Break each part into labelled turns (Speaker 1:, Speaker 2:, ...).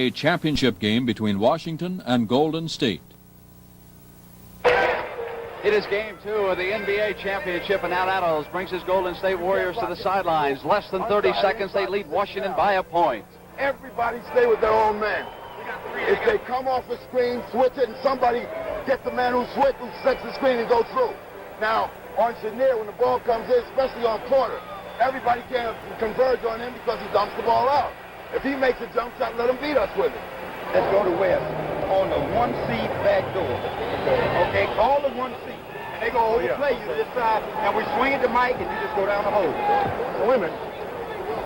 Speaker 1: A championship game between Washington and Golden State.
Speaker 2: It is game 2 of the NBA championship, and Al Attles brings his Golden State Warriors to the sidelines. Less than 30 seconds, they lead Washington by a point.
Speaker 3: Everybody stay with their own man. If they come off a screen, switch it, and somebody get the man who sets the screen and go through. Now, on Chenier, when the ball comes in, especially on Porter, everybody can't converge on him because he dumps the ball out. If he makes a jump shot, let him beat us with it.
Speaker 4: Let's go to West on the 1C back door. Okay, call the 1C. And they go overplay you to this side, and we swing it to Mike, and you just go down the hole.
Speaker 3: Women.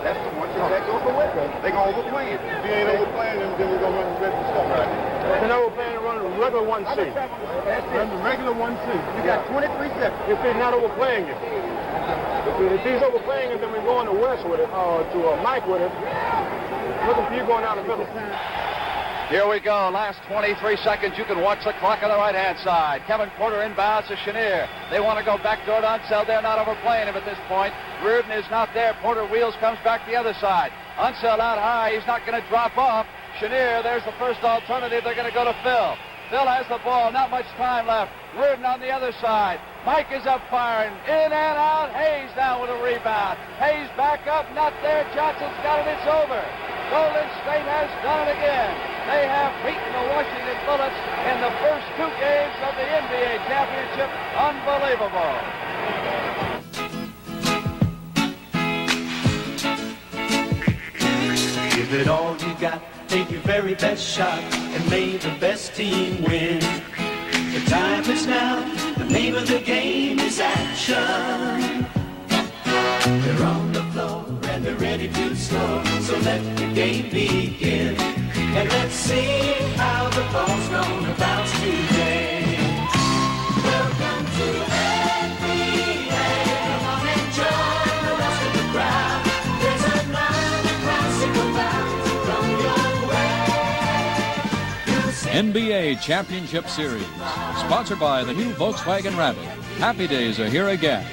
Speaker 4: That's the 1C back door for West. They go overplay it.
Speaker 3: If he ain't overplaying them, then we're going to run the red stuff. Right. If they're overplaying, run the regular 1C. Run the regular 1C.
Speaker 4: You got 23 seconds.
Speaker 3: If they're not overplaying it. If he's overplaying it, then we're going to West with it, to Mike with it. Looking for you going down the middle.
Speaker 2: Here we go. Last 23 seconds. You can watch the clock on the right-hand side. Kevin Porter inbounds to Chenier. They want to go backdoor to Unseld. They're not overplaying him at this point. Reardon is not there. Porter wheels, comes back the other side. Unseld out high. He's not going to drop off. Chenier, there's the first alternative. They're going to go to Phil. Phil has the ball. Not much time left. Reardon on the other side. Mike is up firing. In and out. Hayes down with a rebound. Hayes back up. Not there. Johnson's got it. It's over. Golden State has done it again. They have beaten the Washington Bullets in the first 2 games of the NBA championship. Unbelievable.
Speaker 5: Give it all you got, take your very best shot, and may the best team win. The time is now, the name of the game is action. They're on the floor and they're ready to score, so let the game begin. And let's see how the ball's gonna bounce today. Welcome to NBA. Come on and join the rest of the crowd. There's another classical bounce from your way.
Speaker 1: NBA Championship Series, sponsored by the new Volkswagen Rabbit. Happy days are here again.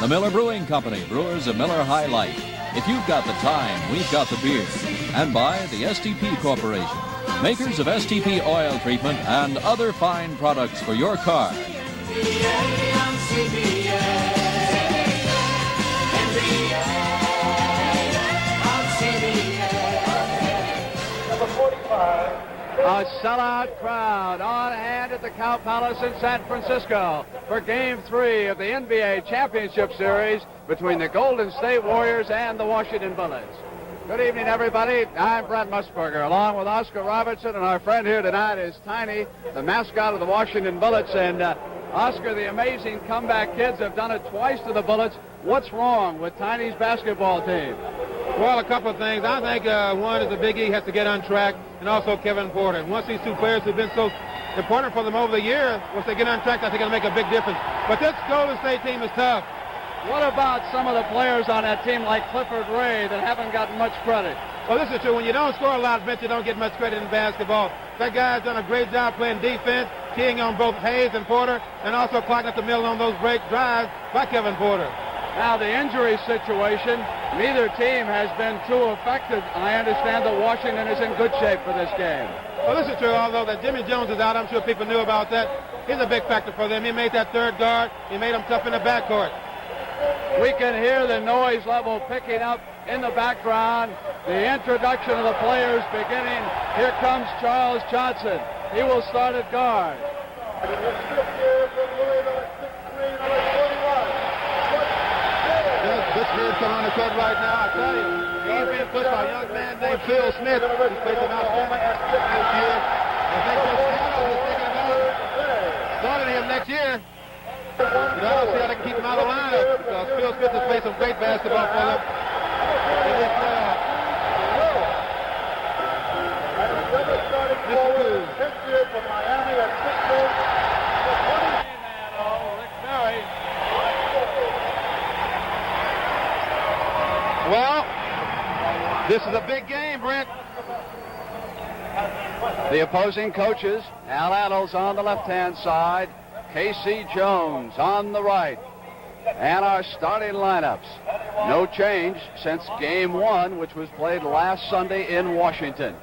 Speaker 1: The Miller Brewing Company, brewers of Miller High Life. If you've got the time, we've got the beer. And by the STP Corporation, makers of STP oil treatment and other fine products for your car.
Speaker 4: Number 45.
Speaker 2: A sellout crowd on hand at the Cow Palace in San Francisco for Game 3 of the NBA Championship Series between the Golden State Warriors and the Washington Bullets. Good evening, everybody. I'm Brent Musburger, along with Oscar Robertson, and our friend here tonight is Tiny, the mascot of the Washington Bullets. And Oscar, the amazing comeback kids have done it twice to the Bullets. What's wrong with Tiny's basketball team?
Speaker 6: Well, a couple of things. I think one is the Big E has to get on track, and also Kevin Porter. And once these two players who've been so important for them over the year, once they get on track, I think it'll make a big difference. But this Golden State team is tough.
Speaker 2: What about some of the players on that team like Clifford Ray that haven't gotten much credit?
Speaker 6: Well, this is true. When you don't score a lot, bet you don't get much credit in basketball. That guy's done a great job playing defense, keying on both Hayes and Porter, and also clocking up the middle on those break drives by Kevin Porter.
Speaker 2: Now, the injury situation, neither team has been too effective. I understand that Washington is in good shape for this game.
Speaker 6: Well, this is true, although that Jimmy Jones is out. I'm sure people knew about that. He's a big factor for them. He made that third guard. He made them tough in the backcourt.
Speaker 2: We can hear the noise level picking up in the background. The introduction of the players beginning. Here comes Charles Johnson. He will start at guard.
Speaker 6: This kid's coming on the court right now, I tell you. He's being pushed by a young man named Phil Smith. He's facing out this year. I think Coach Samuels is thinking about starting him next year. You know, I don't see how they can keep him out of the lineup because Phil Smith has played some great basketball for them in this playoff. Mr. Cruz.
Speaker 3: From Miami at 6'4".
Speaker 6: Well, this is a big game, Brent.
Speaker 2: The opposing coaches, Al Attles on the left-hand side, K.C. Jones on the right. And our starting lineups. No change since Game 1, which was played last Sunday in Washington.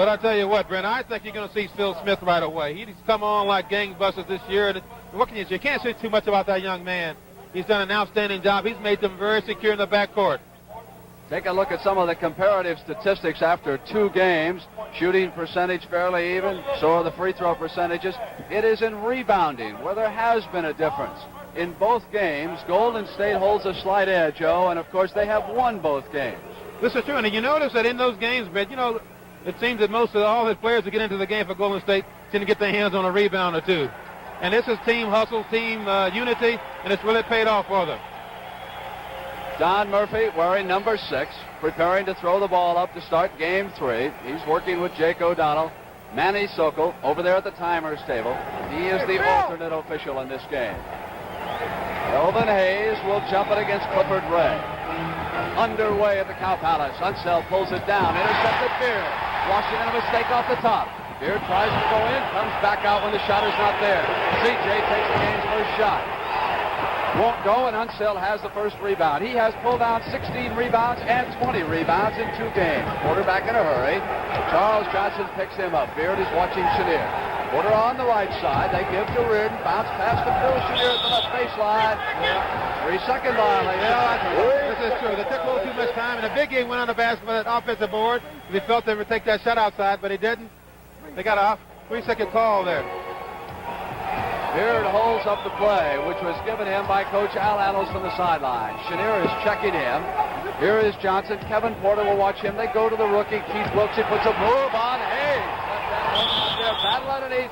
Speaker 6: But I tell you what, Brent, I think you're going to see Phil Smith right away. He's come on like gangbusters this year. And what can you say? You can't say too much about that young man. He's done an outstanding job. He's made them very secure in the backcourt.
Speaker 2: Take a look at some of the comparative statistics after 2 games. Shooting percentage fairly even, so are the free throw percentages. It is in rebounding where there has been a difference. In both games, Golden State holds a slight edge, Joe, and of course they have won both games.
Speaker 6: This is true, and you notice that in those games, Brent, you know, it seems that most of all the players that get into the game for Golden State tend to get their hands on a rebound or two. And this is team hustle, team unity, and it's really paid off for them.
Speaker 2: Don Murphy wearing number 6, preparing to throw the ball up to start game 3. He's working with Jake O'Donnell. Manny Sokol over there at the timers table. He is the alternate official in this game. Elvin Hayes will jump it against Clifford Ray. Underway at the Cow Palace. Unseld pulls it down. Intercepted Beard. Washington a mistake off the top. Beard tries to go in, comes back out when the shot is not there. CJ takes the game's first shot. Won't go, and Unseld has the first rebound. He has pulled down 16 rebounds and 20 rebounds in 2 games. Quarterback in a hurry. Charles Johnson picks him up. Beard is watching Chenier. Porter on the right side. They give to Reardon. Bounce pass to Phil Chenier at the left baseline. 3-second violation.
Speaker 6: Yeah, this is true. They took a little too much time, and the big game went on the basket for that offensive board. They felt they would take that shot outside, but he didn't. They got a 3-second call there.
Speaker 2: Beard holds up the play, which was given him by Coach Al Annals from the sideline. Chenier is checking him. Here is Johnson. Kevin Porter will watch him. They go to the rookie, Keith Wilkes. He puts a move on Hayes. Battle underneath.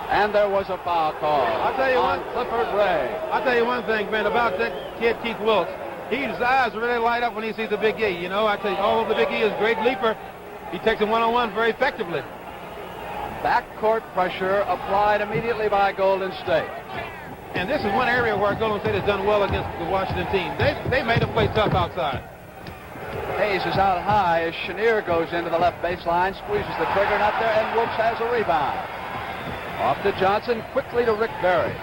Speaker 2: And there was a foul call on Clifford Ray.
Speaker 6: I'll tell you one thing, Ben, about that kid, Keith Wilkes. His eyes really light up when he sees the Big E. You know, I tell you, although the Big E is a great leaper, he takes him one-on-one very effectively.
Speaker 2: Backcourt pressure applied immediately by Golden State.
Speaker 6: And this is one area where Golden State has done well against the Washington team. They made them play tough outside.
Speaker 2: Hayes is out high as Chenier goes into the left baseline, squeezes the trigger, not there, and Wilkes has a rebound. Off to Johnson, quickly to Rick Barry.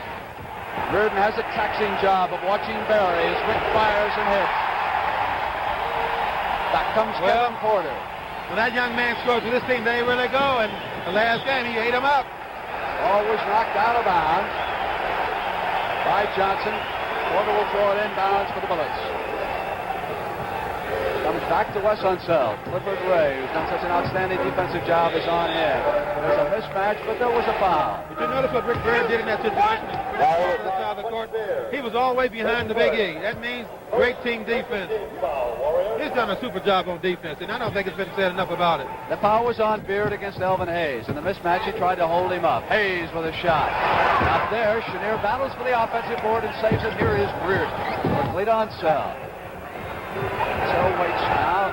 Speaker 2: Reardon has a taxing job of watching Barry as Rick fires and hits. Back comes Kevin Porter.
Speaker 6: When that young man scores for this team, they really go, and the last game, he ate him up.
Speaker 2: Ball was knocked out of bounds by Johnson. Porter will throw it inbounds for the Bullets. Comes back to Wes Unseld. Clifford Ray, who's done such an outstanding defensive job, is on him. There's a mismatch, but there was a foul.
Speaker 6: Did you notice what Rick Barry did in that situation? To the side of the court? He was all the way behind the Big E. That means great team defense. He's done a super job on defense, and I don't think it's been said enough about it.
Speaker 2: The foul was on Beard against Elvin Hayes. In the mismatch, he tried to hold him up. Hayes with a shot. Not there. Chenier battles for the offensive board and saves it. Here is Reardon. Quickly to Unseld. Unseld waits now.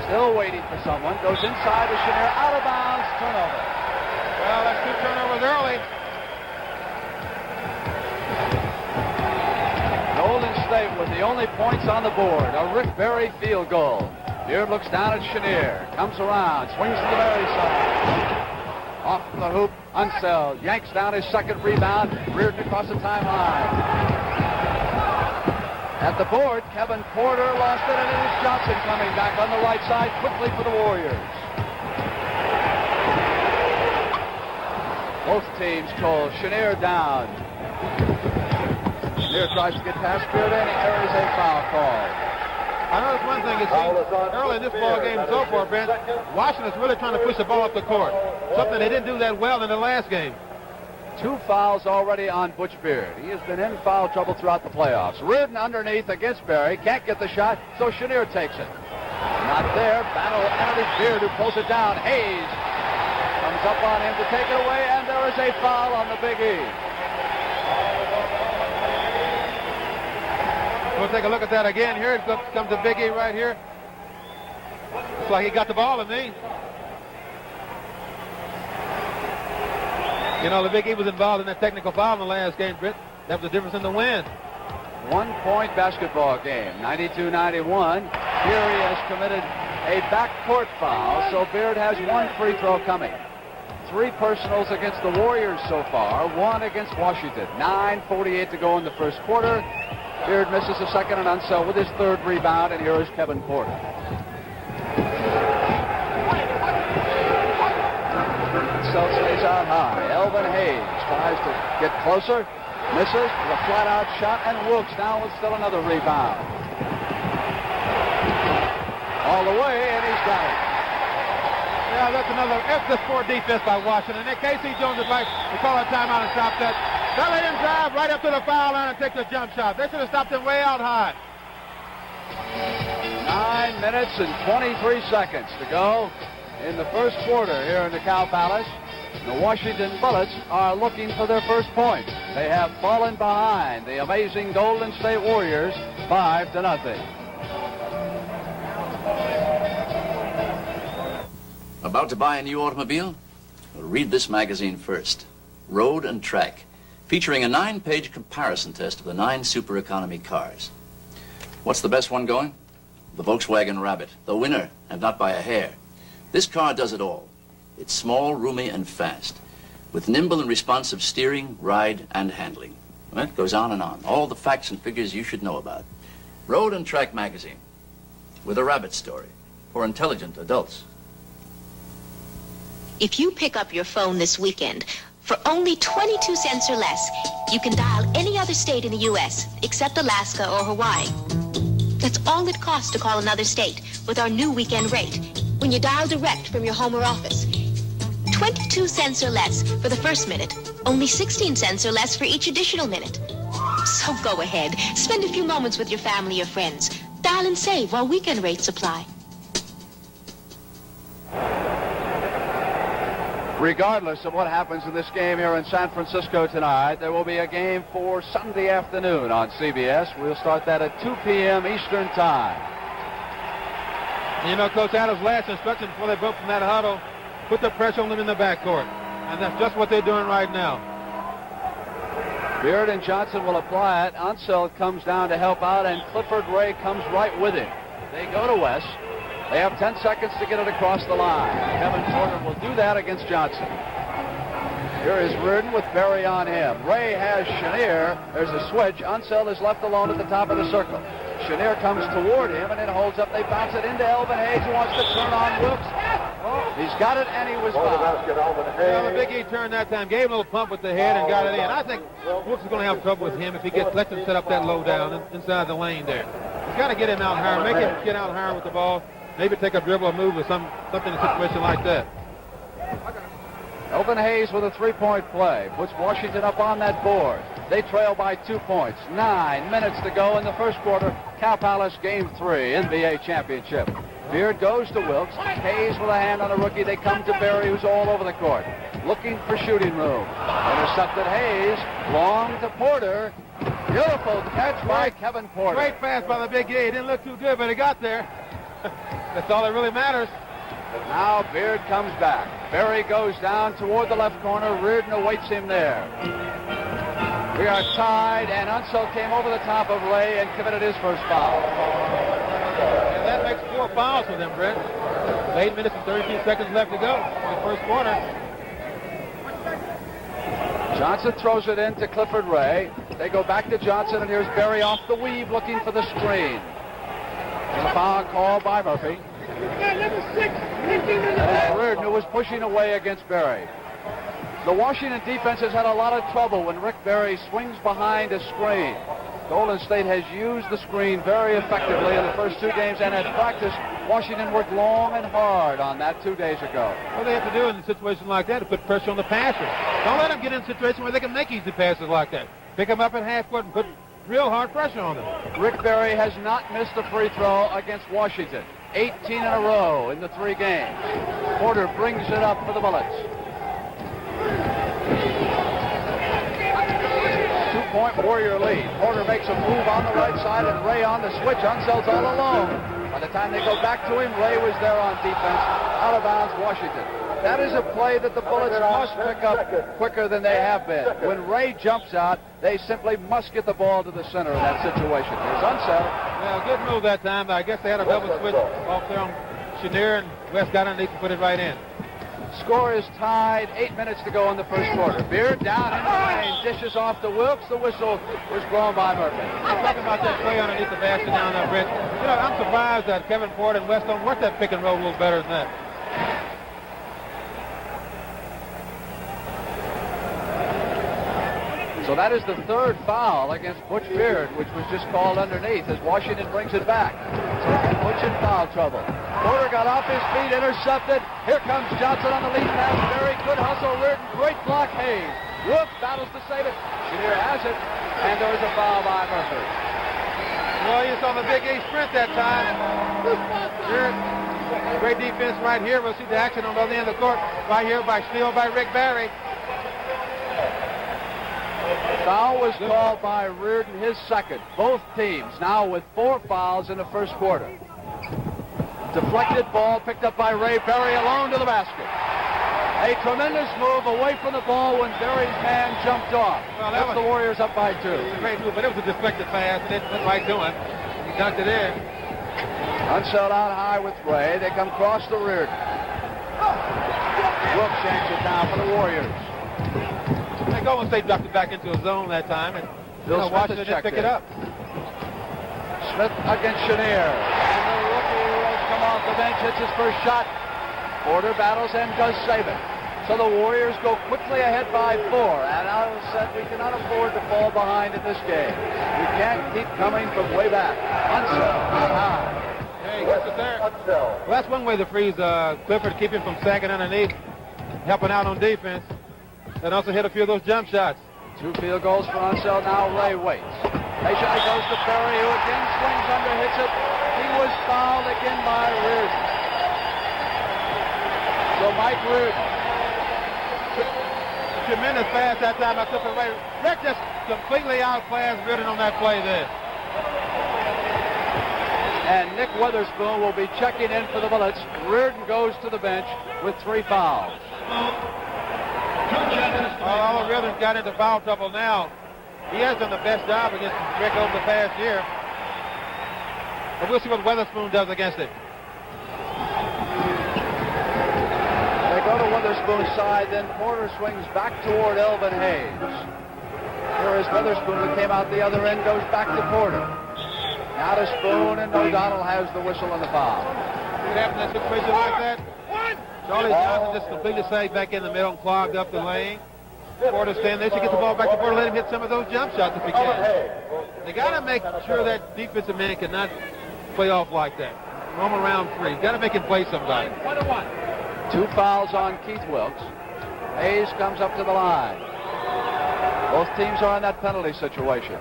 Speaker 2: Still waiting for someone. Goes inside to Chenier. Out of bounds. Turnover.
Speaker 6: Well, that's 2 turnovers early.
Speaker 2: Golden State with the only points on the board. A Rick Barry field goal. Beard looks down at Chenier. Comes around. Swings to the Barry side. Off the hoop. Unseld. Yanks down his second rebound. Reardon across the timeline. At the board, Kevin Porter lost it, and it is Johnson coming back on the right side quickly for the Warriors. Both teams call Chenier down. Chenier tries to get past Beard, and there is a foul call.
Speaker 6: I noticed one thing, it seems early in this ball game and so forth, Ben, Washington's really trying to push the ball up the court. Something they didn't do that well in the last game.
Speaker 2: 2 fouls already on Butch Beard. He has been in foul trouble throughout the playoffs. Reardon underneath against Barry. Can't get the shot, so Chenier takes it. Not there. Battle underneath Beard, who pulls it down. Hayes comes up on him to take it away, and there is a foul on the Big E.
Speaker 6: We'll take a look at that again. Here it comes the Big E right here. Looks like he got the ball in me. You know, the Big E was involved in that technical foul in the last game, Britt. That was the difference in the win.
Speaker 2: 1-point basketball game, 92-91. Here he has committed a backcourt foul, so Beard has 1 free throw coming. 3 personals against the Warriors so far, 1 against Washington. 9:48 to go in the first quarter. Beard misses a second, and Unseld with his 3rd rebound, and here is Kevin Porter. Unseld stays out high. Elvin Hayes tries to get closer. Misses with a flat-out shot, and Wilkes now with still another rebound. All the way, and he's got it.
Speaker 6: Yeah, that's another F poor defense by Washington. And Casey Jones would like to call a timeout and stop that. They let him drive right up to the foul line and take the jump shot. They should have stopped him way out high.
Speaker 2: 9 minutes and 23 seconds to go in the first quarter here in the Cow Palace. The Washington Bullets are looking for their first point. They have fallen behind the amazing Golden State Warriors 5-0.
Speaker 7: About to buy a new automobile? Well, read this magazine first. Road and Track, featuring a 9-page comparison test of the 9 super economy cars. What's the best one going? The Volkswagen Rabbit, the winner, and not by a hair. This car does it all. It's small, roomy, and fast, with nimble and responsive steering, ride, and handling. Well, it goes on and on. All the facts and figures you should know about. Road and Track magazine, with a rabbit story for intelligent adults.
Speaker 8: If you pick up your phone this weekend, for only 22 cents or less, you can dial any other state in the U.S. except Alaska or Hawaii. That's all it costs to call another state with our new weekend rate when you dial direct from your home or office. 22 cents or less for the first minute, only 16 cents or less for each additional minute. So go ahead, spend a few moments with your family or friends. Dial and save while weekend rates apply.
Speaker 2: Regardless of what happens in this game here in San Francisco tonight, there will be a game for Sunday afternoon on CBS. We'll start that at 2 p.m. Eastern Time.
Speaker 6: You know, Coach Adams' last instruction before they broke from that huddle, put the pressure on them in the backcourt. And that's just what they're doing right now.
Speaker 2: Beard and Johnson will apply it. Unseld comes down to help out, and Clifford Ray comes right with him. They go to West. They have 10 seconds to get it across the line. Kevin Porter will do that against Johnson. Here is Reardon with Berry on him. Ray has Chenier. There's a switch. Unseld is left alone at the top of the circle. Chenier comes toward him and it holds up. They bounce it into Elvin Hayes, who wants to turn on Wilkes. He's got it, and he was fouled.
Speaker 6: Well, the Big E turned that time, gave him a little pump with the head and got it in. I think Wilkes is going to have trouble with him if he lets him set up that low down inside the lane there. He's got to get him out higher, make him get out higher with the ball. Maybe take a dribble or move or something in a situation like that.
Speaker 2: Elvin Hayes with a three-point play puts Washington up on that board. They trail by 2 points. 9 minutes to go in the first quarter. Cow Palace Game 3 NBA Championship. Beard goes to Wilkes. Hayes with a hand on a rookie. They come to Berry, who's all over the court, looking for shooting room. Intercepted Hayes. Long to Porter. Beautiful catch by Kevin Porter.
Speaker 6: Great pass by the Big E. It didn't look too good, but he got there. That's all that really matters.
Speaker 2: Now Beard comes back. Berry goes down toward the left corner. Reardon awaits him there. We are tied, and Unseld came over the top of Ray and committed his first foul.
Speaker 6: And that makes 4 fouls for them, Brent. 8 minutes and 32 seconds left to go in the first quarter.
Speaker 2: Johnson throws it in to Clifford Ray. They go back to Johnson, and here's Berry off the weave looking for the screen. And a foul called by Murphy. And Reardon, who was pushing away against Berry. The Washington defense has had a lot of trouble when Rick Berry swings behind a screen. Golden State has used the screen very effectively in the first 2 games, and at practice, Washington worked long and hard on that 2 days ago.
Speaker 6: What they have to do in a situation like that is put pressure on the passers. Don't let them get in a situation where they can make easy passes like that. Pick them up at half court and put real hard pressure on them.
Speaker 2: Rick Berry has not missed a free throw against Washington. 18 in a row in the 3 games. Porter brings it up for the Bullets. 2-point Warrior lead. Porter makes a move on the right side, and Ray on the switch. Unseld's all alone. By the time they go back to him, Ray was there on defense. Out of bounds, Washington. That is a play that the Bullets must pick up quicker than they have been. When Ray jumps out, they simply must get the ball to the center of that situation. Here's Unseld.
Speaker 6: Well, good move that time. I guess they had a double switch off there on Chenier, and West got underneath and put it right in.
Speaker 2: Score is tied. 8 minutes to go in the first quarter. Beard down in the lane. Dishes off to Wilkes. The whistle was blown by Murphy.
Speaker 6: I'm talking about that play underneath the basket down there, Brent. You know, I'm surprised that Kevin Porter and West don't work that pick and roll a little better than that.
Speaker 2: So that is the third foul against Butch Beard, which was just called underneath as Washington brings it back. And Butch in foul trouble. Porter got off his feet, intercepted. Here comes Johnson on the lead pass. Very good hustle. Reardon, great block. Hayes. Whoop, battles to save it. Chenier has it, and there is a foul by Murphy.
Speaker 6: Well, you saw the Big A sprint that time. Here, great defense right here. We'll see the action on the other end of the court. Right here by steal by Rick Barry.
Speaker 2: Foul was called by Reardon, his second. Both teams now with 4 fouls in the first quarter. Deflected ball picked up by Ray Berry alone to the basket. A tremendous move away from the ball when Berry's man jumped off.
Speaker 6: Well,
Speaker 2: That's the Warriors up by 2.
Speaker 6: It was a great move, but it was a deflected pass, and it went right to him. He dunked it in.
Speaker 2: Unseld out high with Ray. They come across to Reardon. Brooks yanks it down for the Warriors.
Speaker 6: Golden State dropped it back into a zone that time, and
Speaker 2: Bill
Speaker 6: Washington didn't pick it up.
Speaker 2: Smith against Chenier. And the rookie will come off the bench, hits his first shot. Porter battles and does save it. So the Warriors go quickly ahead by 4. And Adams said we cannot afford to fall behind in this game. We can't keep coming from way back. Unseld.
Speaker 6: Hey, gets it there. Well, that's one way to freeze Clifford, keep him from sacking underneath, helping out on defense. And also hit a few of those jump shots.
Speaker 2: 2 field goals for Unseld. Now Ray waits. Patiently goes to Berry, who again swings under, hits it. He was fouled again by Reardon. So Mike Reardon.
Speaker 6: Tremendous pass that time by Clifford Ray. Rick just completely outclassed Reardon on that play there.
Speaker 2: And Nick Weatherspoon will be checking in for the Bullets. Reardon goes to the bench with 3 fouls.
Speaker 6: Although Reardon got into foul trouble now, he has done the best job against Rick over the past year. But we'll see what Weatherspoon does against it.
Speaker 2: They go to Weatherspoon's side, then Porter swings back toward Elvin Hayes. Here is Weatherspoon, who came out the other end, goes back to Porter. Now to Spoon, and O'Donnell has the whistle on the foul.
Speaker 6: What happened in a situation like that? Charlie Johnson just completely sagged back in the middle and clogged up the lane. Porter stand there, should get the ball back to Porter, let him hit some of those jump shots if he can. They got to make sure that defensive man cannot play off like that. Roam around free. Got to make him play somebody.
Speaker 2: 2 fouls on Keith Wilkes. Hayes comes up to the line. Both teams are in that penalty situation.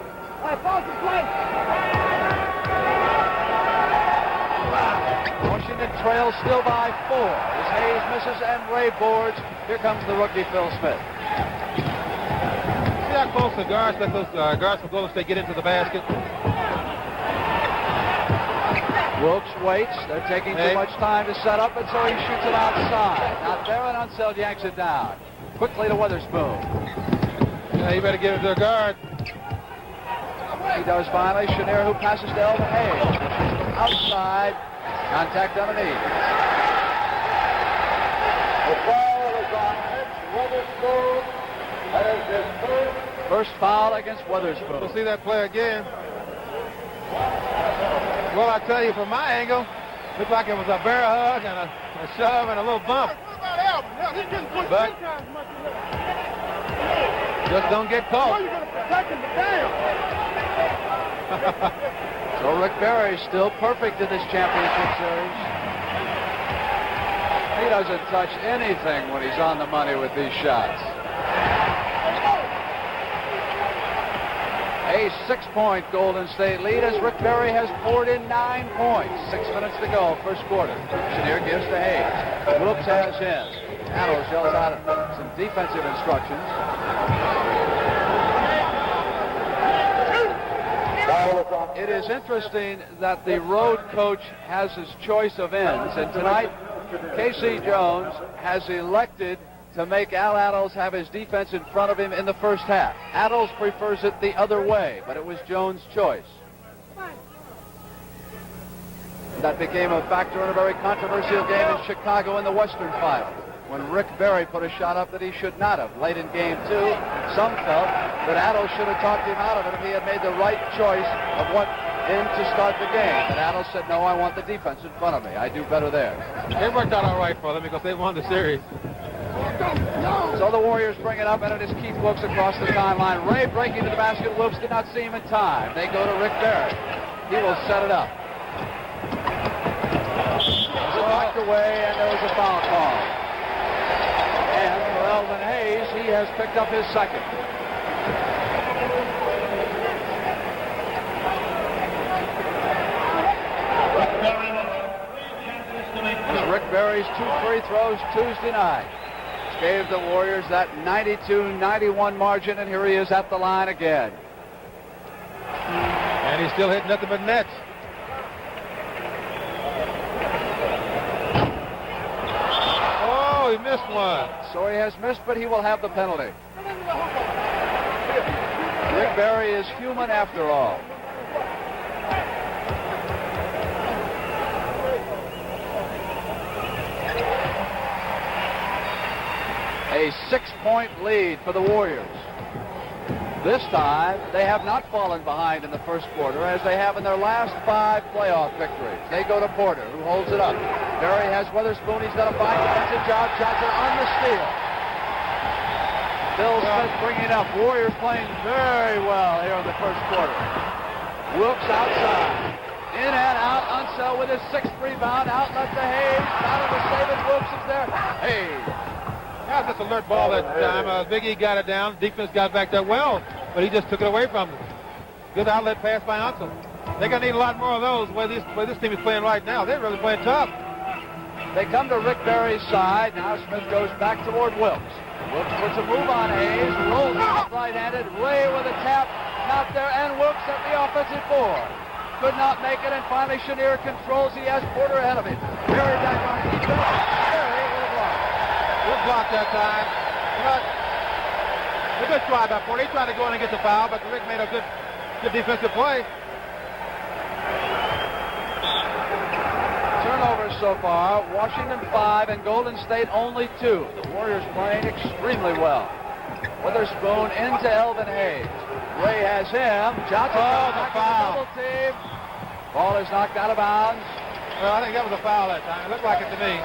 Speaker 2: Washington trails still by 4 as Hayes misses and Ray boards. Here comes the rookie Phil Smith.
Speaker 6: See how close the guards let those guards from Golden State get into the basket.
Speaker 2: Wilkes waits. They're taking too much time to set up, and so he shoots it outside. Now Theron Unseld yanks it down. Quickly to Weatherspoon.
Speaker 6: Yeah, you better give it to the guard.
Speaker 2: He does finally. Chenier, who passes to Elvin Hayes. Outside. Contact underneath.
Speaker 3: The foul is on Mitch Weatherspoon. That is his
Speaker 2: First foul against Weatherspoon.
Speaker 6: We'll see that play again. Well, I tell you, from my angle, looked like it was a bear hug and a shove and a little bump. But just don't get caught.
Speaker 2: So Rick Barry still perfect in this championship series. He doesn't touch anything when he's on the money with these shots. A 6-point Golden State lead as Rick Barry has poured in 9 points. 6 minutes to go, first quarter. Chenier gives to Hayes. Wilkes has his. Adams yells out some defensive instructions. It is interesting that the road coach has his choice of ends, and tonight K.C. Jones has elected to make Al Attles have his defense in front of him in the first half. Attles prefers it the other way, but it was Jones' choice. That became a factor in a very controversial game in Chicago in the Western Final, when Rick Barry put a shot up that he should not have. Late in Game 2, some felt that Attles should have talked him out of it if he had made the right choice of what end to start the game. But Attles said, no, I want the defense in front of me. I do better there.
Speaker 6: It worked out all right for them because they won the series.
Speaker 2: So the Warriors bring it up, and it is Keith Wilkes across the timeline. Ray breaking to the basket. Wilkes did not see him in time. They go to Rick Barry. He will set it up. It was knocked away, and there was a foul call. And for Elvin Hayes, he has picked up his second. Rick Barry's 2 free throws Tuesday night gave the Warriors that 92-91 margin, and here he is at the line again.
Speaker 6: And he's still hitting nothing but nets. Oh, he missed one.
Speaker 2: So he has missed, but he will have the penalty. Rick Barry is human after all. A 6-point lead for the Warriors. This time, they have not fallen behind in the first quarter as they have in their last 5 playoff victories. They go to Porter, who holds it up. Barry has Weatherspoon. He's done a fine defensive job. Johnson on the steal. Bill Smith bringing it up. Warriors playing very well here in the first quarter. Wilkes outside. In and out. Unseld with his 6th rebound. Outlet to Hayes. Out of the save it. Wilkes is there. Hayes.
Speaker 6: That was just alert ball that time. Big E got it down. Defense got back there well, but he just took it away from them. Good outlet pass by Unseld. They're going to need a lot more of those the way this team is playing right now. They're really playing tough.
Speaker 2: They come to Rick Barry's side. Now Smith goes back toward Wilkes. Wilkes puts a move on Hayes. Rolls up right-handed. Ray with a tap. Not there. And Wilkes at the offensive board. Could not make it. And finally Chenier controls. He has Porter ahead of him. Barry back on defense. Barry with a block.
Speaker 6: Good block that time. But a good try by Porter. He tried to go in and get the foul, but Rick made a good defensive play.
Speaker 2: Turnovers so far. Washington 5 and Golden State only 2. The Warriors playing extremely well. Weatherspoon into Elvin Hayes. Ray has him. Johnson
Speaker 6: the foul.
Speaker 2: Double team. Ball is knocked out of bounds.
Speaker 6: Well, I think that was a foul that time. It looked like it to me.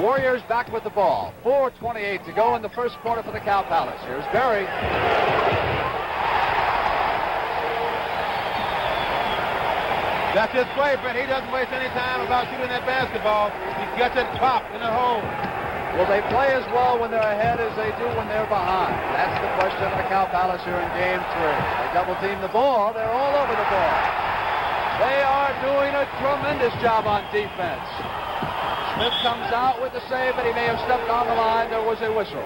Speaker 2: Warriors back with the ball. 4:28 to go in the first quarter for the Cow Palace. Here's Barry.
Speaker 6: That's his play, Brent. He doesn't waste any time about shooting that basketball. He gets it popped in the hole.
Speaker 2: Will they play as well when they're ahead as they do when they're behind? That's the question of the Cow Palace here in Game 3. They double team the ball. They're all over the ball. They are doing a tremendous job on defense. Smith comes out with the save, but he may have stepped on the line. There was a whistle.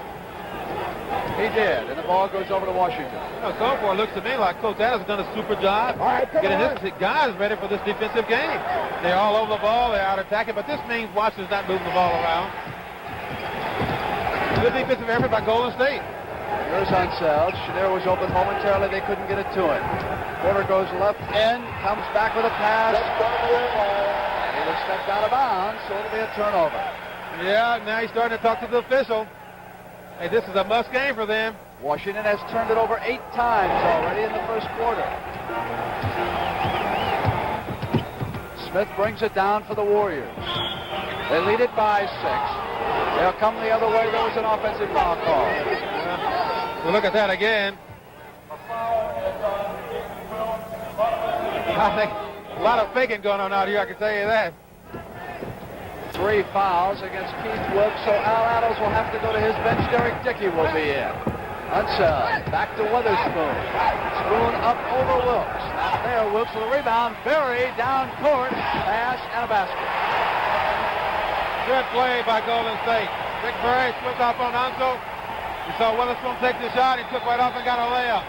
Speaker 2: He did, and the ball goes over to Washington.
Speaker 6: So far, it looks to me like Coach Adams has done a super job getting his guys ready for this defensive game. They're all over the ball. They're out attacking, but this means Washington's not moving the ball around. Good defensive effort by Golden State.
Speaker 2: Here's Unseld. Chenier was open momentarily. They couldn't get it to him. Porter goes left in, comes back with a pass. He was stepped out of bounds, so it'll be a turnover.
Speaker 6: Yeah, now he's starting to talk to the official. Hey, this is a must game for them.
Speaker 2: Washington has turned it over 8 times already in the first quarter. Smith brings it down for the Warriors. They lead it by 6. They'll come the other way. There was an offensive foul call.
Speaker 6: We'll look at that again. I think a lot of faking going on out here, I can tell you that.
Speaker 2: 3 fouls against Keith Wilkes, so Al Attles will have to go to his bench. Derek Dickey will be in. Unseld, back to Weatherspoon. Spoon up over Wilkes. Not there, Wilkes with a rebound. Barry down court, pass, and a basket.
Speaker 6: Good play by Golden State. Rick Barry slipped off on Unseld. You saw Weatherspoon take the shot. He took right off and got a layup.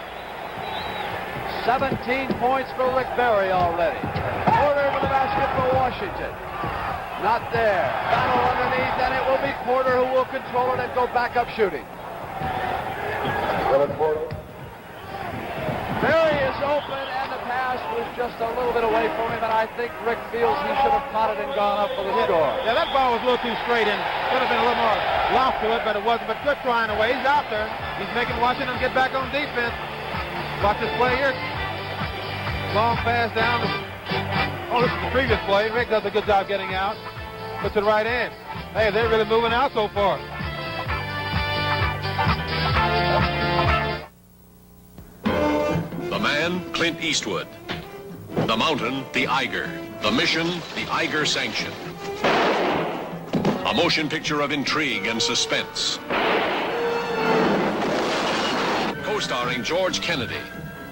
Speaker 2: 17 points for Rick Barry already. Porter with the basket for Washington. Not there. Battle underneath, and it will be Porter who will control it and go back up shooting. Barry is open, and the pass was just a little bit away from him, and I think Rick feels he should have caught it and gone up for the score.
Speaker 6: Yeah, that ball was a little too straight, and could have been a little more loft to it, but it wasn't. But good trying away. He's out there. He's making Washington get back on defense. Watch this play here. Long pass down. Oh, this is the previous play. Rick does a good job getting out. Puts it right in. Hey, they're really moving out so far.
Speaker 9: The man, Clint Eastwood. The mountain, the Eiger. The mission, the Eiger Sanction. A motion picture of intrigue and suspense. Co-starring George Kennedy.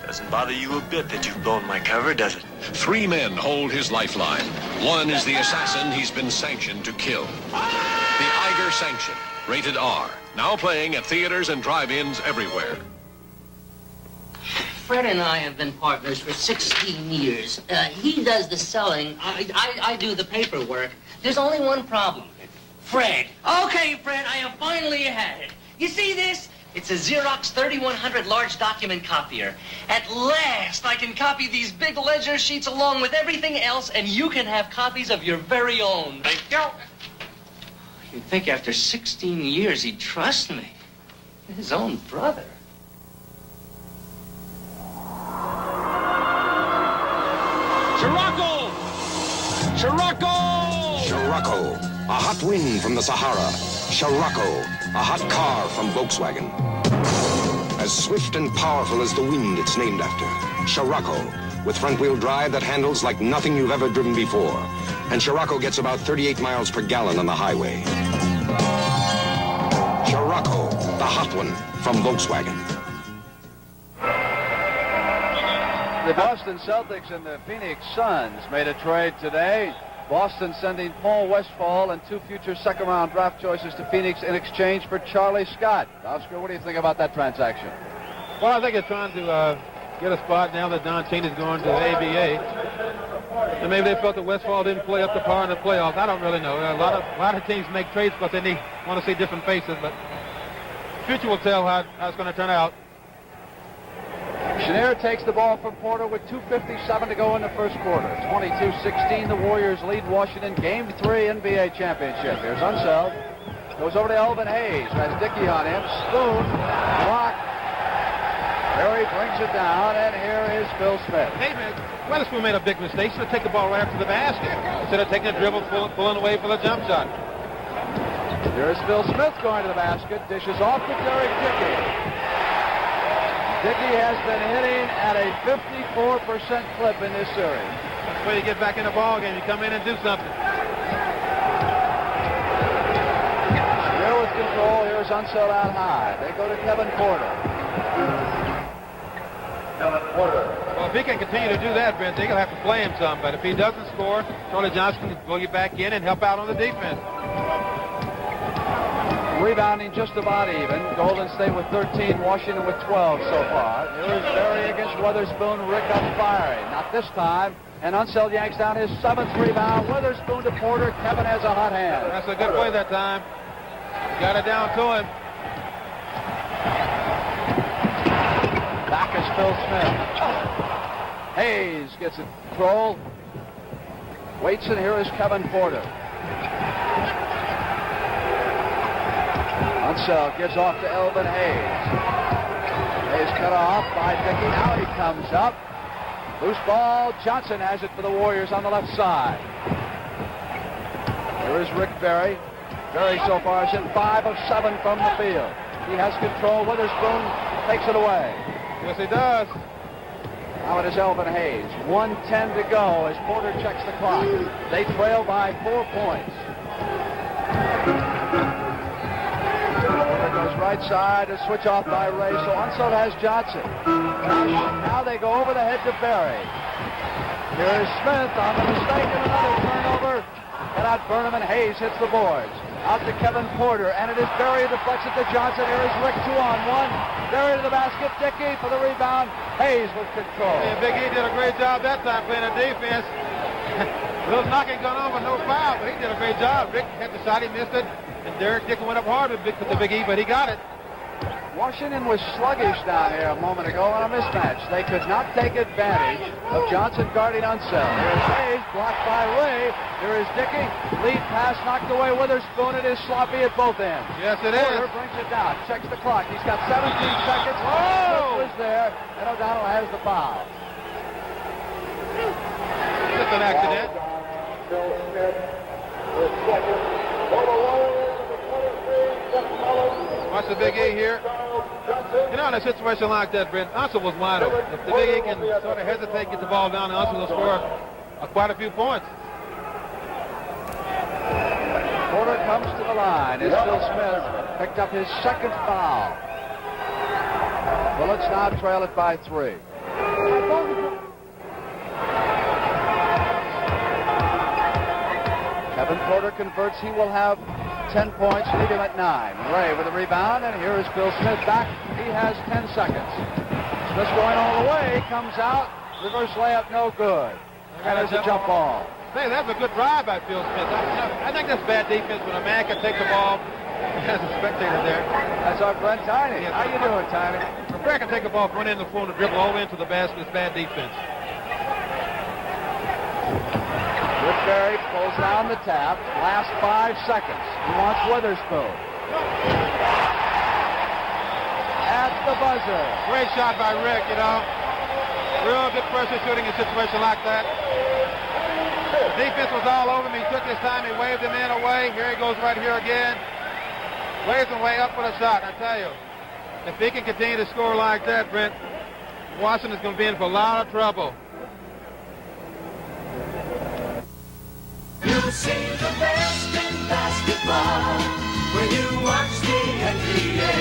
Speaker 10: Doesn't bother you a bit that you've blown my cover, does it?
Speaker 9: 3 men hold his lifeline. One is the assassin he's been sanctioned to kill. The Eiger Sanction, rated R. Now playing at theaters and drive-ins everywhere.
Speaker 11: Fred and I have been partners for 16 years. He does the selling. I do the paperwork. There's only one problem. Fred. Okay, Fred, I have finally had it. You see this? It's a Xerox 3100 large document copier. At last, I can copy these big ledger sheets along with everything else, and you can have copies of your very own.
Speaker 10: Thank you.
Speaker 11: You'd think after 16 years he'd trust me. His own brother.
Speaker 9: Scirocco! Scirocco!
Speaker 12: Scirocco, a hot wind from the Sahara. Scirocco, a hot car from Volkswagen. As swift and powerful as the wind it's named after. Scirocco, with front-wheel drive that handles like nothing you've ever driven before. And Scirocco gets about 38 miles per gallon on the highway. Scirocco, the hot one from Volkswagen.
Speaker 2: The Boston Celtics and the Phoenix Suns made a trade today. Boston sending Paul Westphal and 2 future second-round draft choices to Phoenix in exchange for Charlie Scott. Oscar, what do you think about that transaction?
Speaker 6: Well, I think they're trying to get a spot now that Don Chaney's going to the ABA. And maybe they felt that Westphal didn't play up to par in the playoffs. I don't really know. A lot of teams make trades because they want to see different faces, but the future will tell how it's going to turn out.
Speaker 2: Chenier takes the ball from Porter with 2:57 to go in the first quarter. 22-16, the Warriors lead Washington. Game 3 NBA championship. Here's Unseld. Goes over to Elvin Hayes. Has Dickey on him. Spoon. Block. Barry brings it down, and here is Phil Smith.
Speaker 6: Hey, man, Weatherspoon made a big mistake. Should have taken the ball right after the basket. Instead of taking a dribble, pulling away for the jump shot.
Speaker 2: Here's Phil Smith going to the basket. Dishes off to Derek Dickey. Dickey has been hitting at a 54% clip in this series.
Speaker 6: That's the way you get back in the ball game. You come in and do something.
Speaker 2: Here with control. Here's Unseld out high. They go to Kevin Porter.
Speaker 6: Well, if he can continue to do that, Ben, they're going to have to play him some. But if he doesn't score, Charlie Johnson can pull you back in and help out on the defense.
Speaker 2: Rebounding just about even. Golden State with 13, Washington with 12 so far. Here's Barry against Weatherspoon. Rick up firing. Not this time. And Unseld yanks down his 7th rebound. Weatherspoon to Porter. Kevin has a hot hand.
Speaker 6: That's a good play that time. Got it down to him.
Speaker 2: Back is Phil Smith. Hayes gets it control. Waits, and here is Kevin Porter. Unseld gives off to Elvin Hayes. Hayes cut off by Dickey. Now he comes up. Loose ball. Johnson has it for the Warriors on the left side. Here is Rick Barry. Barry so far is in 5 of 7 from the field. He has control. Witherspoon takes it away.
Speaker 6: Yes, he does.
Speaker 2: Now it is Elvin Hayes. 1:10 to go as Porter checks the clock. They trail by 4 points. Porter goes right side, a switch off by Ray, so Unseld has Johnson. Now they go over the head to Barry. Here is Smith on the mistake and another turnover. And out Burnham, and Hayes hits the boards. Out to Kevin Porter, and it is Barry who deflects it to Johnson. Here is Rick 2-on-1. Barry to the basket. Dickey for the rebound. Hayes with control.
Speaker 6: Yeah, Big E did a great job that time playing a defense. A little knocking going on with no foul, but he did a great job. Rick had the shot, he missed it, and Derek Dickey went up hard with the Big E, but he got it.
Speaker 2: Washington was sluggish down here a moment ago on a mismatch. They could not take advantage of Johnson guarding Unseld. Here's Hayes, blocked by Ray. Here is Dickey. Lead pass knocked away. Witherspoon. It is sloppy at both ends.
Speaker 6: Yes, it
Speaker 2: Porter
Speaker 6: is.
Speaker 2: brings it down. Checks the clock. He's got 17 seconds. Oh! Was there, and O'Donnell has the foul.
Speaker 6: Just an accident. Watch the Big E here. You know, in a situation like that, Brent, Unseld was wide open. If the Big E can sort of hesitate, get the ball down, Unseld will score quite a few points.
Speaker 2: Porter comes to the line as Phil Smith picked up his second foul. Bullets now trail it by 3. Kevin Porter converts. He will have 10 points, leave him at 9. Ray with a rebound, and here is Phil Smith back. He has 10 seconds. Smith going all the way, comes out, reverse layup, no good. And there's a jump ball.
Speaker 6: Hey, that's a good drive by Phil Smith. I think that's bad defense when a man can take the ball. Has a spectator there.
Speaker 2: That's our Brent Tiny. How you doing, Tiny?
Speaker 6: If Brent can take the ball from one end of the floor and dribble all into the basket, it's bad defense.
Speaker 2: Woodbury pulls down the tap. Last 5 seconds. He wants Witherspoon. At the buzzer.
Speaker 6: Great shot by Rick, you know. Real good pressure shooting in a situation like that. The defense was all over him. He took his time. He waved the man away. Here he goes right here again. Waves him way up for the shot. I tell you, if he can continue to score like that, Brent, Washington's going to be in for a lot of trouble.
Speaker 5: You'll see the best in basketball when you watch the NBA.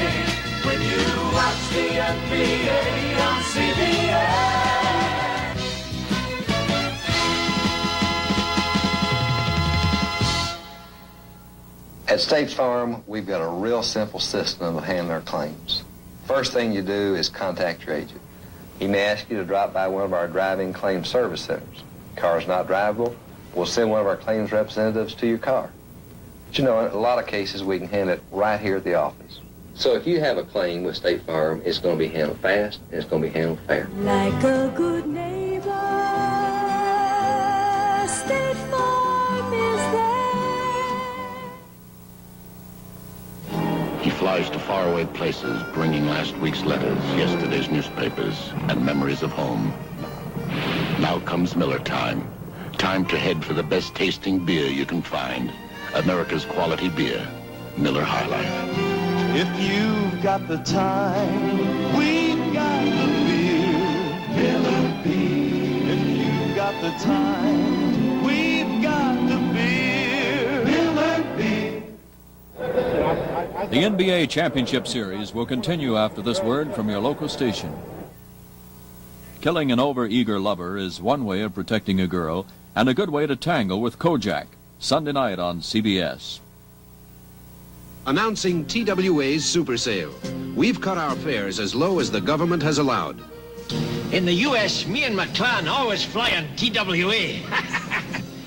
Speaker 5: When you watch the NBA on CBS.
Speaker 13: At State Farm, we've got a real simple system of handling our claims. First thing you do is contact your agent. He may ask you to drop by one of our driving claim service centers. Car's not drivable, we'll send one of our claims representatives to your car. But you know, in a lot of cases, we can handle it right here at the office. So if you have a claim with State Farm, it's going to be handled fast, and it's going to be handled fair.
Speaker 5: Like a good neighbor, State Farm is there.
Speaker 14: He flies to faraway places, bringing last week's letters, yesterday's newspapers, and memories of home. Now comes Miller time. Time to head for the best tasting beer you can find. America's quality beer, Miller High Life.
Speaker 5: If you've got the time, we've got the beer, Miller Beer. If you've got the time, we've got the beer, Miller Beer.
Speaker 1: The NBA Championship Series will continue after this word from your local station. Killing an over-eager lover is one way of protecting a girl and a good way to tangle with Kojak. Sunday night on CBS.
Speaker 15: Announcing TWA's super sale. We've cut our fares as low as the government has allowed.
Speaker 16: In the U.S., me and McClan always fly on TWA.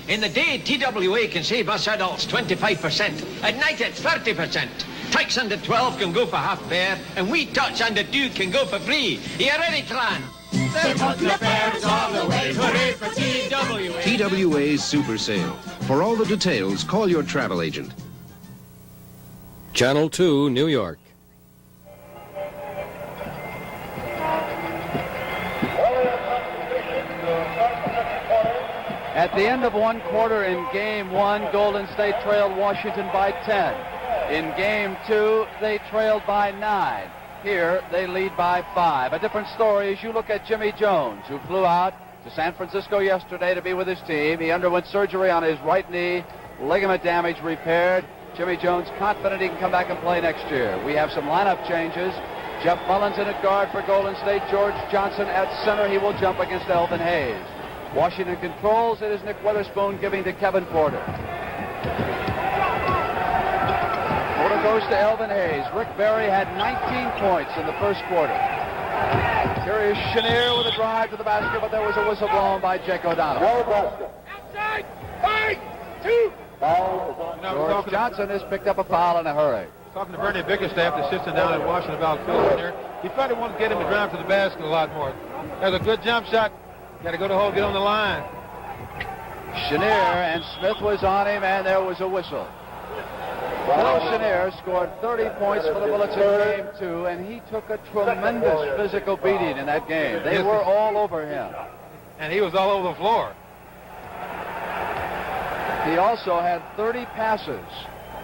Speaker 16: In the day, TWA can save us adults 25%. At night, it's 30%. Tykes under 12 can go for half fare, and we tots under 2 can go for free. You ready, Clan?
Speaker 5: They put your fares all the way. Hooray for TWA.
Speaker 15: TWA's super sale. For all the details, call your travel agent.
Speaker 17: Channel 2, New York.
Speaker 2: At the end of one quarter in Game 1, Golden State trailed Washington by 10. In Game 2, they trailed by 9. Here, they lead by 5. A different story as you look at Jimmy Jones, who flew out to San Francisco yesterday to be with his team. He underwent surgery on his right knee, ligament damage repaired. Jimmy Jones confident he can come back and play next year. We have some lineup changes. Jeff Mullins in at guard for Golden State. George Johnson at center. He will jump against Elvin Hayes. Washington controls. It is Nick Witherspoon giving to Kevin Porter. Porter goes to Elvin Hayes. Rick Barry had 19 points in the first quarter. Here is Chenier with a drive to the basket, but there was a whistle blown by Jake O'Donnell.
Speaker 5: Outside, 5, 2.
Speaker 2: George Johnson has picked up a foul in a hurry.
Speaker 6: talking to Bernie Bickerstaff, the assistant down at Washington about Phil Chenier. He probably wanted to get him to drive to the basket a lot more. There's a good jump shot. Got to go to the hole, get on the line.
Speaker 2: Chenier, and Smith was on him, and there was a whistle. Phil Chenier scored 30 points for the Bullets in Game 2, and he took a tremendous physical beating in that game. They were all over him.
Speaker 6: And he was all over the floor.
Speaker 2: He also had 30 passes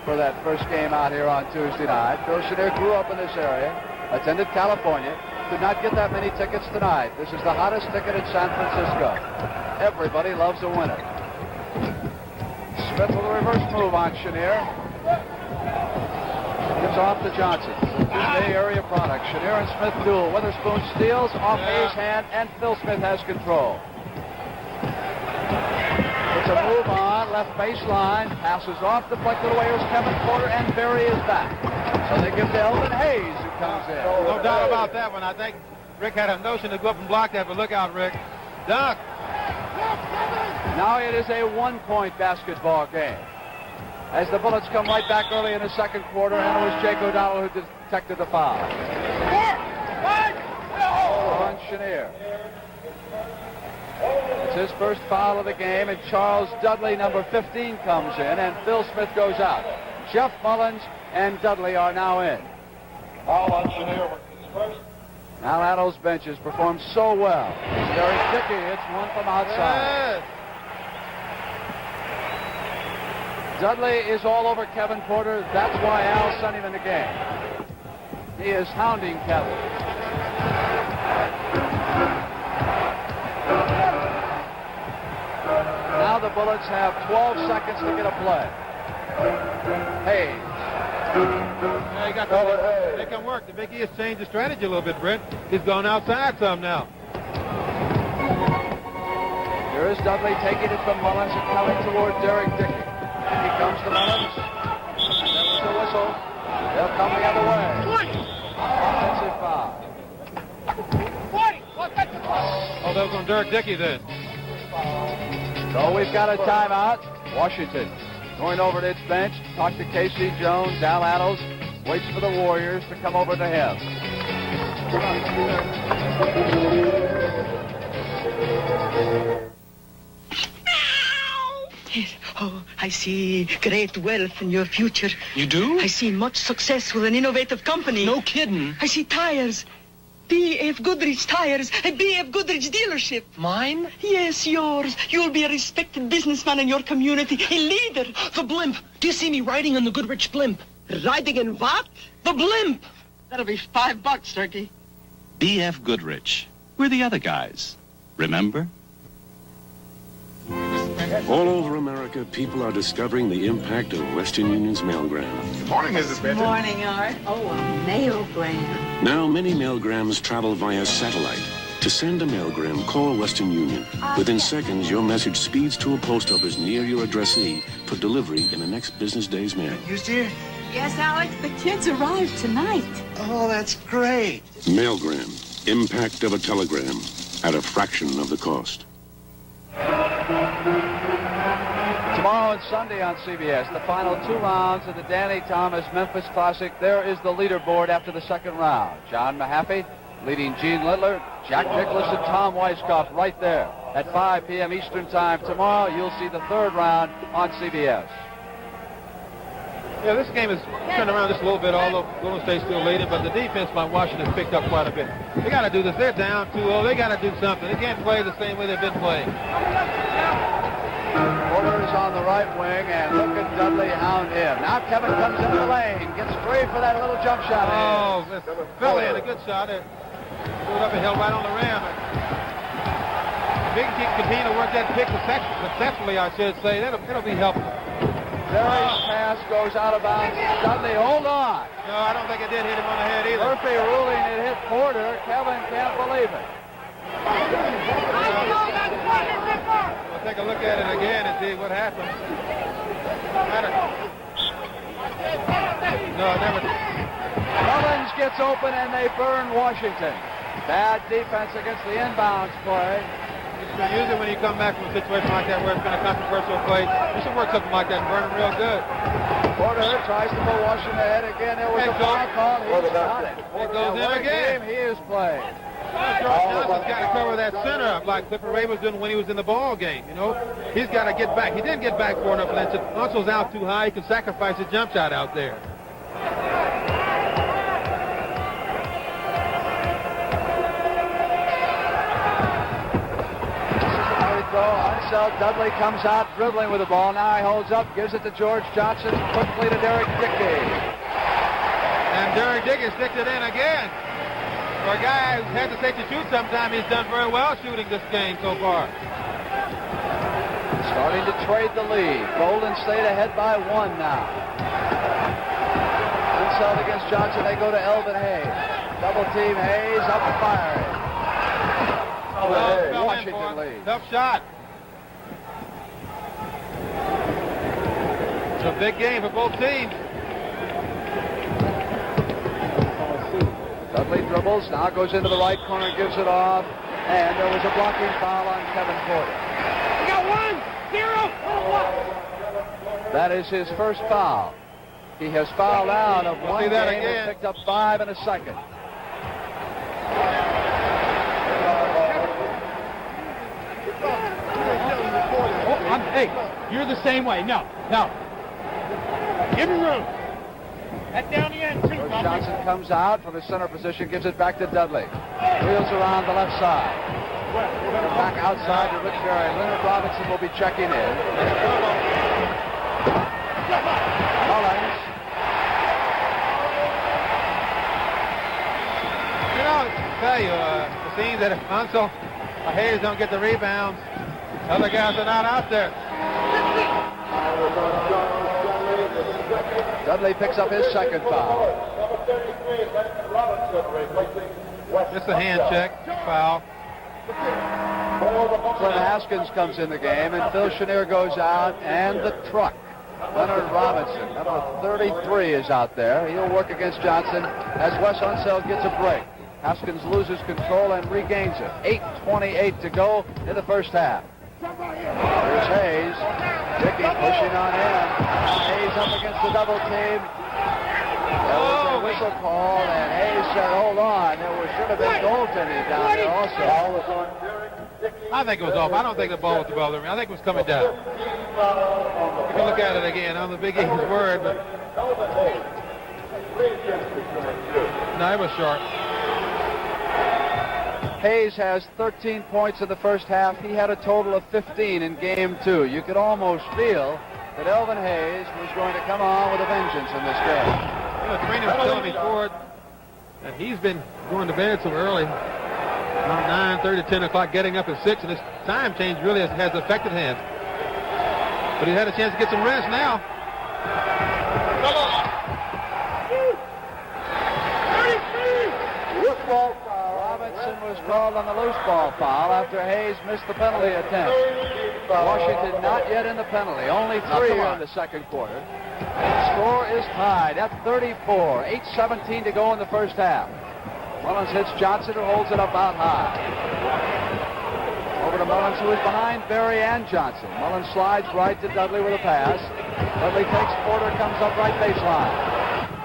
Speaker 2: for that first game out here on Tuesday night. Phil Chenier grew up in this area, attended California, could not get that many tickets tonight. This is the hottest ticket in San Francisco. Everybody loves a winner. Smith with a reverse move on Chenier. Gives off to Johnson. Tuesday area product. Chenier and Smith duel. Witherspoon steals off Hayes' hand, and Phil Smith has control. It's a move on, left baseline, passes off, deflected away. Here's Kevin Porter, and Berry is back. So they give to Elvin Hayes, who comes in.
Speaker 6: No doubt about that one. I think Rick had a notion to go up and block that, but look out, Rick. Dunk.
Speaker 2: Now it is a one-point basketball game. As the Bullets come right back early in the second quarter, and it was Jake O'Donnell who detected the foul. On Chenier. It's his first foul of the game, and Charles Dudley, number 15, comes in, and Phil Smith goes out. Jeff Mullins and Dudley are now in.
Speaker 3: Foul on Chenier.
Speaker 2: Al Addle's benches performed so well. Derek Dickey hits one from outside.
Speaker 6: Yes.
Speaker 2: Dudley is all over Kevin Porter. That's why Al sent him in the game. He is hounding Kevin. Now the Bullets have 12 seconds to get a play. Hayes.
Speaker 6: Yeah, he got they can work. The Big E has changed the strategy a little bit, Brent. He's gone outside some now.
Speaker 2: Here is Dudley taking it from Mullins and coming toward Derek Dickey. He comes to Mullins. There's the whistle. They'll come the other way. Offensive foul.
Speaker 6: Oh, that was on Derek Dickey then.
Speaker 2: So we've got a timeout. Washington going over to its bench. Talk to Casey Jones. Al Addles waits for the Warriors to come over to him.
Speaker 17: Yes. Oh, I see great wealth in your future.
Speaker 18: You do?
Speaker 17: I see much success with an innovative company.
Speaker 18: No kidding.
Speaker 17: I see tires. B.F. Goodrich Tires, a B.F. Goodrich dealership.
Speaker 18: Mine?
Speaker 17: Yes, yours. You'll be a respected businessman in your community, a leader.
Speaker 18: The blimp. Do you see me riding on the Goodrich blimp?
Speaker 17: Riding in what?
Speaker 18: The blimp.
Speaker 17: That'll be $5, Turkey.
Speaker 19: B.F. Goodrich. We're the other guys. Remember?
Speaker 20: All over America, people are discovering the impact of Western Union's mailgram.
Speaker 3: Good morning, Mrs. Benton.
Speaker 21: Good morning, Art. Oh, a mailgram.
Speaker 20: Now, many mailgrams travel via satellite. To send a mailgram, call Western Union. Within seconds, your message speeds to a post office near your addressee for delivery in the next business day's mail.
Speaker 18: Used here?
Speaker 21: Yes, Alex, the kids arrived tonight.
Speaker 18: Oh, that's great.
Speaker 20: Mailgram. Impact of a telegram at a fraction of the cost.
Speaker 2: Tomorrow and Sunday on CBS, the final two rounds of the Danny Thomas Memphis Classic. There is the leaderboard after the second round. John Mahaffey leading Gene Littler, Jack Nicklaus, and Tom Weiskopf right there. At 5 p.m. Eastern Time tomorrow, you'll see the third round on CBS.
Speaker 6: Yeah, this game has turned around just a little bit, although Golden State's still leading, but the defense by Washington picked up quite a bit. They got to do this. They're down 2-0. They got to do something. They can't play the same way they've been playing.
Speaker 2: Porter is on the right wing, and look at Dudley hound him. Now Kevin comes into the lane, gets free for that little jump shot.
Speaker 6: Oh, fell in, a good shot. It threw it up and held right on the rim. Big Kick continue to work that pick successfully, I should say. That'll be helpful.
Speaker 2: Berry's pass goes out of bounds. Dudley, hold on.
Speaker 6: No, I don't think it did hit him on the head either.
Speaker 2: Murphy ruling it hit Porter. Kevin can't believe it.
Speaker 6: We'll take a look at it again and see what happened. No, it never did.
Speaker 2: Mullins gets open and they burn Washington. Bad defense against the inbounds play.
Speaker 6: Usually when you come back from a situation like that where it's been a controversial play, you should work something like that and burn them real good.
Speaker 2: Porter tries to put Washington ahead again. There was a foul call. He's got it.
Speaker 6: It goes in again.
Speaker 2: Game he is playing.
Speaker 6: George Johnson's got to cover that center up like Clifford Ray was doing when he was in the ball game. You know, he's got to get back. He didn't get back far enough. Lynch. Unsel's out too high. He can sacrifice his jump shot out there.
Speaker 2: Unseld, Dudley comes out dribbling with the ball. Now he holds up, gives it to George Johnson, quickly to Derek Dickey.
Speaker 6: And Derek Dickey sticked it in again. For a guy who's hesitate to shoot sometime, he's done very well shooting this game so far.
Speaker 2: Starting to trade the lead. Golden State ahead by 1 now. Unseld against Johnson, they go to Elvin Hayes. Double team Hayes, up firing. Washington lead.
Speaker 6: Tough shot. It's a big game for both teams.
Speaker 2: Dudley dribbles, now goes into the right corner, gives it off, and there was a blocking foul on Kevin Porter.
Speaker 6: We got 1-0.
Speaker 2: That is his first foul. He has fouled out of one game and picked up 5 in a second.
Speaker 4: Hey, you're the same way. No. Give him room. Head down the end, too.
Speaker 2: George Johnson comes out from his center position, gives it back to Dudley. Wheels around the left side. Back outside to Rick Barry. Leonard Robinson will be checking in. Mullins.
Speaker 6: You know, I tell you, it seems that if Unseld or Hayes don't get the rebounds, other guys are not out there.
Speaker 2: Dudley picks up his second foul.
Speaker 6: Just a hand check, foul.
Speaker 2: Clint Haskins comes in the game, and Phil Chenier goes out, and the truck. Leonard Robinson, number 33, is out there. He'll work against Johnson as Wes Unseld gets a break. Haskins loses control and regains it. 8:28 to go in the first half. Here's Hayes. Dickey pushing on in. Hayes up against the double team. There was a whistle call, and Hayes said, hold on. There should have been goaltending down there also.
Speaker 6: I think it was off. I don't think the ball was above the rim. I think it was coming down. You can look at it again. On the Big E's word, but no, it was short.
Speaker 2: Hayes has 13 points in the first half. He had a total of 15 in game 2. You could almost feel that Elvin Hayes was going to come on with a vengeance in this game.
Speaker 6: You know, Trina was telling me before that he's been going to bed so early, around 9:30 to 10 o'clock, getting up at 6, and this time change really has affected him. But he had a chance to get some rest now.
Speaker 2: Robinson was called on the loose ball foul after Hayes missed the penalty attempt. Washington not yet in the penalty. Only 3 in the second quarter. Score is tied at 34. 8:17 to go in the first half. Mullins hits Johnson, who holds it up out high. Over to Mullins, who is behind Berry and Johnson. Mullins slides right to Dudley with a pass. Dudley takes Porter, comes up right baseline.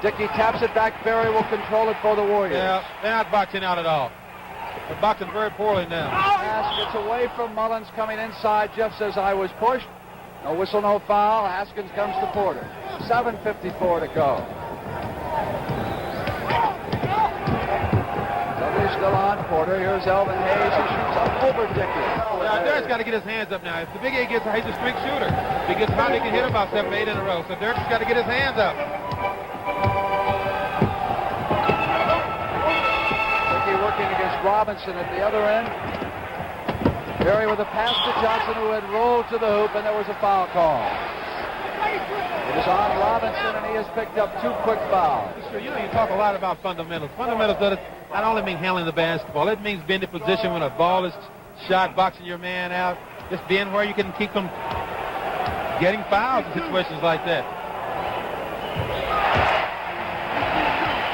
Speaker 2: Dickey taps it back. Berry will control it for the Warriors.
Speaker 6: Yeah, they're not boxing out at all. They're boxing very poorly now.
Speaker 2: Pass gets away from Mullins coming inside. Jeff says, I was pushed. No whistle, no foul. Haskins comes to Porter. 7:54 to go. Dudley's still on Porter. Here's Elvin Hayes. He shoots up over Dickey.
Speaker 6: Yeah, Derek's got to get his hands up now. If the Big A gets, he's a strength shooter. If he gets hot, he can hit about 7, 8 in a row. So Derek's got to get his hands up.
Speaker 2: Dickey working against Robinson at the other end. Berry with a pass to Johnson, who had rolled to the hoop, and there was a foul call. It is on Robinson, and he has picked up 2 quick fouls.
Speaker 6: You know, you talk a lot about fundamentals. Fundamentals doesn't only mean handling the basketball. It means being in position when a ball is shot, boxing your man out, just being where you can keep them getting fouls in situations like that.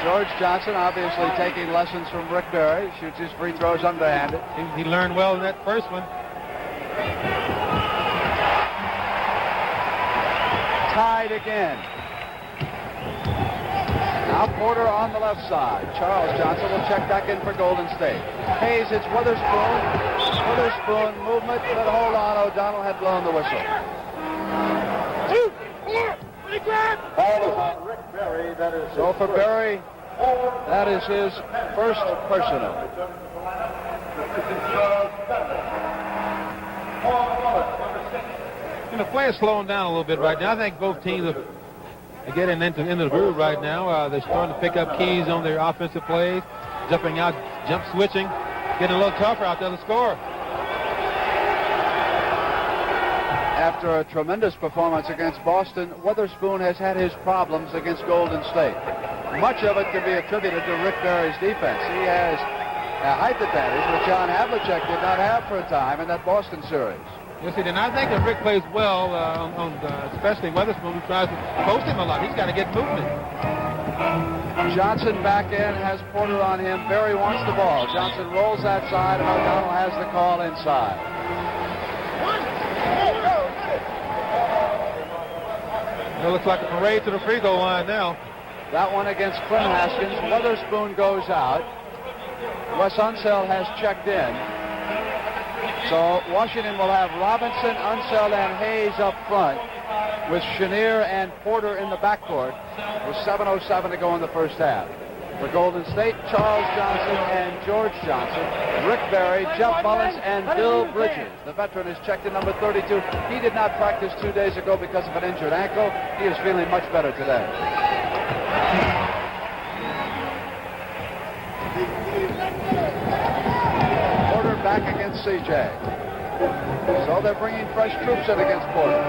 Speaker 2: George Johnson obviously taking lessons from Rick Barry. Shoots his free throws underhanded.
Speaker 6: He learned well in that first one.
Speaker 2: Tied again. Now Porter on the left side. Charles Johnson will check back in for Golden State. Hayes hits Witherspoon. Witherspoon movement, but hold on. O'Donnell had blown the whistle. So for Berry, that is his first personal.
Speaker 6: The play is slowing down a little bit right now. I think both teams are getting into the groove right now. They're starting to pick up keys on their offensive plays, jumping out, jump switching, getting a little tougher out there to score.
Speaker 2: After a tremendous performance against Boston, Witherspoon has had his problems against Golden State. Much of it can be attributed to Rick Barry's defense. He has a height advantage, which John Havlicek did not have for a time in that Boston series.
Speaker 6: Yes, he did. And I think that Rick plays well, especially Witherspoon, who tries to post him a lot. He's got to get movement.
Speaker 2: Johnson back in, has Porter on him. Barry wants the ball. Johnson rolls that side, and O'Donnell has the call inside.
Speaker 6: It looks like a parade to the free throw line now.
Speaker 2: That one against Clint Haskins. Witherspoon goes out. Wes Unseld has checked in. So Washington will have Robinson, Unseld, and Hayes up front with Chenier and Porter in the backcourt with 7:07 to go in the first half. For Golden State, Charles Johnson and George Johnson, Rick Barry, Jeff Mullins, and Bill Bridges. The veteran is checked in number 32. He did not practice 2 days ago because of an injured ankle. He is feeling much better today. Porter back against CJ. So they're bringing fresh troops in against Porter.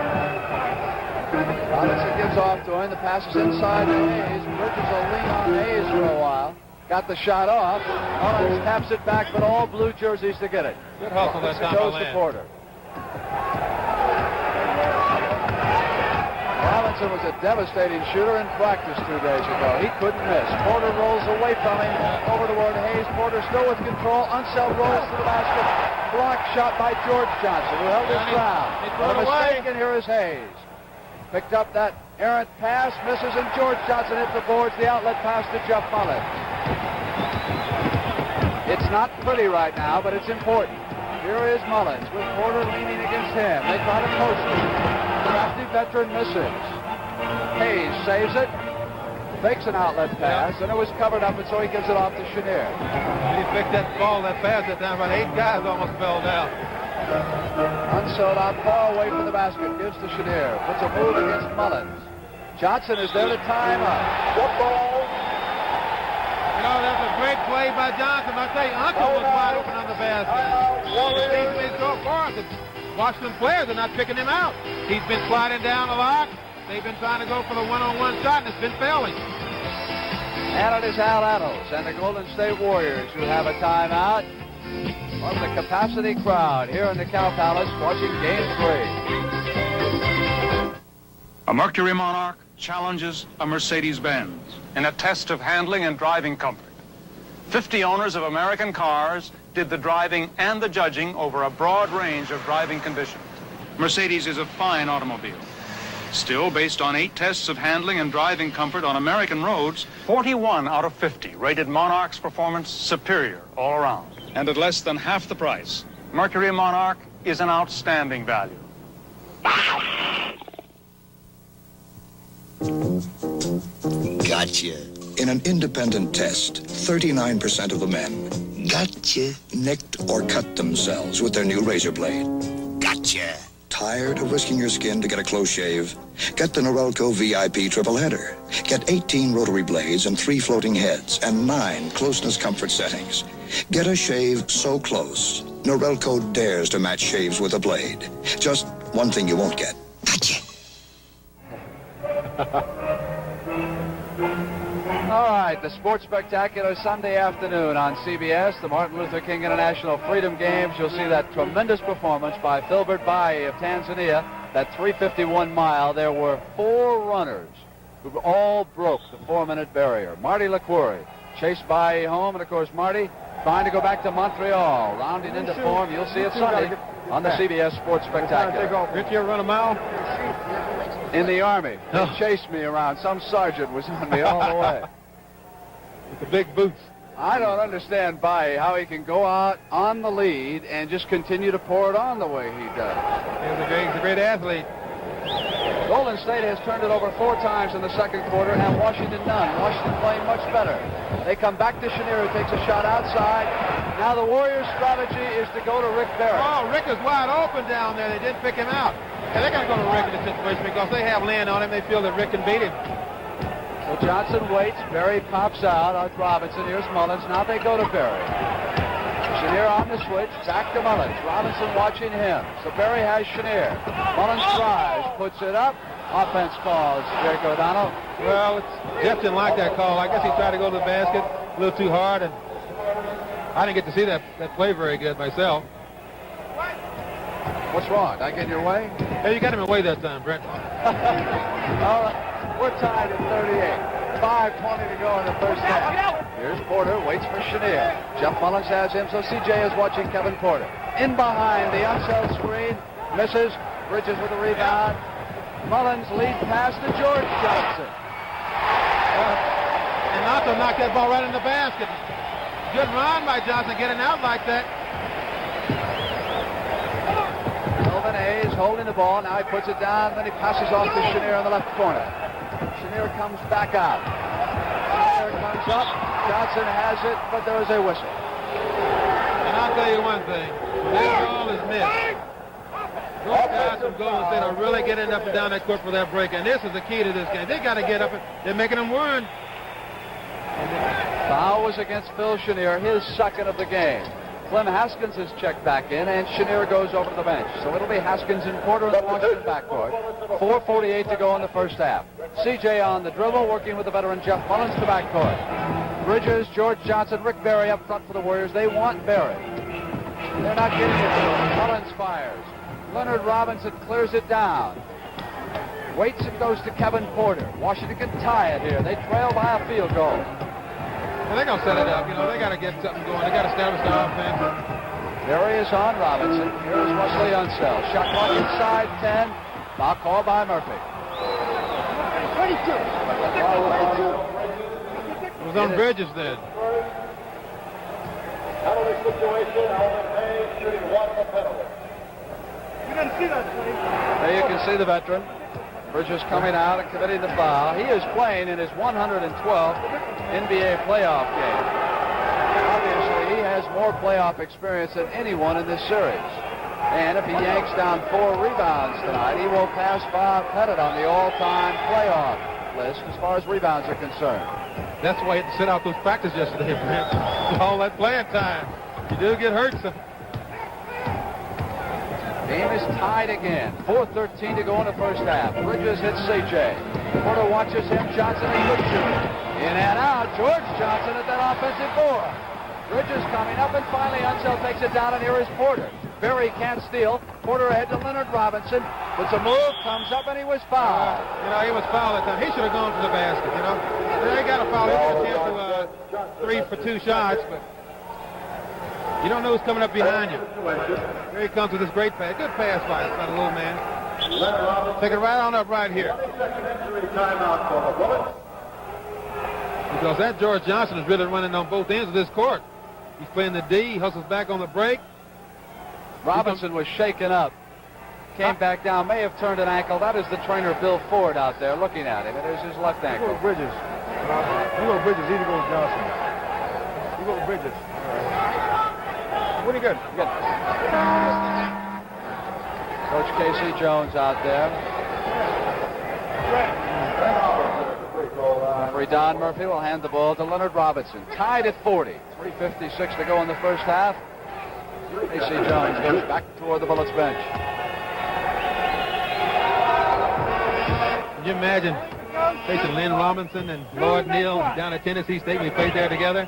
Speaker 2: Robinson gives off to him. The pass is inside to Hayes. Bridges will lean on Hayes for a while. Got the shot off. Mullins taps it back, but all blue jerseys to get it.
Speaker 6: Good hustle that time.
Speaker 2: It goes to Porter. Robinson was a devastating shooter in practice 2 days ago. He couldn't miss. Porter rolls away from him. Over toward Hayes. Porter still with control. Unseld rolls to the basket. Blocked shot by George Johnson, who held his ground. But a mistake, and here is Hayes. Picked up that errant pass, misses, and George Johnson hits the boards. The outlet pass to Jeff Mullins. It's not pretty right now, but it's important. Here is Mullins with Porter leaning against him. They try to post him. The crafty veteran misses. Hayes saves it, fakes an outlet pass, and it was covered up, and so he gives it off to Chenier.
Speaker 6: He picked that ball, that pass that time, about 8 guys almost fell down.
Speaker 2: Unseld out far away from the basket, gives to Chenier, puts a move against Mullins. Johnson is there to time up.
Speaker 6: You know, that's a great play by Johnson. I tell you, Uncle was wide open on the basket. He's been so far that Washington players are not picking him out. He's been sliding down a lot. They've been trying to go for the one-on-one shot, and it's been failing.
Speaker 2: And it is Al Attles and the Golden State Warriors who have a timeout. Part of the capacity crowd here in the Cow Palace watching Game 3.
Speaker 7: A Mercury Monarch challenges a Mercedes-Benz in a test of handling and driving comfort. 50 owners of American cars did the driving and the judging over a broad range of driving conditions. Mercedes is a fine automobile. Still, based on 8 tests of handling and driving comfort on American roads, 41 out of 50 rated Monarch's performance superior all around. And at less than half the price, Mercury Monarch is an outstanding value.
Speaker 22: Gotcha. In an independent test, 39% of the men nicked or cut themselves with their new razor blade. Gotcha. Tired of risking your skin to get a close shave? Get the Norelco VIP triple header. Get 18 rotary blades and 3 floating heads and 9 closeness comfort settings. Get a shave so close, Norelco dares to match shaves with a blade. Just one thing you won't get. Gotcha.
Speaker 2: All right, the Sports Spectacular Sunday afternoon on CBS, the Martin Luther King International Freedom Games. You'll see that tremendous performance by Filbert Bayi of Tanzania, that 351 mile. There were 4 runners who all broke the 4-minute barrier. Marty LaQuarrie chased Bayi home, and of course Marty trying to go back to Montreal, rounding into form. You'll see it Sunday on the CBS Sports Spectacular.
Speaker 6: Did you run a mile?
Speaker 2: In the Army. They chased me around. Some sergeant was on me all the way.
Speaker 6: with the big boots.
Speaker 2: I don't understand, Baye, how he can go out on the lead and just continue to pour it on the way he does.
Speaker 6: He's a great athlete.
Speaker 2: Golden State has turned it over 4 times in the second quarter, and Washington none. Washington playing much better. They come back to Chenier, who takes a shot outside. Now the Warriors' strategy is to go to Rick Barry.
Speaker 6: Oh, Rick is wide open down there. They didn't pick him out. And they're going to go to Rick in this situation because they have Lynn on him. They feel that Rick can beat him.
Speaker 2: So Johnson waits. Barry pops out. Out Robinson. Here's Mullins. Now they go to Barry. Chenier on the switch. Back to Mullins. Robinson watching him. So Barry has Chenier. Mullins drives. Puts it up. Offense calls. Jake O'Donnell.
Speaker 6: Well, Jeff didn't like that call. I guess he tried to go to the basket a little too hard, and I didn't get to see that play very good myself.
Speaker 2: What's wrong? Did I get in your way?
Speaker 6: Hey, you got him away that time, Brent.
Speaker 2: All right. We're tied at 38. 5:20 to go in the first half. Here's Porter. Waits for Chenier. Jeff Mullins has him, so CJ is watching Kevin Porter. In behind the Unseld screen. Misses. Bridges with a rebound. Mullins lead pass to George Johnson.
Speaker 6: And Nato knocked that ball right in the basket. Good run by Johnson getting out like that.
Speaker 2: Melvin Hayes holding the ball. Now he puts it down. Then he passes off to Chenier in the left corner. Chenier comes back out. Chenier comes up. Johnson has it, but there is a whistle.
Speaker 6: And I'll tell you one thing. This ball is missed. Those guys from Golden State are really getting up and down that court for that break, and this is the key to this game. They got to get up. They're making them run.
Speaker 2: Foul was against Phil Chenier, his second of the game. Clem Haskins is checked back in, and Chenier goes over to the bench. So it'll be Haskins and Porter in the Washington backcourt. 4:48 to go in the first half. CJ on the dribble, working with the veteran Jeff Mullins to backcourt. Bridges, George Johnson, Rick Barry up front for the Warriors. They want Barry. They're not getting it to him. Mullins fires. Leonard Robinson clears it down. Waits and goes to Kevin Porter. Washington can tie it here. They trail by a field goal.
Speaker 6: Well, they're going to set it up. You know, they got to get something going. They got to establish the offense.
Speaker 2: Barry is on Robinson. Here's Wesley Unseld. Shot clock inside 10. Foul call by Murphy.
Speaker 6: 22. It was on Bridges then.
Speaker 3: Penalty situation. Alvin Hayes shooting one for penalty.
Speaker 4: You didn't see that play.
Speaker 2: There you can see the veteran. Bridges coming out and committing the foul. He is playing in his 112th NBA playoff game. Obviously, he has more playoff experience than anyone in this series. And if he yanks down 4 rebounds tonight, he will pass Bob Pettit on the all-time playoff list as far as rebounds are concerned.
Speaker 6: That's why he had to sit out those practices yesterday, Brent. All that playing time. You do get hurt, so.
Speaker 2: Game is tied again. 4:13 to go in the first half. Bridges hits CJ. Porter watches him. Johnson a good shooter. In and out. George Johnson at that offensive board. Bridges coming up, and finally Unseld takes it down, and here is Porter. Barry can't steal. Porter ahead to Leonard Robinson. Puts a move, comes up, and he was fouled.
Speaker 6: You know, he was fouled that time. He should have gone to the basket, you know. They got a foul. He had a chance to 3 for 2 shots, but you don't know who's coming up behind you. Here he comes with this great pass. Good pass by the little man. Take it right on up right here. Because that George Johnson is really running on both ends of this court. He's playing the D. He hustles back on the break.
Speaker 2: Robinson was shaken up. Came back down. May have turned an ankle. That is the trainer, Bill Ford, out there looking at him. It is his left ankle.
Speaker 3: You go to Bridges. You go to Bridges. Either go to Johnson. You go to Bridges. What are you good?
Speaker 2: Good. Coach Casey Jones out there. Referee Don Murphy will hand the ball to Leonard Robinson. Tied at 40. 3:56 to go in the first half. Casey Jones goes back toward the Bullets bench.
Speaker 6: Can you imagine facing Lynn Robinson and Lloyd Neal down at Tennessee State when we played there together?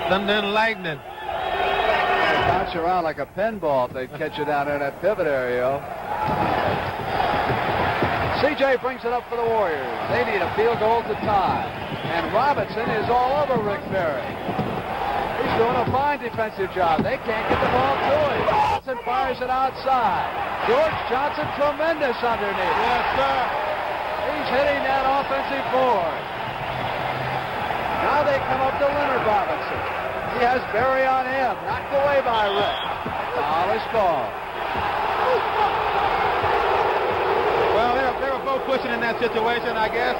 Speaker 6: Thunder and lightning.
Speaker 2: They bounce around like a pinball if they catch you down there in that pivot area. CJ brings it up for the Warriors. They need a field goal to tie. And Robinson is all over Rick Barry. He's doing a fine defensive job. They can't get the ball to him. Johnson fires it outside. George Johnson, tremendous underneath.
Speaker 6: Yes, sir.
Speaker 2: He's hitting that offensive board. Now they come up to Leonard Robinson. He has Berry on him. Knocked away by Rick. Foul is called.
Speaker 6: Well, they were both pushing in that situation, I guess.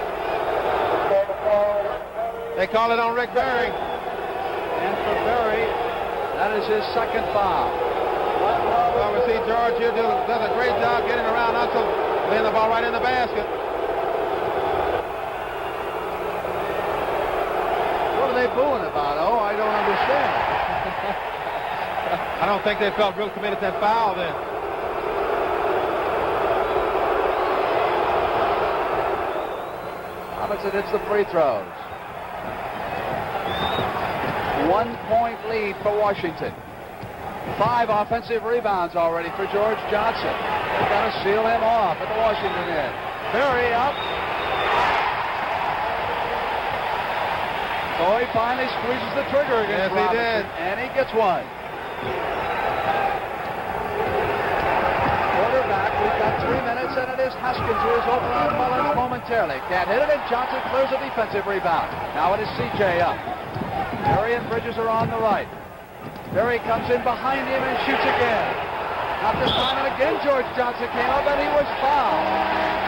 Speaker 6: They call it on Rick Berry.
Speaker 2: And for Berry, that is his second foul.
Speaker 6: Well, we see George here does a great job getting around Unseld, laying the ball right in the basket.
Speaker 2: What are they booing about? Oh, I don't understand.
Speaker 6: I don't think they felt real committed to that foul then.
Speaker 2: Robinson hits the free throws. 1 point lead for Washington. 5 offensive rebounds already for George Johnson. They've got to seal him off at the Washington end. Berry up. So he finally squeezes the trigger against Robinson.
Speaker 6: Yes, he did.
Speaker 2: And he gets one. Quarterback, we've got 3 minutes, and it is Haskins who is over on Mullins momentarily. Can't hit it, and Johnson clears a defensive rebound. Now it is C.J. up. Berry and Bridges are on the right. Berry comes in behind him and shoots again. Not this time, and again George Johnson came up, and he was fouled.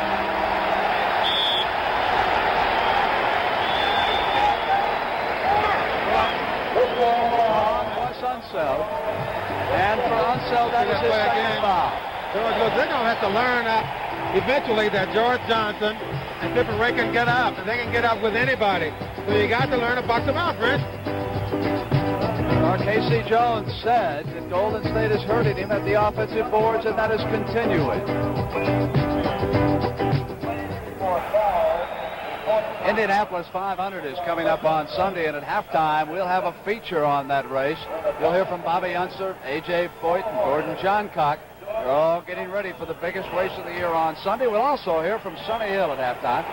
Speaker 2: Was Unseld. And for Unseld, that is his second foul.
Speaker 6: George goes, they're going to have to learn eventually that George Johnson and Clifford Ray can get up, and they can get up with anybody. So you got to learn to box them out, Rich.
Speaker 2: Casey Jones said that Golden State is hurting him at the offensive boards, and that is continuing. Indianapolis 500 is coming up on Sunday, and at halftime we'll have a feature on that race. You'll hear from Bobby Unser, A.J. Foyt, and Gordon Johncock. They're all getting ready for the biggest race of the year on Sunday. We'll also hear from Sonny Hill at halftime.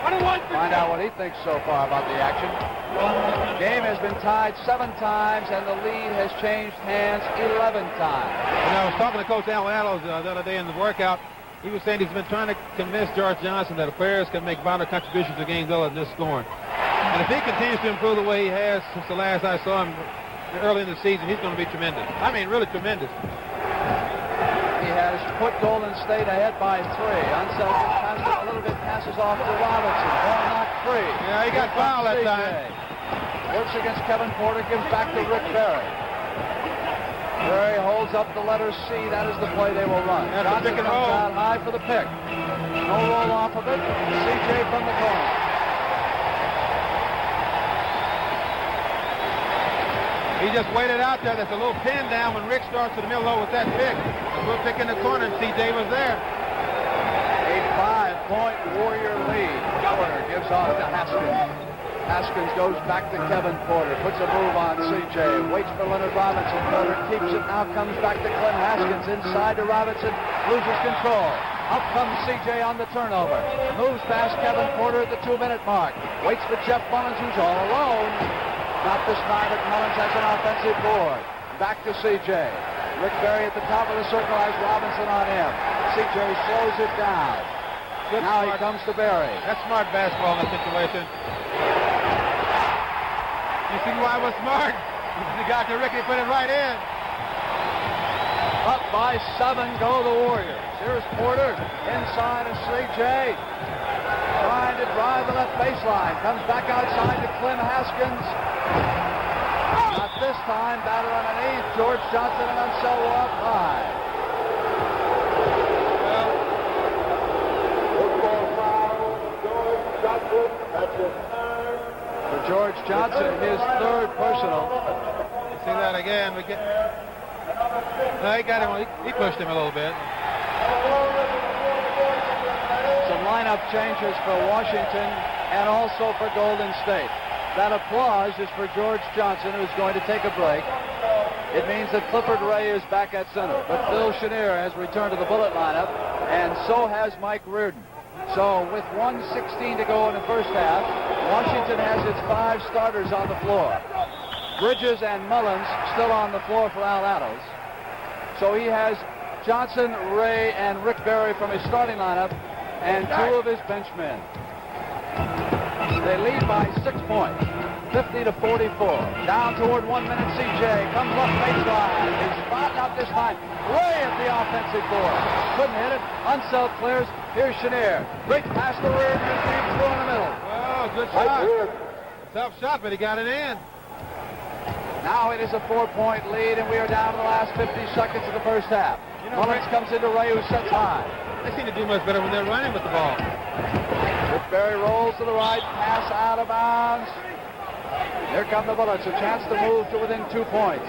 Speaker 2: Find out what he thinks so far about the action. The game has been tied 7 times, and the lead has changed hands 11 times.
Speaker 6: And I was talking to Coach Al Allos the other day in the workout. He was saying he's been trying to convince George Johnson that the players can make vital contributions to games other than just scoring. And if he continues to improve the way he has since the last I saw him early in the season, he's going to be tremendous. I mean, really tremendous.
Speaker 2: He has put Golden State ahead by 3. Unseld gets a little bit, passes off to Robinson. Ball knocked free.
Speaker 6: Yeah, he got fouled that time.
Speaker 2: Works against Kevin Porter, gives back to Rick Berry. Berry holds up the letter C. That is the play they will run. Johnson comes out high for the pick. No roll off of it. C.J. from the corner.
Speaker 6: He just waited out there. There's a little pin down when Rick starts to the middle low with that pick. A little pick in the corner, and C.J. was there.
Speaker 2: A 5-point Warrior lead. Porter gives off to Haskins. Haskins goes back to Kevin Porter, puts a move on C.J., waits for Leonard Robinson. Porter keeps it, now comes back to Clem Haskins, inside to Robinson, loses control. Up comes C.J. on the turnover. Moves past Kevin Porter at the 2-minute mark. Waits for Jeff Mullins, who's all alone. Not this time, but Mullins has an offensive board. Back to C.J. Rick Berry at the top of the circle has Robinson on him. C.J. slows it down. Now he comes to Berry.
Speaker 6: That's smart basketball in that situation. You see why it was smart? He got to Rick, he put it right in.
Speaker 2: Up by 7 go the Warriors. Here's Porter inside of C.J. Trying to drive the left baseline. Comes back outside to Clem Haskins. Not this time. Battle underneath. George Johnson and Unseld were up high. For George Johnson, his 3rd personal.
Speaker 6: You see that again? We get. No, he got him. He pushed him a little bit.
Speaker 2: Some lineup changes for Washington and also for Golden State. That applause is for George Johnson, who's going to take a break. It means that Clifford Ray is back at center, but Phil Chenier has returned to the bullet lineup, and so has Mike Reardon. So with 1:16 to go in the first half, Washington has its 5 starters on the floor. Bridges and Mullins still on the floor for Al Allos. So he has Johnson, Ray, and Rick Berry from his starting lineup, and 2 of his bench men. They lead by 6 points. 50-44. Down toward 1 minute, CJ comes up baseline. He's spotted out this time. Way at the offensive board. Couldn't hit it. Unseld clears. Here's Chenier. Great pass to Reardon and deep through in the middle.
Speaker 6: Oh, good shot. Tough shot, but he got it in.
Speaker 2: Now it is a 4-point lead, and we are down to the last 50 seconds of the first half. Mullins comes into Ray, who sets high.
Speaker 6: They seem to do much better when they're running with the ball.
Speaker 2: Rickberry rolls to the right, pass out of bounds. Here come the Bullets, a chance to move to within 2 points.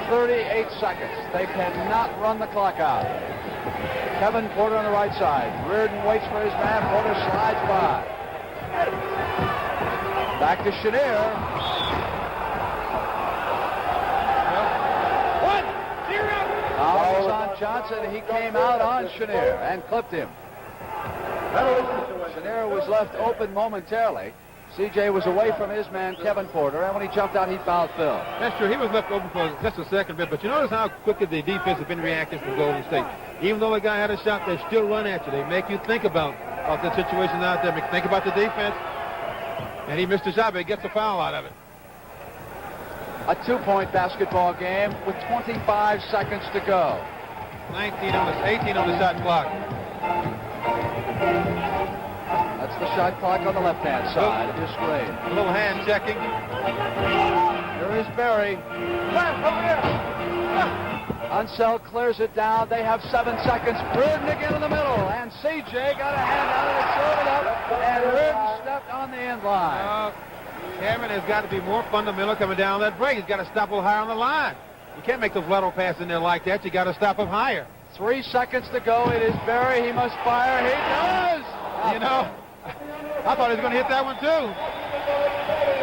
Speaker 2: 38 seconds. They cannot run the clock out. Kevin Porter on the right side. Reardon waits for his man. Porter slides by. Back to Chenier. Foul was on Johnson. He came out on Chenier and clipped him. Chenier was left open momentarily. CJ was away from his man, Kevin Porter, and when he jumped out, he fouled Phil.
Speaker 6: That's true. He was left open for just a second bit, but you notice how quickly the defense has been reacting from Golden State. Even though the guy had a shot, they still run at you. They make you think about the situation out there. Think about the defense. And he missed a shot, but he gets a foul out of it.
Speaker 2: A 2-point basketball game with 25 seconds to go.
Speaker 6: 18 on the shot clock.
Speaker 2: That's the shot clock on the left-hand side of your screen.
Speaker 6: A little hand checking.
Speaker 2: Here is Berry. Unseld clears it down. They have 7 seconds. Reardon again in the middle. And CJ got a hand out of it, served it up, and Reardon stepped on the end line.
Speaker 6: Kevin has got to be more fundamental coming down that break. He's got to stop a little higher on the line. You can't make those lateral passes in there like that. You got to stop him higher.
Speaker 2: 3 seconds to go. It is Berry. He must fire. He does.
Speaker 6: You know, I thought he was going to hit that one too.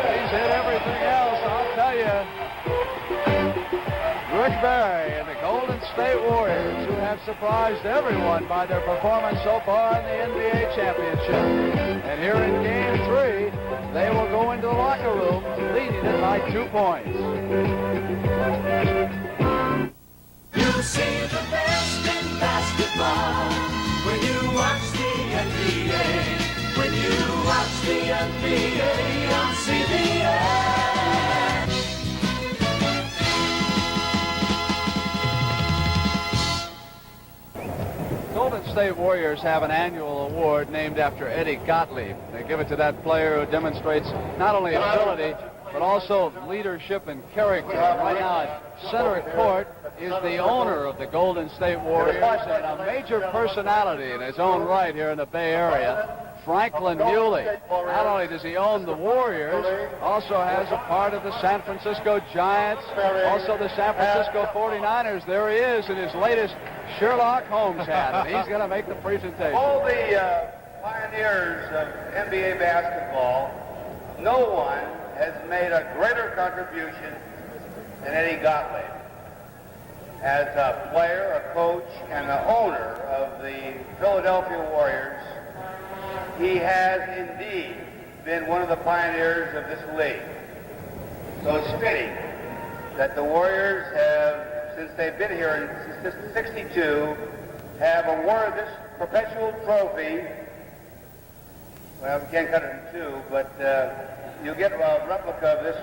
Speaker 2: He's hit everything else, I'll tell you. Rick Berry and the Golden State Warriors, who have surprised everyone by their performance so far in the NBA championship. And here in Game 3, they will go into the locker room leading it by 2 points.
Speaker 5: You'll see the best in basketball when you watch the NBA. When you watch the NBA on CBS.
Speaker 2: Golden State Warriors have an annual award named after Eddie Gottlieb. They give it to that player who demonstrates not only ability, but also leadership and character. Right now at center court is the owner of the Golden State Warriors and a major personality in his own right here in the Bay Area, Franklin Muley. Not only does he own the Warriors, also has a part of the San Francisco Giants, also the San Francisco 49ers. There he is in his latest Sherlock Holmes hat, and he's going to make the presentation.
Speaker 8: All the pioneers of NBA basketball, no one has made a greater contribution than Eddie Gottlieb. As a player, a coach, and the owner of the Philadelphia Warriors, he has indeed been one of the pioneers of this league. So it's fitting that the Warriors have, since they've been here since 62, have awarded this perpetual trophy. Well, we can't cut it in two, but you'll get a replica of this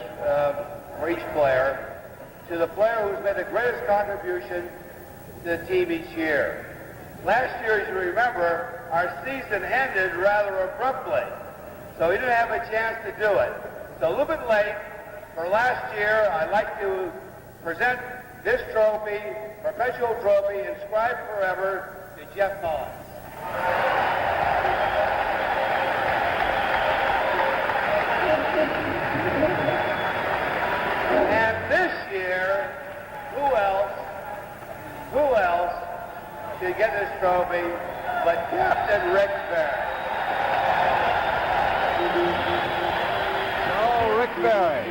Speaker 8: for each player, to the player who's made the greatest contribution to the team each year. Last year, as you remember, our season ended rather abruptly, so we didn't have a chance to do it. So a little bit late for last year, I'd like to present this trophy, perpetual trophy, inscribed forever, to Jeff Mullins. And this year, who else to get this trophy but Captain Rick Barry.
Speaker 2: So Rick Barry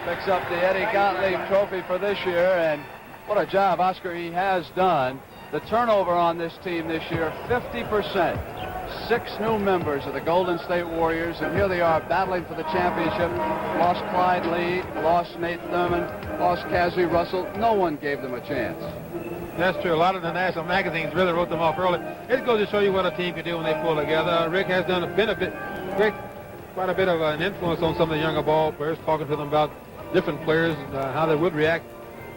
Speaker 2: picks up the Eddie Gottlieb trophy for this year, and what a job, Oscar, he has done. The turnover on this team this year, 50%. 6 new members of the Golden State Warriors, and here they are battling for the championship. Lost Clyde Lee, lost Nate Thurman, lost Cassie Russell. No one gave them a chance.
Speaker 6: That's true. A lot of the national magazines really wrote them off early. It goes to show you what a team can do when they pull together. Rick has done been a bit great
Speaker 10: quite a bit of an influence on some of the younger ball players, talking to them about different players and how they would react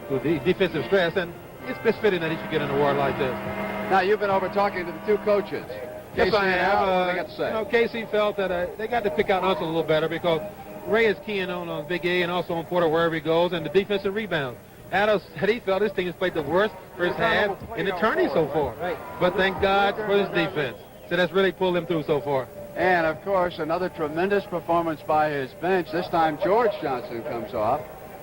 Speaker 10: to the defensive stress. And it's fitting that he should get an award like this.
Speaker 2: Now, you've been over talking to the two coaches.
Speaker 10: Yes,
Speaker 2: Casey
Speaker 10: I
Speaker 2: and
Speaker 10: have.
Speaker 2: Al, what do they got to say?
Speaker 10: You know, Casey felt that they got to pick out Unseld a little better because Ray is keying on Big A and also on Porter wherever he goes, and the defensive rebounds. Adams said he felt his team has played the worst first half in the tourney so far. But thank God for his defense. So that's really pulled him through so far.
Speaker 2: And, of course, another tremendous performance by his bench. This time, George Johnson comes off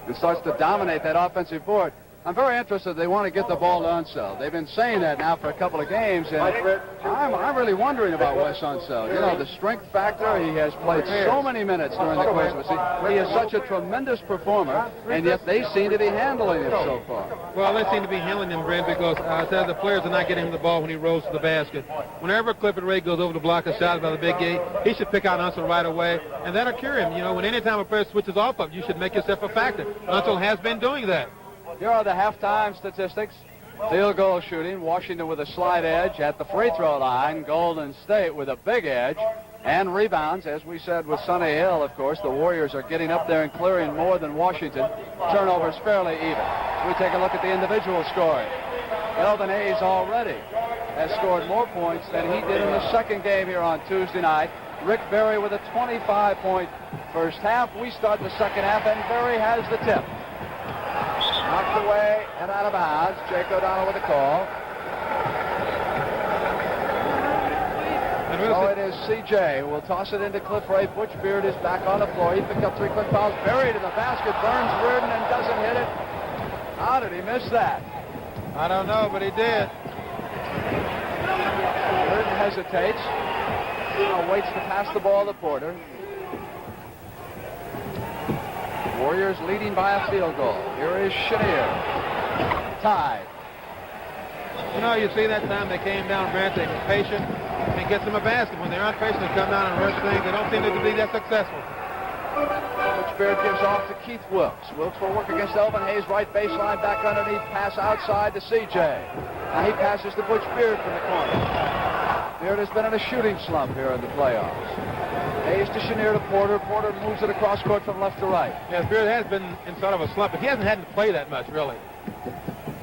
Speaker 2: and starts to dominate that offensive board. I'm very interested. They want to get the ball to Unseld. They've been saying that now for a couple of games, and I'm really wondering about Wes Unseld. You know, the strength factor, he has played so many minutes during the course of the season. He is such a tremendous performer, and yet they seem to be handling him so far.
Speaker 10: Well, they seem to be handling him, Brent, because the players are not getting him the ball when he rolls to the basket. Whenever Clifford Ray goes over to block a shot by the Big A, he should pick out Unseld right away, and that'll cure him. You know, when any time a player switches off of you should make yourself a factor. Unseld has been doing that.
Speaker 2: Here are the halftime statistics. Field goal shooting, Washington with a slight edge at the free throw line. Golden State with a big edge. And rebounds, as we said with Sonny Hill, of course, the Warriors are getting up there and clearing more than Washington. Turnovers fairly even. We take a look at the individual scoring. Elvin Hayes already has scored more points than he did in the second game here on Tuesday night. Rick Barry with a 25-point first half. We start the second half, and Barry has the tip. Knocked away and out of bounds. Jake O'Donnell with a call. So it is C.J. who will toss it into Cliff Ray. Butch Beard is back on the floor. He picked up 3 quick fouls. Buried in the basket. Burns Reardon and doesn't hit it. How did he miss that?
Speaker 10: I don't know, but he did.
Speaker 2: Reardon hesitates. Waits to pass the ball to Porter. Warriors leading by a field goal. Here is Chenier. Tied.
Speaker 10: You know, you see that time they came down, Brent, they were patient and get them a basket. When they're not patient and come down and rush things, they don't seem to be that successful.
Speaker 2: Butch Beard gives off to Keith Wilkes. Wilkes will work against Elvin Hayes. Right baseline, back underneath. Pass outside to C.J. Now he passes to Butch Beard from the corner. Beard has been in a shooting slump here in the playoffs. Hayes to Chenier to Porter. Porter moves it across court from left to right.
Speaker 10: Yes, Beard has been in sort of a slump, but he hasn't had to play that much, really.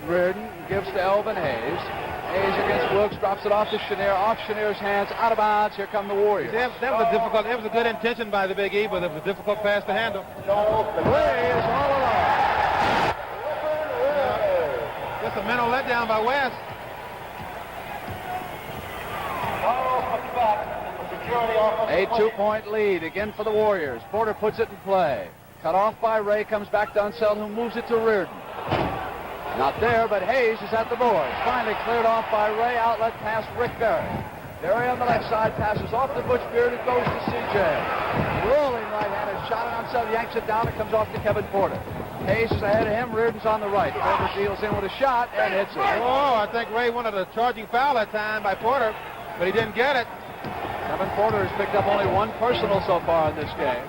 Speaker 2: Reardon gives to Elvin Hayes. Hayes against Wilkes, drops it off to Chenier. Off Chenier's hands, out of bounds. Here come the Warriors.
Speaker 10: That was a good intention by the Big E, but it was a difficult pass to handle.
Speaker 2: Ray is all alone.
Speaker 10: Just a mental letdown by West.
Speaker 2: A 2-point lead again for the Warriors. Porter puts it in play. Cut off by Ray, comes back to Unseld, who moves it to Reardon. Not there, but Hayes is at the boards. Finally cleared off by Ray. Outlet pass Rick Barry. Barry on the left side passes off to Butch Beard. It goes to C.J. Rolling right-handed shot. Unseld yanks it down. It comes off to Kevin Porter. Hayes is ahead of him. Reardon's on the right. Porter deals in with a shot and hits it.
Speaker 10: Oh, I think Ray wanted a charging foul that time by Porter, but he didn't get it.
Speaker 2: Kevin Porter has picked up only 1 personal so far in this game.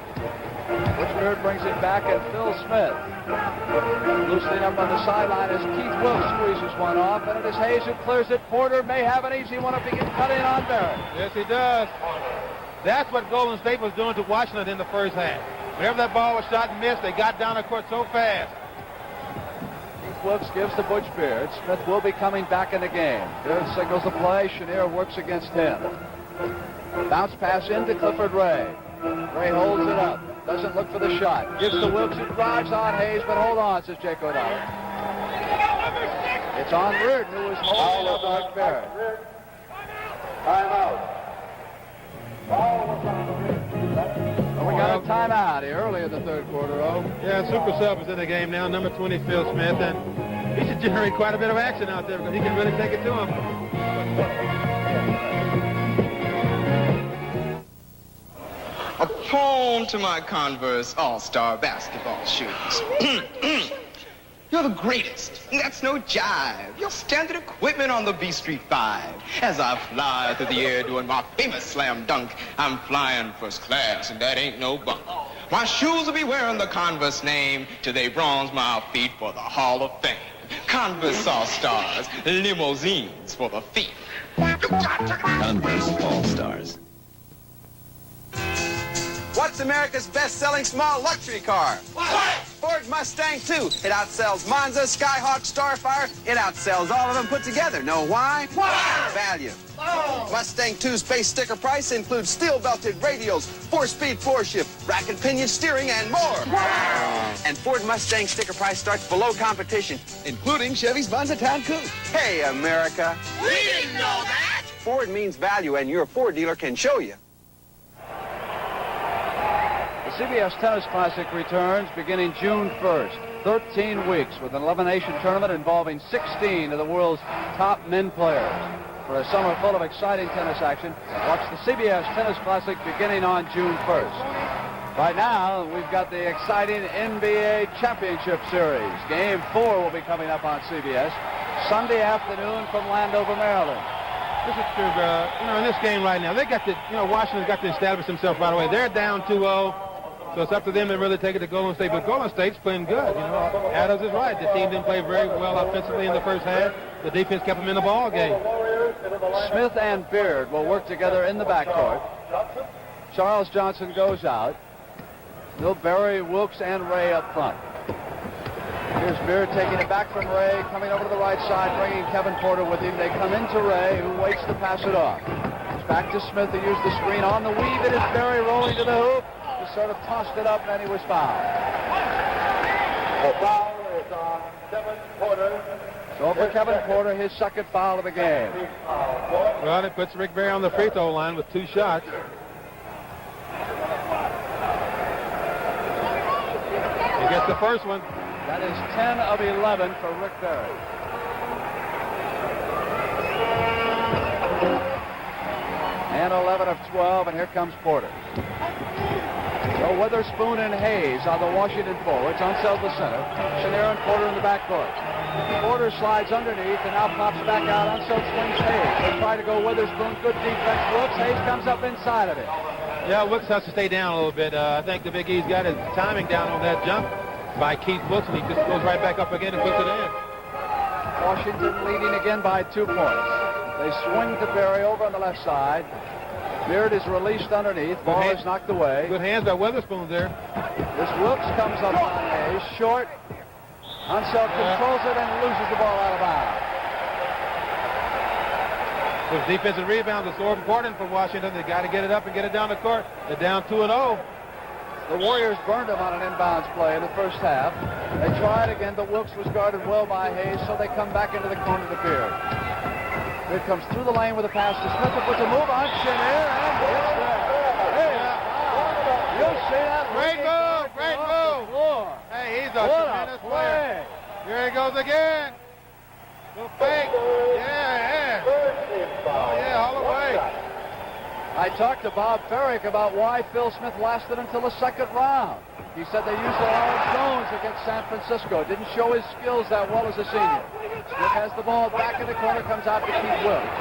Speaker 2: Butch Beard brings it back, and Phil Smith loosening up on the sideline as Keith Wilkes squeezes one off, and it is Hayes who clears it. Porter may have an easy one if he can cut in on Barry.
Speaker 10: Yes, he does. That's what Golden State was doing to Washington in the first half. Whenever that ball was shot and missed, they got down the court so fast.
Speaker 2: Keith Wilkes gives to Butch Beard. Smith will be coming back in the game. Beard signals the play. Chenier works against him. Bounce pass into Clifford Ray. Ray holds it up. Doesn't look for the shot. Gives to Wilkes, who drives on Hayes, but hold on, says Jake O'Donnell. It's on Reardon, who is holding up Rick Barry. We got a timeout here early in the third quarter,
Speaker 10: Yeah, Super Sub is in the game now, number 20, Phil Smith, and he should generate quite a bit of action out there because he can really take it to him.
Speaker 11: A poem to my Converse All-Star basketball shoes. You're the greatest. That's no jive. You're standard equipment on the B Street 5. As I fly through the air doing my famous slam dunk, I'm flying first class, and that ain't no bunk. My shoes will be wearing the Converse name till they bronze my feet for the Hall of Fame. Converse All-Stars, limousines for the feet.
Speaker 19: Converse All-Stars.
Speaker 11: what's America's best-selling small luxury car? What? Ford Mustang 2. It outsells Monza, Skyhawk, Starfire. It outsells all of them put together. Know why? Why? Value. Oh. Mustang 2's base sticker price includes steel-belted radials, 4-speed 4-shift, rack and pinion steering, and more. Wow. And Ford Mustang sticker price starts below competition, including Chevy's Bonzatown Coupe. Hey, America.
Speaker 5: We didn't know that.
Speaker 11: Ford means value, and your Ford dealer can show you.
Speaker 2: The CBS Tennis Classic returns beginning June 1st. 13 weeks with an elimination tournament involving 16 of the world's top men players. For a summer full of exciting tennis action, watch the CBS Tennis Classic beginning on June 1st. Right now, we've got the exciting NBA Championship Series. Game 4 will be coming up on CBS Sunday afternoon from Landover, Maryland.
Speaker 10: This is true, in this game right now, they got to, Washington's got to establish themselves right away. They're down 2-0, so it's up to them to really take it to Golden State. But Golden State's playing good, Adams is right. The team didn't play very well offensively in the first half. The defense kept them in the ball game.
Speaker 2: Smith and Beard will work together in the backcourt. Charles Johnson goes out. They'll bury Wilkes and Ray up front. Here's Beard taking it back from Ray, coming over to the right side, bringing Kevin Porter with him. They come into Ray, who waits to pass it off. It's back to Smith, who used the screen on the weave. It is Berry rolling to the hoop. He sort of tossed it up, and he was fouled.
Speaker 3: The foul is on Kevin Porter.
Speaker 2: So for Kevin Porter, his second foul of the game.
Speaker 10: Well, it puts Rick Barry on the free throw line with 2 shots. He gets the first one.
Speaker 2: That is 10 of 11 for Rick Barry. And 11 of 12, and here comes Porter. So Witherspoon and Hayes are the Washington forwards. Unseld the center. Chenier and Porter in the backcourt. Porter slides underneath and now pops back out. Unseld swings Hayes. They try to go Witherspoon. Good defense. Wilkes. Hayes comes up inside of it.
Speaker 10: Yeah, Wilkes has to stay down a little bit. I think the Big E's got his timing down on that jump by Keith Wilkes, and he just goes right back up again and puts it in.
Speaker 2: Washington leading again by 2 points. They swing to Berry over on the left side. Beard is released underneath. Ball is knocked away.
Speaker 10: Good hands by Witherspoon there.
Speaker 2: This Wilkes comes up on Hayes. Short. Unseld controls it and loses the ball out of bounds.
Speaker 10: Those defensive rebounds are so important for Washington. They got to get it up and get it down the court. They're down 2-0.
Speaker 2: The Warriors burned him on an inbounds play in the first half. They tried again, but Wilkes was guarded well by Hayes, so they come back into the corner to Beard. Beard comes through the lane with a pass to Smith, who puts a move on Chenier, and it's there. Hey, you see that?
Speaker 10: Great move, great move. Hey, he's a tremendous player. Here he goes again. Little fake. Yeah. Oh, yeah, all the way.
Speaker 2: I talked to Bob Ferrick about why Phil Smith lasted until the second round. He said they used Lawrence Jones against San Francisco. Didn't show his skills that well as a senior. Smith has the ball back in the corner, comes out to Keith Wilkes.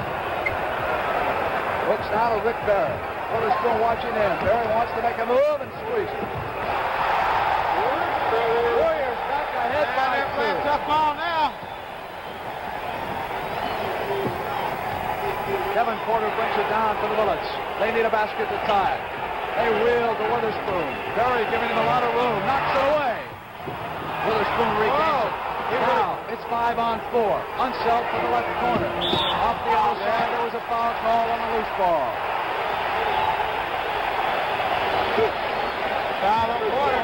Speaker 2: Wilkes now to Rick Barry. Witherspoon watching him. Barry wants to make a move and squeeze it. Warriors back ahead by 2.
Speaker 10: They're playing tough ball now.
Speaker 2: Kevin Porter brings it down for the Bullets. They need a basket to tie it. They wheel to Witherspoon. Barry giving him a lot of room. Knocks it away. Witherspoon regains it. Now it's 5-on-4. Unseld for the left corner. Off the other side, there was a foul call on a loose ball.
Speaker 10: Foul on Porter.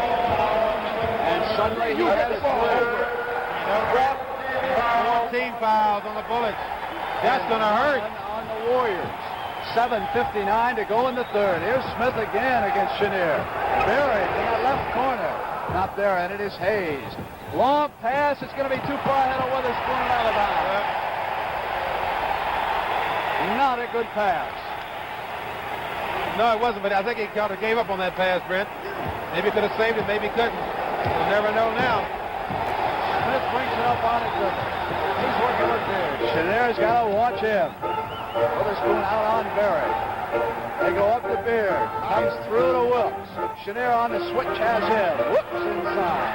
Speaker 2: And suddenly he has over.
Speaker 10: 14 fouls on the Bullets. That's going to hurt.
Speaker 2: On the Warriors. 7:59 to go in the third. Here's Smith again against Chenier. Buried in that left corner. Not there, and it is Hayes. Long pass. It's going to be too far ahead of Witherspoon and out of bounds. Not a good pass.
Speaker 10: No, it wasn't, but I think he kind of gave up on that pass, Brent. Maybe he could have saved it, maybe he couldn't. We'll never know now.
Speaker 2: Smith brings it up on it. He's working with Beard. Chenier's got to watch him. Witherspoon out on Berry. They go up to Beard. Comes through to Wilkes. Chenier on the switch has him. Whoops inside.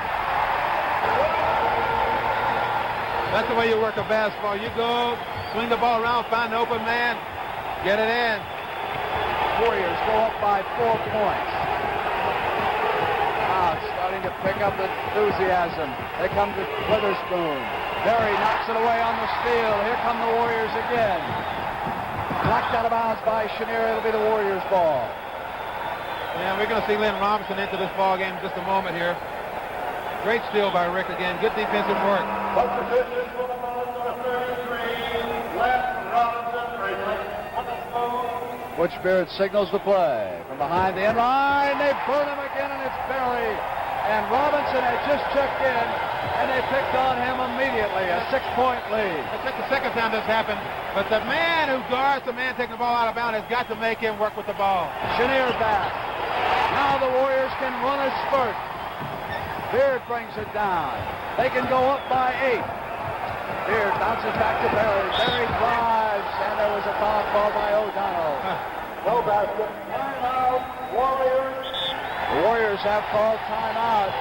Speaker 10: That's the way you work a basketball. You go, swing the ball around, find the open man, get it in.
Speaker 2: Warriors go up by 4 points. beginning to pick up enthusiasm. They come to Witherspoon. Berry knocks it away on the steal. Here come the Warriors again. Knocked out of bounds by Chenier. It'll be the Warriors' ball.
Speaker 10: Yeah, we're going to see Lynn Robinson into this ball game in just a moment here. Great steal by Rick again. Good defensive work.
Speaker 2: Butch Beard signals the play. From behind the end line, they burn him again, and it's Berry. And Robinson had just checked in, and they picked on him immediately. A 6-point lead.
Speaker 10: It's the second time this happened, but the man who guards the man taking the ball out of bounds has got to make him work with the ball.
Speaker 2: Chenier back. Now the Warriors can run a spurt. Beard brings it down. They can go up by 8. Beard bounces back to Berry. Berry drives, and there was a foul call by O'Donnell. No basket. Timeout, Warriors. The Warriors have called timeout.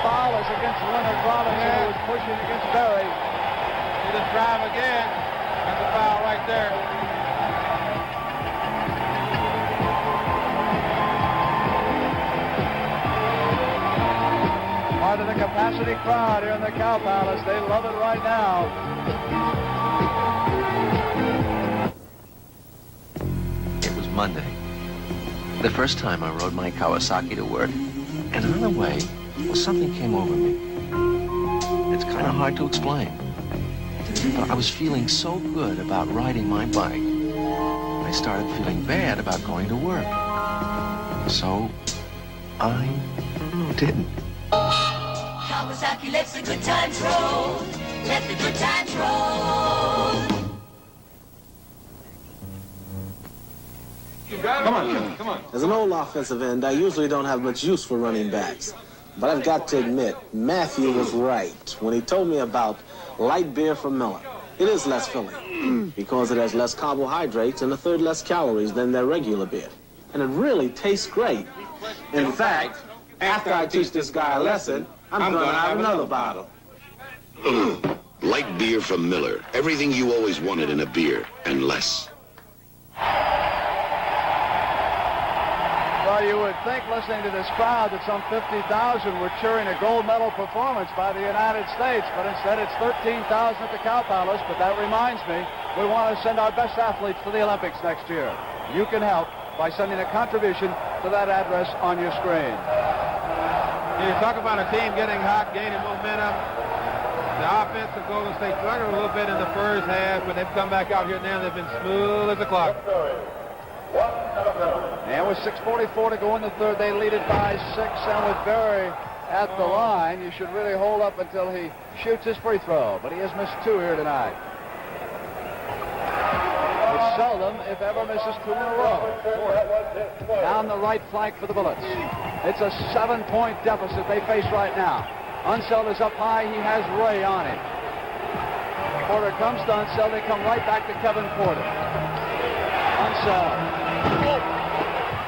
Speaker 2: Foul is against Leonard Robinson, who was pushing against Berry.
Speaker 10: He just drive again. That's a foul right there.
Speaker 2: Part of the capacity crowd here in the Cow Palace. They love it right now.
Speaker 9: It was Monday. The first time I rode my Kawasaki to work. And on the way, well, something came over me. It's kind of hard to explain. But I was feeling so good about riding my bike. I started feeling bad about going to work. So I didn't.
Speaker 5: Kawasaki lets the good times roll. Let the good times roll.
Speaker 12: Come on. As an old offensive end, I usually don't have much use for running backs. But I've got to admit, Matthew was right when he told me about light beer from Miller. It is less filling because it has less carbohydrates and a third less calories than their regular beer. And it really tastes great. In fact, after I teach this guy a lesson, I'm going to have another bottle.
Speaker 14: Light beer from Miller. Everything you always wanted in a beer, and less.
Speaker 2: Well, you would think, listening to this crowd, that some 50,000 were cheering a gold medal performance by the United States, but instead it's 13,000 at the Cow Palace. But that reminds me, we want to send our best athletes to the Olympics next year. You can help by sending a contribution to that address on your screen.
Speaker 10: You talk about a team getting hot, gaining momentum. The offense of Golden State struggled a little bit in the first half, but they've come back out here now. They've been smooth as a clock.
Speaker 2: And with 6:44 to go in the third, they lead it by 6. And with Berry at the line, you should really hold up until he shoots his free throw. But he has missed 2 here tonight. He seldom, if ever, misses 2 in a row. Down the right flank for the Bullets. It's a 7-point deficit they face right now. Unseld is up high. He has Ray on him. Porter comes to Unseld. They come right back to Kevin Porter. Unseld.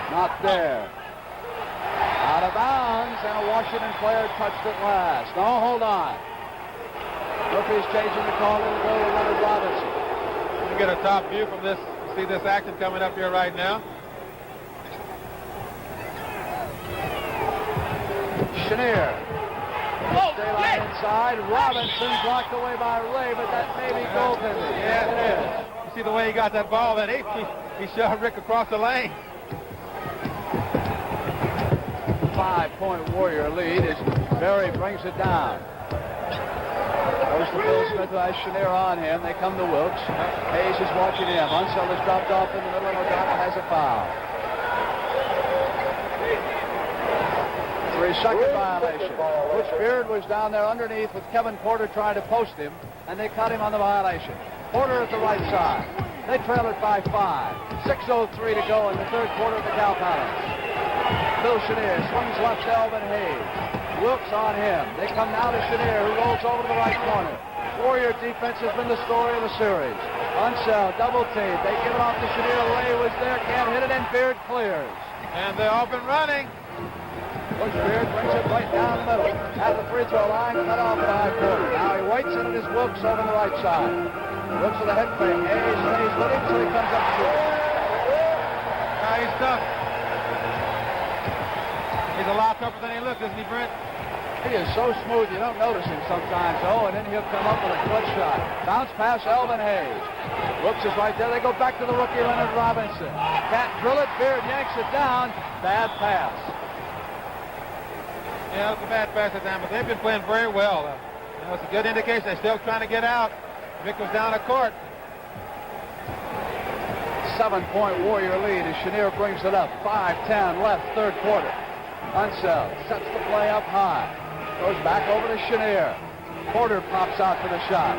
Speaker 2: Not there. Out of bounds, and a Washington player touched it last. No, hold on. Murphy's changing the call. It'll go to Leonard Robinson.
Speaker 10: You get a top view from this. See this action coming up here right now.
Speaker 2: Chenier. Daylight inside. Robinson blocked away by Ray, but that may be goaltending.
Speaker 10: Yes, it is. You see the way he got that ball, then he shoved Rick across the lane.
Speaker 2: 5-point Warrior lead as Berry brings it down. Goes to Bill Smith, who has Chenier on him. They come to Wilkes. Hayes is watching him. Unseld is dropped off in the middle, and O'Donnell has a foul. 3-second violation. Butch Beard was down there underneath with Kevin Porter trying to post him, and they cut him on the violation. Porter at the right side. They trail it by 5. 6:03 to go in the third quarter of the Cow Palace. Bill Chenier swings left to Elvin Hayes. Wilkes on him. They come now to Chenier, who rolls over to the right corner. Warrior defense has been the story of the series. Unseld, double team. They give it off to Chenier. Ray was there, can't hit it, and Beard clears.
Speaker 10: And they're off and running.
Speaker 2: Butch Beard brings it right down the middle. At the free throw line, cut off at high quarter. Now he waits, and it is Wilkes over on the right side. Wilkes with a head fake. Hayes stays with him until he comes up to it.
Speaker 10: He's tough. He's a lot tougher than he looks, isn't he, Brent?
Speaker 2: He is so smooth you don't notice him sometimes. Oh, and then he'll come up with a clutch shot. Bounce pass, Elvin Hayes. Whoops is right there. They go back to the rookie, Leonard Robinson. Can't drill it. Beard yanks it down. Bad pass.
Speaker 10: Yeah, it's a bad pass at them, but they've been playing very well. It's a good indication they're still trying to get out. Vic was down the court.
Speaker 2: 7-point Warrior lead as Chenier brings it up. 5:10 left, third quarter. Unseld sets the play up high. Goes back over to Chenier. Porter pops out for the shot.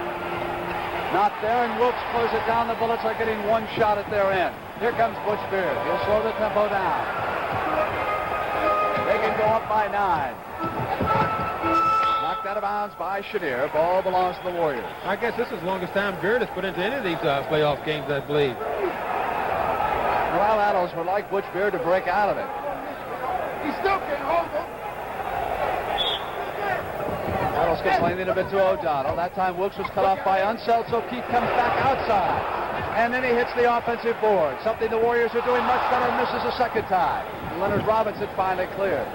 Speaker 2: Not there, and Wilkes close it down. The Bullets are getting one shot at their end. Here comes Butch Beard. He'll slow the tempo down. They can go up by 9. Knocked out of bounds by Chenier. Ball belongs to the Warriors.
Speaker 10: I guess this is the longest time Beard has put into any of these playoff games, I believe.
Speaker 2: Well, Adams would like Butch Beard to break out of it.
Speaker 3: He still can hold him.
Speaker 2: Adams complaining a bit to O'Donnell. That time Wilkes was cut off by Unseld, so Keith comes back outside. And then he hits the offensive board. Something the Warriors are doing much better, misses a second time. Leonard Robinson finally clears.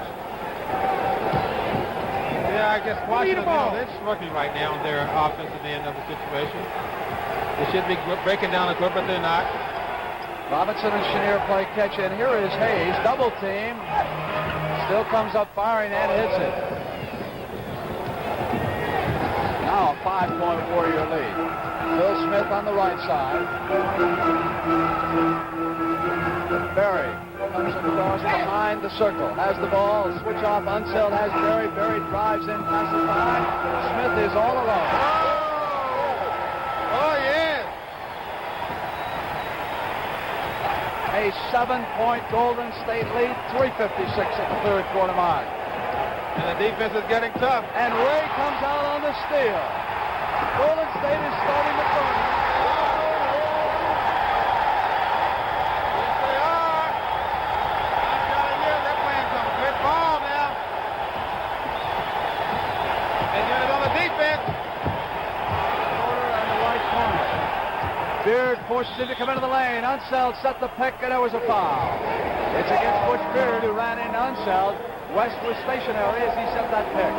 Speaker 10: Yeah, I guess Washington, they're struggling right now on their offensive end of the situation. They should be breaking down a clip, but they're not.
Speaker 2: Robinson and Chenier play catch, and here is Hayes, double team. Still comes up firing and hits it. Now a 5-point Warrior lead. Phil Smith on the right side. Berry comes across behind the circle. Has the ball. Switch off. Unseld has Berry. Berry drives in, passes by. Smith is all alone.
Speaker 10: Oh, yeah.
Speaker 2: A 7-point Golden State lead. 3:56 at the third quarter mark.
Speaker 10: And the defense is getting tough.
Speaker 2: And Ray comes out on the steal. Golden State is starting the tournament.
Speaker 10: Yes, they are. I'm telling you, they're playing some good ball now. And get it on the defense.
Speaker 2: Porter on the right corner. Beard forces him to come into the lane. Unseld set the pick, and there was a foul. It's against Butch Beard, who ran into Unseld. West was stationary as he set that pick.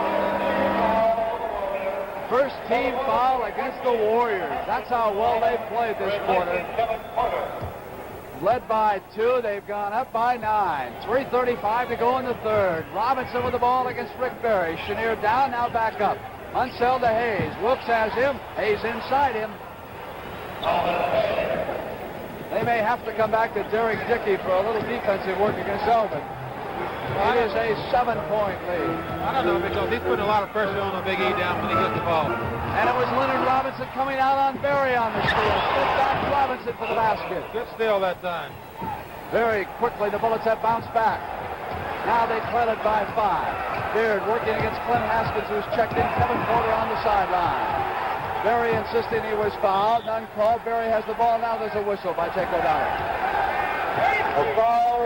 Speaker 2: First team foul against the Warriors. That's how well they've played this quarter. Led by 2, they've gone up by 9. 3:35 to go in the third. Robinson with the ball against Rick Berry. Chenier down, now back up. Unseld to Hayes. Wilkes has him. Hayes inside him. They may have to come back to Derek Dickey for a little defensive work against Elvin. It is a 7-point lead.
Speaker 10: I don't know, because he's putting a lot of pressure on Big E down when he gets the ball.
Speaker 2: And it was Leonard Robinson coming out on Berry on the steal. Smith back Robinson for the basket.
Speaker 10: Good steal that time.
Speaker 2: Very quickly, the Bullets have bounced back. Now they trail it by 5. Beard working against Clint Haskins, who's checked in. Kevin Porter on the sideline. Berry insisting he was fouled. None called. Berry has the ball. Now there's a whistle by Jake O'Donnell.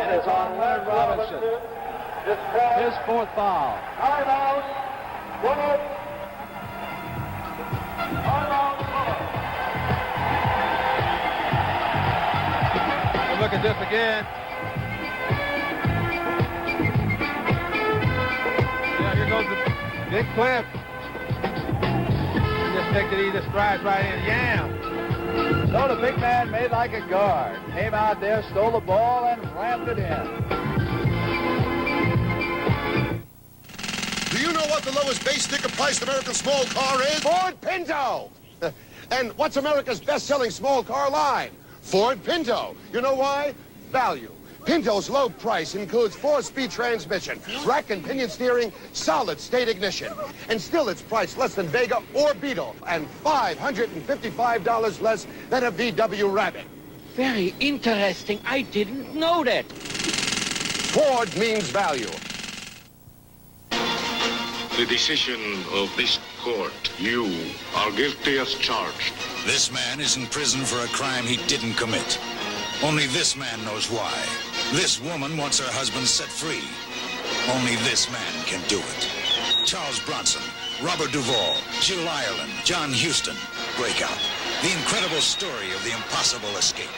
Speaker 2: And it's on Leonard Robinson. His 4th foul.
Speaker 3: Timeout.
Speaker 10: We'll look at this again. Yeah, here goes the big clip. Just think that he just strides right in. Yam.
Speaker 2: So the big man made like a guard. Came out there, stole the ball, and rammed it in.
Speaker 1: Do you know what the lowest base sticker priced American small car is? Ford Pinto! And what's America's best-selling small car line? Ford Pinto. You know why? Value. Pinto's low price includes 4-speed transmission, rack and pinion steering, solid-state ignition. And still it's priced less than Vega or Beetle, and $555 less than a VW Rabbit.
Speaker 16: Very interesting. I didn't know that.
Speaker 1: Ford means value.
Speaker 13: The decision of this court, you are guilty as charged.
Speaker 23: This man is in prison for a crime he didn't commit. Only this man knows why. This woman wants her husband set free. Only this man can do it. Charles Bronson, Robert Duvall, Jill Ireland, John Huston. Breakout. The incredible story of the impossible escape.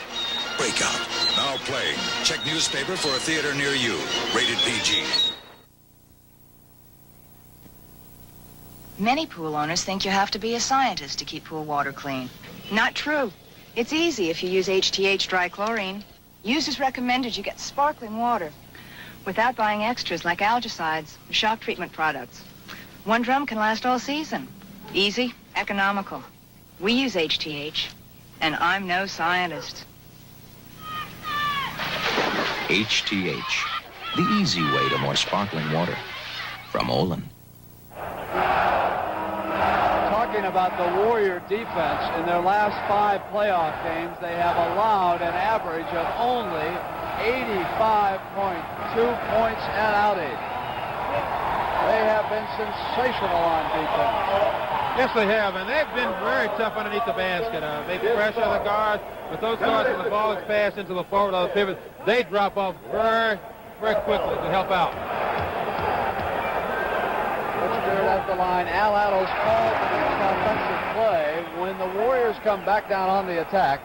Speaker 23: Breakout. Now playing. Check newspaper for a theater near you. Rated PG.
Speaker 15: Many pool owners think you have to be a scientist to keep pool water clean. Not true. It's easy if you use HTH dry chlorine. Used as recommended, you get sparkling water without buying extras like algicides or shock treatment products. One drum can last all season. Easy, economical. We use HTH, and I'm no scientist.
Speaker 17: HTH, the easy way to more sparkling water. From Olin.
Speaker 2: Talking about the Warrior defense, in their last 5 playoff games, they have allowed an average of only 85.2 points and outage. They have been sensational on defense.
Speaker 10: Yes, they have, and they've been very tough underneath the basket. They pressure the guards, but those guards, when the ball is passed into the forward or the pivot, they drop off very, very quickly to help out.
Speaker 2: At the line, Al Attles called for the offensive play. When the Warriors come back down on the attack,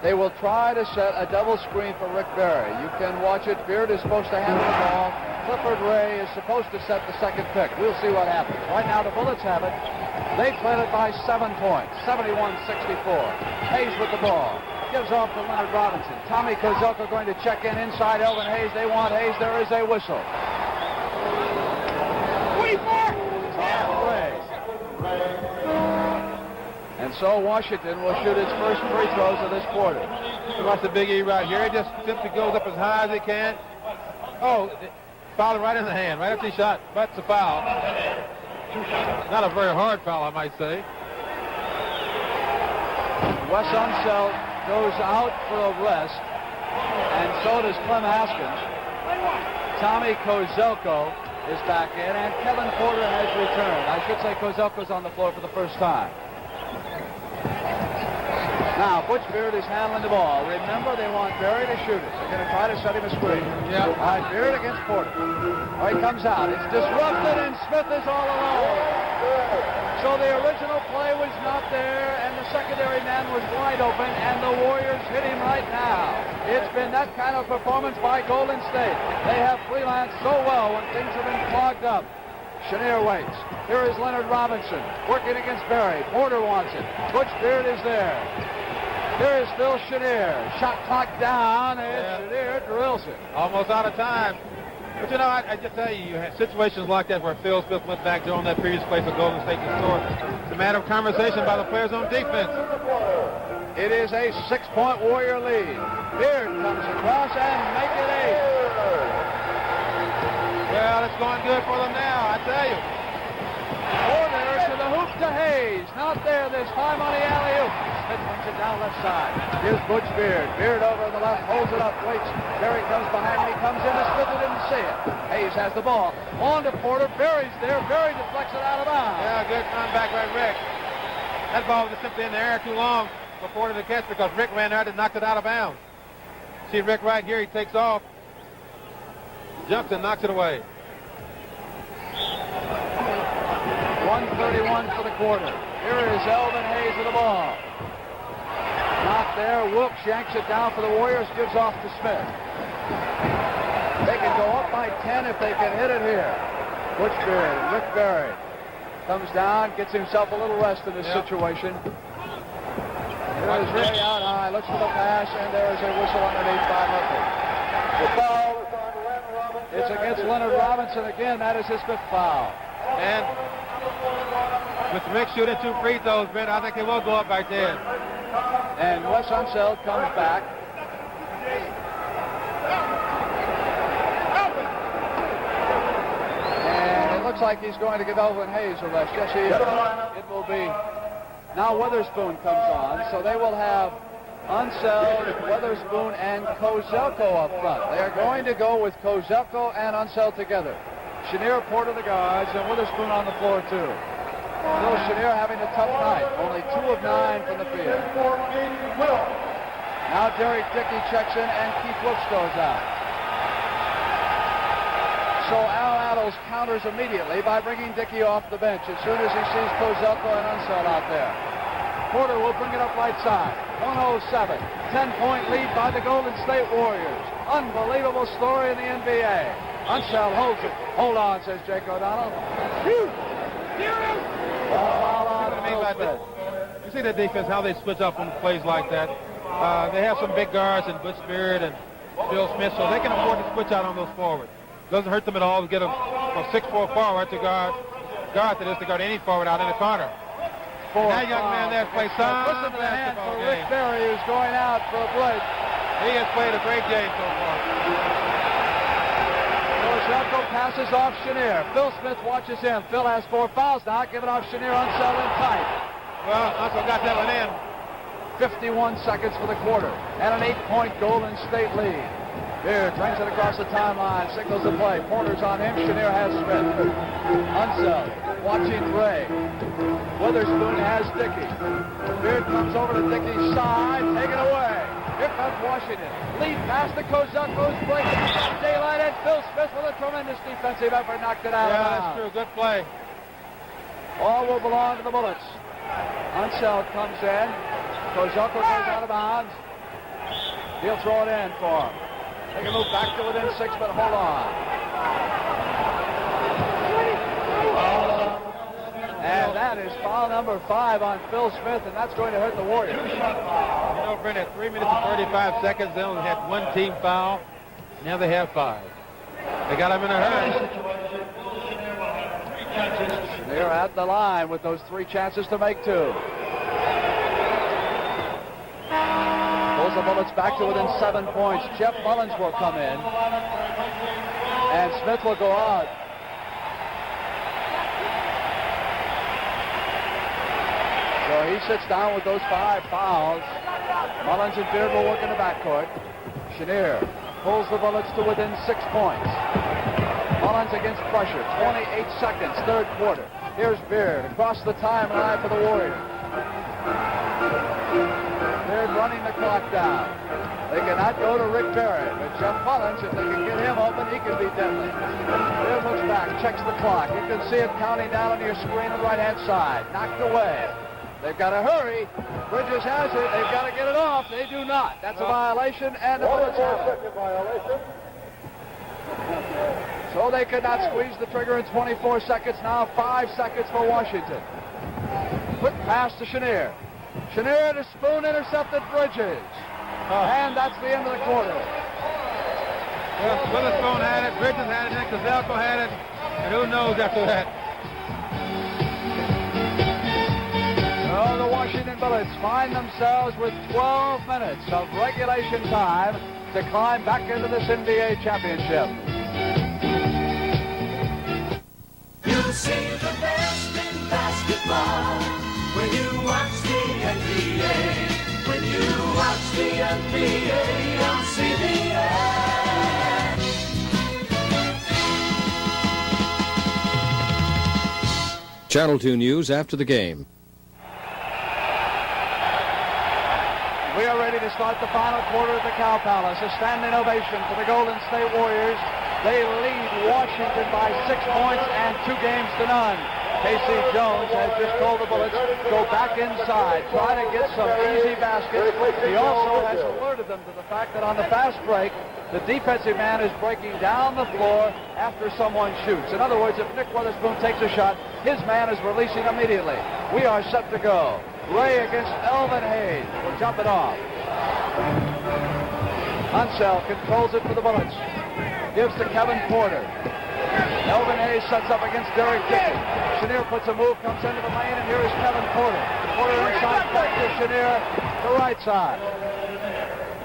Speaker 2: they will try to set a double screen for Rick Barry. You can watch it. Beard is supposed to handle the ball. Clifford Ray is supposed to set the second pick. We'll see what happens. Right now, the Bullets have it. They trail it by 7 points, 71-64. Hayes with the ball. Gives off to Leonard Robinson. Tommy Kozelko going to check in inside Elvin Hayes. They want Hayes. There is a whistle. And so Washington will shoot its first free throws of this quarter.
Speaker 10: Watch the Big E right here. He just simply goes up as high as he can. Oh, fouled him right in the hand, right after he shot. That's a foul. Not a very hard foul, I might say.
Speaker 2: Wes Unseld goes out for a rest, and so does Clem Haskins. Tommy Kozelko is back in, and Kevin Porter has returned. I should say Kozelko's on the floor for the first time. Now, Butch Beard is handling the ball. Remember, they want Barry to shoot it. They're going to try to set him a screen.
Speaker 10: Yeah.
Speaker 2: All right, Beard against Porter. Oh, he comes out. It's disrupted, and Smith is all alone. So the original play was not there, and the secondary man was wide open, and the Warriors hit him right now. It's been that kind of performance by Golden State. They have freelanced so well when things have been clogged up. Chenier waits. Here is Leonard Robinson working against Barry. Porter wants it. Butch Beard is there. Here is Phil Chenier. Shot clock down, and Chenier drills it.
Speaker 10: Almost out of time. But you know, I just tell you, you had situations like that where Phil Smith went back there on that previous play for Golden State to score. It's a matter of conversation by the players on defense.
Speaker 2: It is a 6-point Warrior lead. Beard comes across and make it 8.
Speaker 10: Well, it's going good for them now, I tell you.
Speaker 2: Porter to the hoop to Hayes. Not there this time on the alley-oop. Smith brings it down left side. Here's Butch Beard. Beard over on the left, holds it up, waits. Barry comes behind him. He comes in to Smith, who didn't see it. Hayes has the ball. On to Porter. Barry's there. Barry deflects it out of bounds.
Speaker 10: Yeah, good comeback by Rick. That ball was just simply in the air too long for Porter to catch because Rick ran out and knocked it out of bounds. See Rick right here. He takes off, jumps and knocks it away.
Speaker 2: 1:31 for the quarter. Here is Elvin Hayes with the ball. Not there. Wilkes yanks it down for the Warriors, gives off to Smith. They can go up by 10 if they can hit it here. Butch Beard, Rick Barry comes down, gets himself a little rest in this situation. Here is Ray out high, looks for the pass, and there is a whistle underneath by Murphy. The foul is on Leonard Robinson. It's against Leonard Robinson again. That is his 5th foul.
Speaker 10: And with Rick shooting 2 free throws, Ben, I think they will go up by 10.
Speaker 2: And Wes Unseld comes back. And it looks like he's going to give Elvin Hayes a rest. Yes, he is. It will be. Now Weatherspoon comes on, so they will have Unseld, Weatherspoon, and Kozelko up front. They are going to go with Kozelko and Unseld together. Chenier, Porter the guards, and Weatherspoon on the floor too. Phil Chenier having a tough night. Only 2 of 9 from the field. Now Derek Dickey checks in and Keith Wilkes goes out. So Al Attles counters immediately by bringing Dickey off the bench as soon as he sees Kozelko and Unseld out there. Porter will bring it up right side. 107. 10-point lead by the Golden State Warriors. Unbelievable story in the NBA. Unseld holds it. Hold on, says Jake O'Donnell. Phew.
Speaker 10: You see the defense, how they switch up on plays like that. They have some big guards in Butch Beard and Bill Smith, so they can afford to switch out on those forwards. Doesn't hurt them at all to get a 6'4" forward to guard any forward out in the corner. That young man there plays some
Speaker 2: Listen to the hand
Speaker 10: basketball
Speaker 2: for
Speaker 10: game.
Speaker 2: Rick Barry, who's going out for a blitz.
Speaker 10: He has played a great game so far.
Speaker 2: Kozelko passes off Chenier. Phil Smith watches him. Phil has 4 fouls now, giving off Chenier Unseld in tight.
Speaker 10: Well, Unseld got that one in.
Speaker 2: 51 seconds for the quarter, and an 8-point Golden State lead. Here, trains it across the timeline, signals the play. Porter's on him, Chenier has Smith. Unseld, watching Ray. Witherspoon has Dickey. Beard comes over to Dickey's side, taken away. Here comes Washington. Lead pass to Kozelko's break. Daylight, and Phil Smith with a tremendous defensive effort knocked it out of bounds.
Speaker 10: Yeah, that's true. Good play.
Speaker 2: All will belong to the Bullets. Unseld comes in. Kozelko goes out of bounds. He'll throw it in for him. They can move back to within 6, but hold on. And that is foul number 5 on Phil Smith, and that's going to hurt the Warriors.
Speaker 10: You know, Brent, at 3 minutes and 35 seconds, they only had 1 team foul. Now they have 5. They got them in a hurry.
Speaker 2: They're at the line with those 3 chances to make 2. Pulls the Bullets back to within 7 points. Jeff Mullins will come in, and Smith will go out. So he sits down with those 5 fouls. Mullins and Beard will work in the backcourt. Chenier pulls the Bullets to within 6 points. Mullins against pressure. 28 seconds, 3rd quarter. Here's Beard across the timeline for the Warriors. Beard running the clock down. They cannot go to Rick Barry, but Jeff Mullins, if they can get him open, he can be deadly. Beard looks back, checks the clock. You can see it counting down on your screen on the right-hand side. Knocked away. They've got to hurry. Bridges has it. They've got to get it off. They do not. That's a violation, and the Bullets have it. So they could not squeeze the trigger in 24 seconds. Now 5 seconds for Washington. Quick pass to Chenier. Chenier to Spoon, intercepted Bridges. And that's the end of the quarter.
Speaker 10: Well, Witherspoon had it, Bridges had it, and Kozelko had it, and who knows after that.
Speaker 2: So the Washington Bullets find themselves with 12 minutes of regulation time to climb back into this NBA championship.
Speaker 5: You'll see the best in basketball when you watch the NBA. When you watch the NBA on CBS.
Speaker 18: Channel 2 News after the game.
Speaker 2: We are ready to start the final quarter at the Cow Palace. A standing ovation for the Golden State Warriors. They lead Washington by 6 points and 2 games to none. Casey Jones has just told the Bullets, go back inside, try to get some easy baskets. He also has alerted them to the fact that on the fast break, the defensive man is breaking down the floor after someone shoots. In other words, if Nick Witherspoon takes a shot, his man is releasing immediately. We are set to go. Ray against Elvin Hayes. We'll jump it off. Unseld controls it for the Bullets. Gives to Kevin Porter. Elvin Hayes sets up against Derek Dickey. Chenier puts a move, comes into the lane, and here is Kevin Porter. Porter inside, back to Chenier, the right side.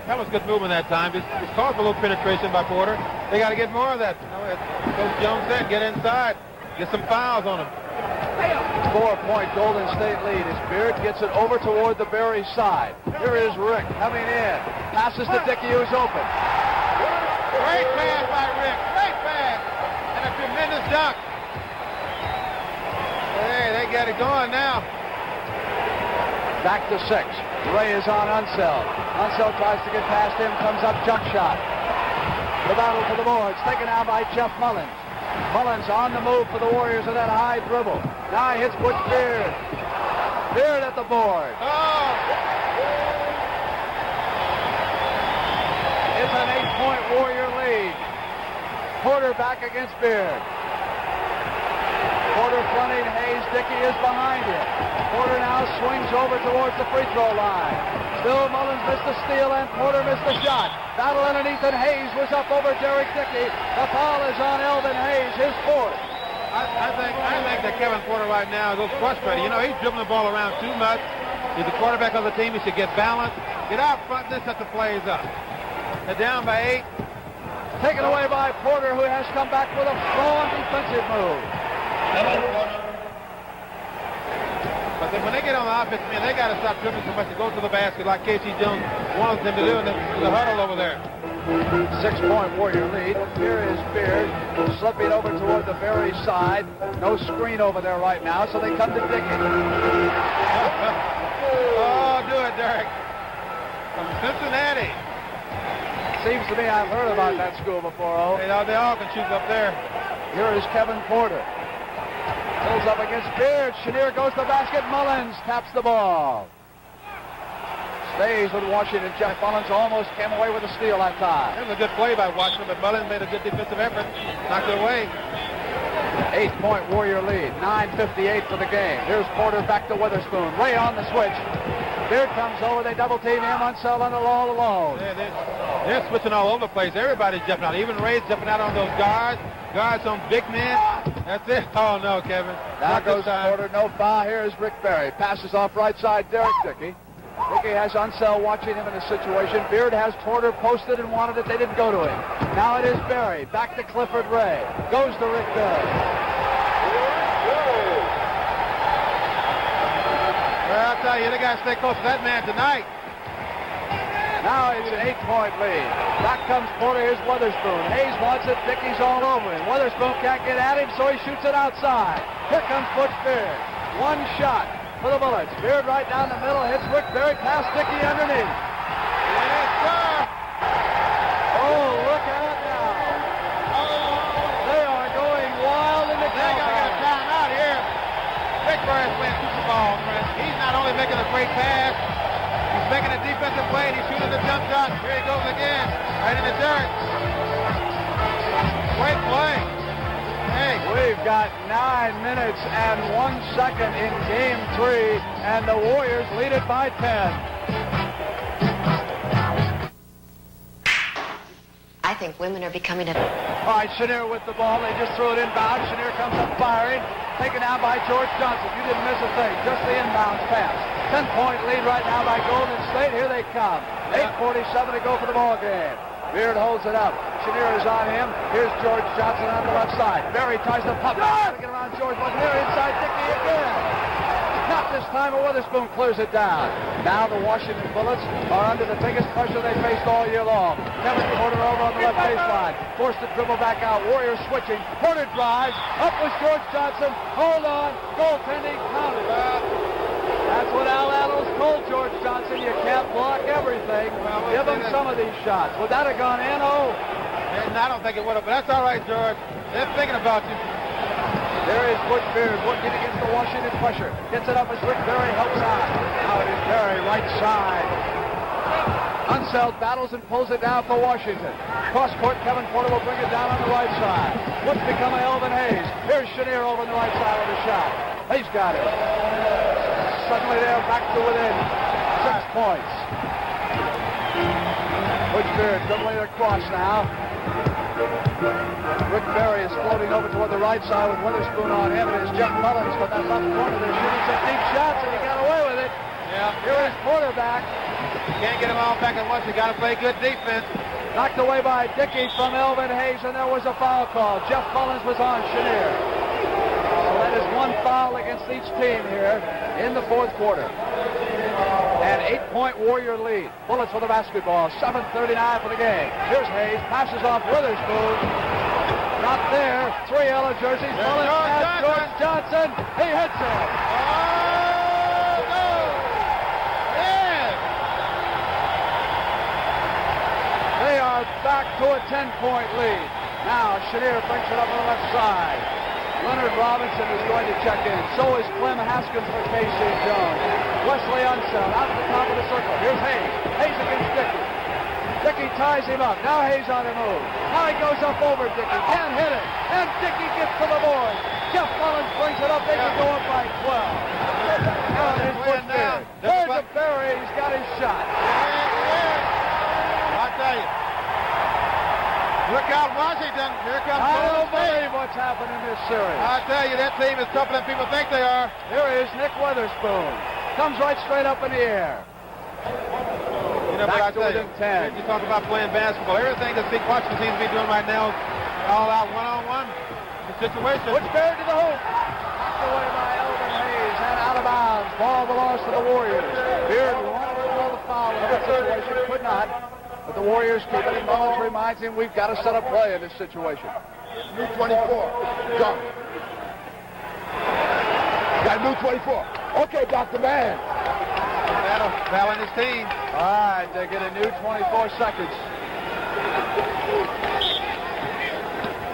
Speaker 10: That was good movement that time. It's called for a little penetration by Porter. They got to get more of that. Coach Jones said, get inside, get some fouls on him.
Speaker 2: 4-point Golden State lead as Beard gets it over toward the Barry side. Here is Rick coming in. Passes to Dickey, who's open.
Speaker 10: Great pass by Rick. Great pass. And a tremendous dunk. Hey, they got it going now.
Speaker 2: Back to 6. Ray is on Unseld. Unseld tries to get past him, comes up, jump shot. The battle for the boards, taken out by Jeff Mullins. Mullins on the move for the Warriors with that high dribble. Now he hits Butch Beard. Beard at the board.
Speaker 10: Oh!
Speaker 2: It's an 8-point Warrior lead. Porter back against Beard. Porter fronting Hayes. Dickey is behind him. Porter now swings over towards the free throw line. Bill Mullins missed the steal and Porter missed the shot. Battle underneath and Hayes was up over Derek Dickey. The foul is on Elvin Hayes, his fourth.
Speaker 10: I think that Kevin Porter right now is a little frustrated. You know, he's dribbling the ball around too much. He's the quarterback of the team. He should get balanced. Get out front and set the plays up. They're down by 8.
Speaker 2: Taken away by Porter, who has come back with a strong defensive move.
Speaker 10: But then when they get on the offense, man, they got to stop dribbling so much to go to the basket like K.C. Jones wants them to do in the huddle over there.
Speaker 2: 6-point Warrior lead. Here is Beard slipping over toward the very side. No screen over there right now, so they come to Dickey.
Speaker 10: Oh, do it, Derek. From Cincinnati.
Speaker 2: Seems to me I've heard about that school before, oh.
Speaker 10: They all can shoot up there.
Speaker 2: Here is Kevin Porter. Pulls up against Beard. Chenier goes to the basket. Mullins taps the ball. Stays with Washington. Jeff Mullins almost came away with a steal that time.
Speaker 10: That was a good play by Washington, but Mullins made a good defensive effort. Knocked it away.
Speaker 2: 8-point Warrior lead. 9:58 for the game. Here's Porter back to Witherspoon. Ray on the switch. Beard comes over. They double team him. Unseld on the all alone.
Speaker 10: They're switching all over the place. Everybody's jumping out. Even Ray's jumping out on those guards. Guards on big men. That's it. Oh, no, Kevin.
Speaker 2: Now goes Porter. No foul. Here is Rick Barry. Passes off right side. Derek Dickey. Dickey has Unseld watching him in a situation. Beard has Porter posted and wanted it. They didn't go to him. Now it is Barry. Back to Clifford Ray. Goes to Rick Barry.
Speaker 10: Well, I'll tell you, they got to stay close to that man tonight.
Speaker 2: Now it's an 8-point lead. Back comes Porter. Here's Witherspoon. Hayes wants it. Dickey's all over him. Witherspoon can't get at him, so he shoots it outside. Here comes Butch Beard. One shot for the Bullets. Beard right down the middle. Hits Rick Barry past Dickey underneath.
Speaker 10: Yes, sir.
Speaker 2: Oh, look at it now. They are going wild in the
Speaker 10: They got to get a timeout here. Rick Barry's playing super ball, friends. He's not only making a great pass, he's making a defensive play, and he's shooting the jump shot. Here he goes again, right in the dirt. Great play. Hey.
Speaker 2: We've got 9 minutes and 1 second in Game 3, and the Warriors lead it by 10.
Speaker 7: I think women are becoming a...
Speaker 2: All right, Chenier with the ball. They just threw it inbound. Chenier comes up firing. Taken out by George Johnson. You didn't miss a thing. Just the inbounds pass. 10-point lead right now by Golden State. Here they come. 8:47 to go for the ball game. Beard holds it up. Chenier is on him. Here's George Johnson on the left side. Barry tries to pump. Trying to get around George. But here inside Dickey again. Not this time, but Witherspoon clears it down. Now the Washington Bullets are under the biggest pressure they faced all year long. Kevin Porter over on the left baseline. Forced to dribble back out. Warriors switching. Porter drives. Up with George Johnson. Hold on. Goaltending counted. That's what Al Adams told George Johnson. You can't block everything. Give him some of these shots. Would that have gone in? Oh.
Speaker 10: I don't think it would have, but that's all right, George. They're thinking about you.
Speaker 2: There is Butch Beard working against the Washington pressure. Gets it up as Rick Barry helps out. Now it is Barry, right side. Unseld battles and pulls it down for Washington. Cross court, Kevin Porter will bring it down on the right side. What's become of Elvin Hayes? Here's Chenier over on the right side with a shot. Hayes got it. Suddenly they're back to within 6 points. Butch Beard dribbling across now. Rick Barry is floating over toward the right side with Witherspoon on him, and it's Jeff Mullins from that left corner. They're shooting some deep shots, and he got away with it.
Speaker 10: Yeah.
Speaker 2: Here is Porter back.
Speaker 10: Can't get them all back at once. You got to play good defense.
Speaker 2: Knocked away by Dickey from Elvin Hayes, and there was a foul call. Jeff Mullins was on Chenier. So that is one foul against each team here in the fourth quarter. An 8-point Warrior lead. Bullets for the basketball. 7:39 for the game. Here's Hayes. Passes off Witherspoon. Not there. 3 yellow jerseys. Mullins has George Johnson. He hits it.
Speaker 10: Oh, no. Yeah.
Speaker 2: They are back to a 10-point lead. Now Chenier brings it up on the left side. Leonard Robinson is going to check in. So is Clem Haskins for K.C. Jones. Wesley Unseld out at the top of the circle. Here's Hayes. Hayes against Dickey. Dickey ties him up. Now Hayes on the move. Now he goes up over Dickey. Can't hit it. And Dickey gets to the board. Jeff Mullins brings it up. They can go up by 12. Now it is Woodford. There's a Berry. He's got his shot.
Speaker 6: I tell you. Look out, Washington. Here comes
Speaker 2: I don't believe what's happened in this series.
Speaker 6: I tell you, that team is tougher than people think they are.
Speaker 2: Here is Nick Witherspoon. Comes right straight up in the air.
Speaker 6: You know, but I tell you, you talk about playing basketball. Everything that Steve Washington seems to be doing right now is all out one-on-one situation.
Speaker 2: Woodford to the hoop. Knocked away by Elvin Hayes and out of bounds. Ball belongs to the Warriors. Beard wanted to call the foul in that situation. Could not. But the Warriors keep it. Mullins reminds him we've got to set up play in this situation.
Speaker 3: New 24. Go. Got a new 24. Okay, Dr. Man.
Speaker 6: That'll foul in his team.
Speaker 2: All right, they get a new 24 seconds.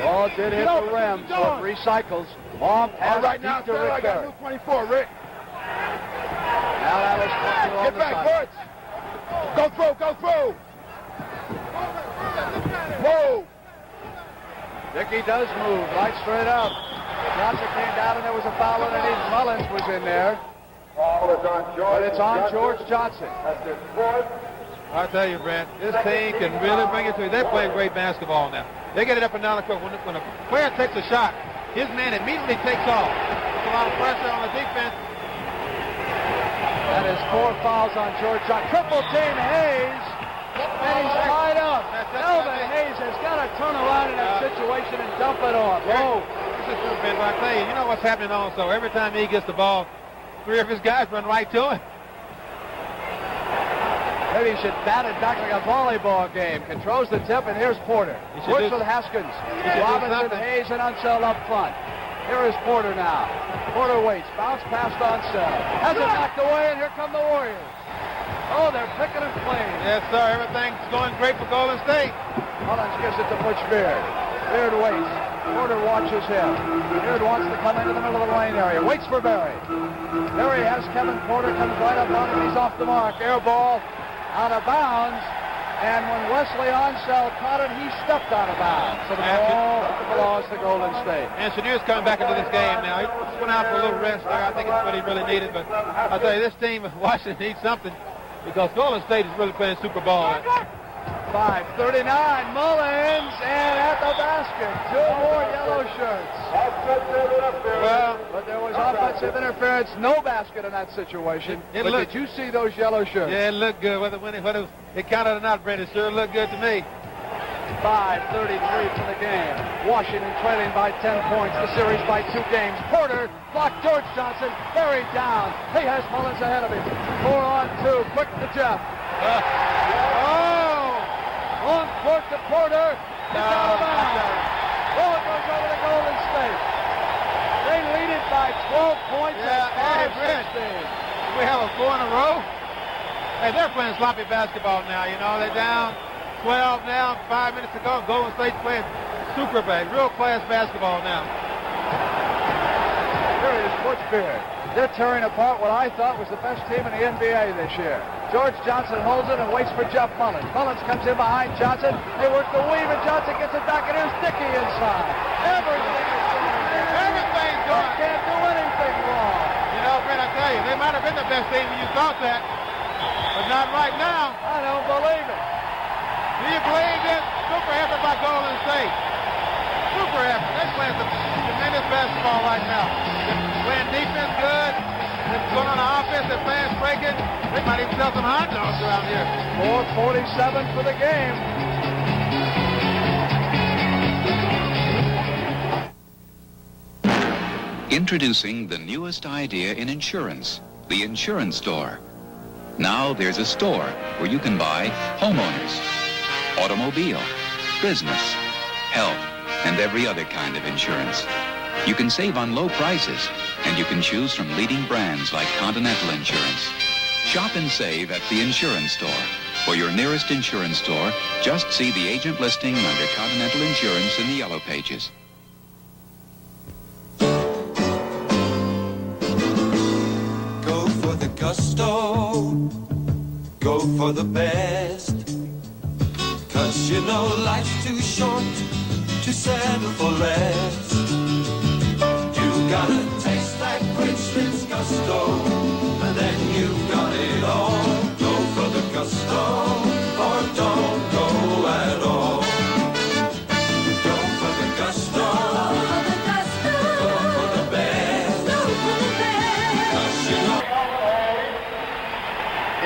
Speaker 2: Ball did hit the rim, so it recycles. Long pass.
Speaker 3: All right, now, sir, I got a new 24, Rick.
Speaker 2: Now that was on
Speaker 3: Get
Speaker 2: the
Speaker 3: back,
Speaker 2: side.
Speaker 3: Butch. Go through, go through. Whoa.
Speaker 2: Dickey does move right straight up. Johnson came down and there was a foul underneath. Mullins was in there. But it's on George Johnson.
Speaker 6: I tell you, Brent, this team can really bring it to you. They're playing great basketball now. They get it up and down the court. When a player takes a shot, his man immediately takes off. There's a lot of pressure on the defense.
Speaker 2: That is 4 fouls on George Johnson. Triple team Hayes. And he's tied up. Elvin Hayes has got to turn around in that situation and dump it off. Oh,
Speaker 6: this is stupid, but I tell you, you know what's happening also. Every time he gets the ball, 3 of his guys run right to him.
Speaker 2: Maybe he should bat it back like a volleyball game. Controls the tip, and here's Porter. Works with Haskins. Robinson, Hayes, and Unseld up front. Here is Porter now. Porter waits. Bounce past Unseld. Has it knocked away, and here come the Warriors. Oh, they're picking and playing.
Speaker 6: Yes, sir. Everything's going great for Golden State.
Speaker 2: Mullins gives it to Butch Beard. Beard waits. Porter watches him. Beard wants to come into the middle of the lane area. Waits for Berry. There he has Kevin Porter. Comes right up on him. He's off the mark. Air ball out of bounds. And when Wesley Unseld caught it, he stepped out of bounds. So the ball belongs to Golden State.
Speaker 6: And Cheniere's coming back into this game now. He went out for a little rest there. I think it's what he really needed. But I'll tell you, this team, Washington, needs something. Because Golden State is really playing super ball.
Speaker 2: 5:39, Mullins, and at the basket, 2 more yellow shirts.
Speaker 6: Well,
Speaker 2: but there was offensive interference, no basket in that situation. But did you see those yellow shirts?
Speaker 6: Yeah, it looked good. Whether it counted or not, Brent, it sure looked good to me.
Speaker 2: 5:33 for the game. Washington trailing by 10 points. The series by 2 games. Porter blocked George Johnson. Buried down. He has Mullins ahead of him. 4-on-2. Quick to Jeff. On court to Porter. He's out of bounds. Ball goes over to Golden State. They lead it by 12 points at 5-16.
Speaker 6: We have a 4 in a row. Hey, they're playing sloppy basketball now. You know, they're down 12 now, 5 minutes to go. Golden State's playing super bad, real class basketball now.
Speaker 2: Here is Butch Beard. They're tearing apart what I thought was the best team in the NBA this year. George Johnson holds it and waits for Jeff Mullins. Mullins comes in behind Johnson. They work the weave, and Johnson gets it back, and here's Dickey inside. Everything's going. They can't do anything wrong.
Speaker 6: You know, Brent, I tell you, they might have been the best team when you thought that, but not right now.
Speaker 2: I don't believe it.
Speaker 6: Do you believe this? Super effort by Golden State. Super effort. They're playing some tremendous basketball right now. They're playing defense good. They're going on offense. They're playing breaking. They might even sell some hot dogs around here.
Speaker 2: 4:47 for the game.
Speaker 17: Introducing the newest idea in insurance, the insurance store. Now there's a store where you can buy homeowners, automobile, business, health, and every other kind of insurance. You can save on low prices, and you can choose from leading brands like Continental Insurance. Shop and save at the insurance store. For your nearest insurance store, just see the agent listing under Continental Insurance in the yellow pages.
Speaker 5: Go for the gusto, go for the best. 'Cause you know life's too short to settle for less. Do gotta taste that Frenchman's gusto, and then you've got it all. Go for the gusto, or don't go at all. Go for the gusto, go for the best, 'cause you know.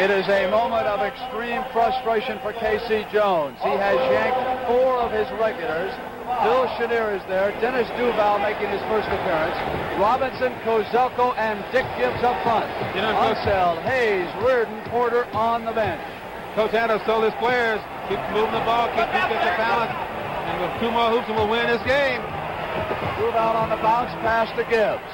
Speaker 2: It is a moment of extreme frustration for K.C. Jones. He has yanked 4 of his regulars. Bill Chenier is there. Dennis Duval making his first appearance. Robinson, Kozelko, and Dick Gibbs up front. Unseld, Hayes, Reardon, Porter on the bench.
Speaker 10: Coach Adams told his players, keep moving the ball, keep defensive balance, and with 2 more hoops, and we'll win this game.
Speaker 2: Duval on the bounce, pass to Gibbs.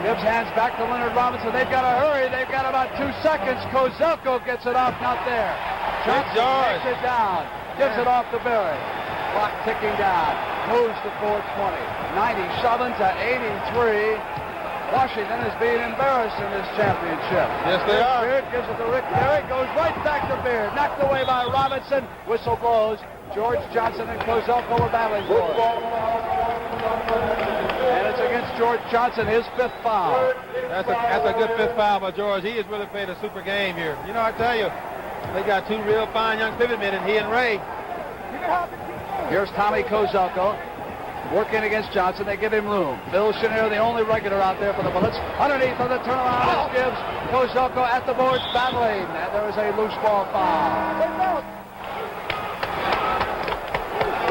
Speaker 2: Gibbs hands back to Leonard Robinson. They've got to hurry. They've got about 2 seconds. Kozelko gets it off, not there. Johnson takes it down. Gives it off to Berry. Clock ticking down. Moves to 4:20. 97 to 83. Washington is being embarrassed in this championship.
Speaker 10: Yes, they are.
Speaker 2: Beard gives it to Rick Berry. Goes right back to Beard. Knocked away by Robinson. Whistle blows. George Johnson and Kozelko were battling for it. And it's against George Johnson, his 5th foul.
Speaker 10: That's a good 5th foul by George. He has really played a super game here. You know, I tell you, they got 2 real fine young pivot men, and he and Ray.
Speaker 2: Here's Tommy Kozelko working against Johnson. They give him room. Bill Chenier, the only regular out there for the Bullets. Underneath on the turnaround is Gibbs. Kozelko at the boards battling. And there is a loose ball foul.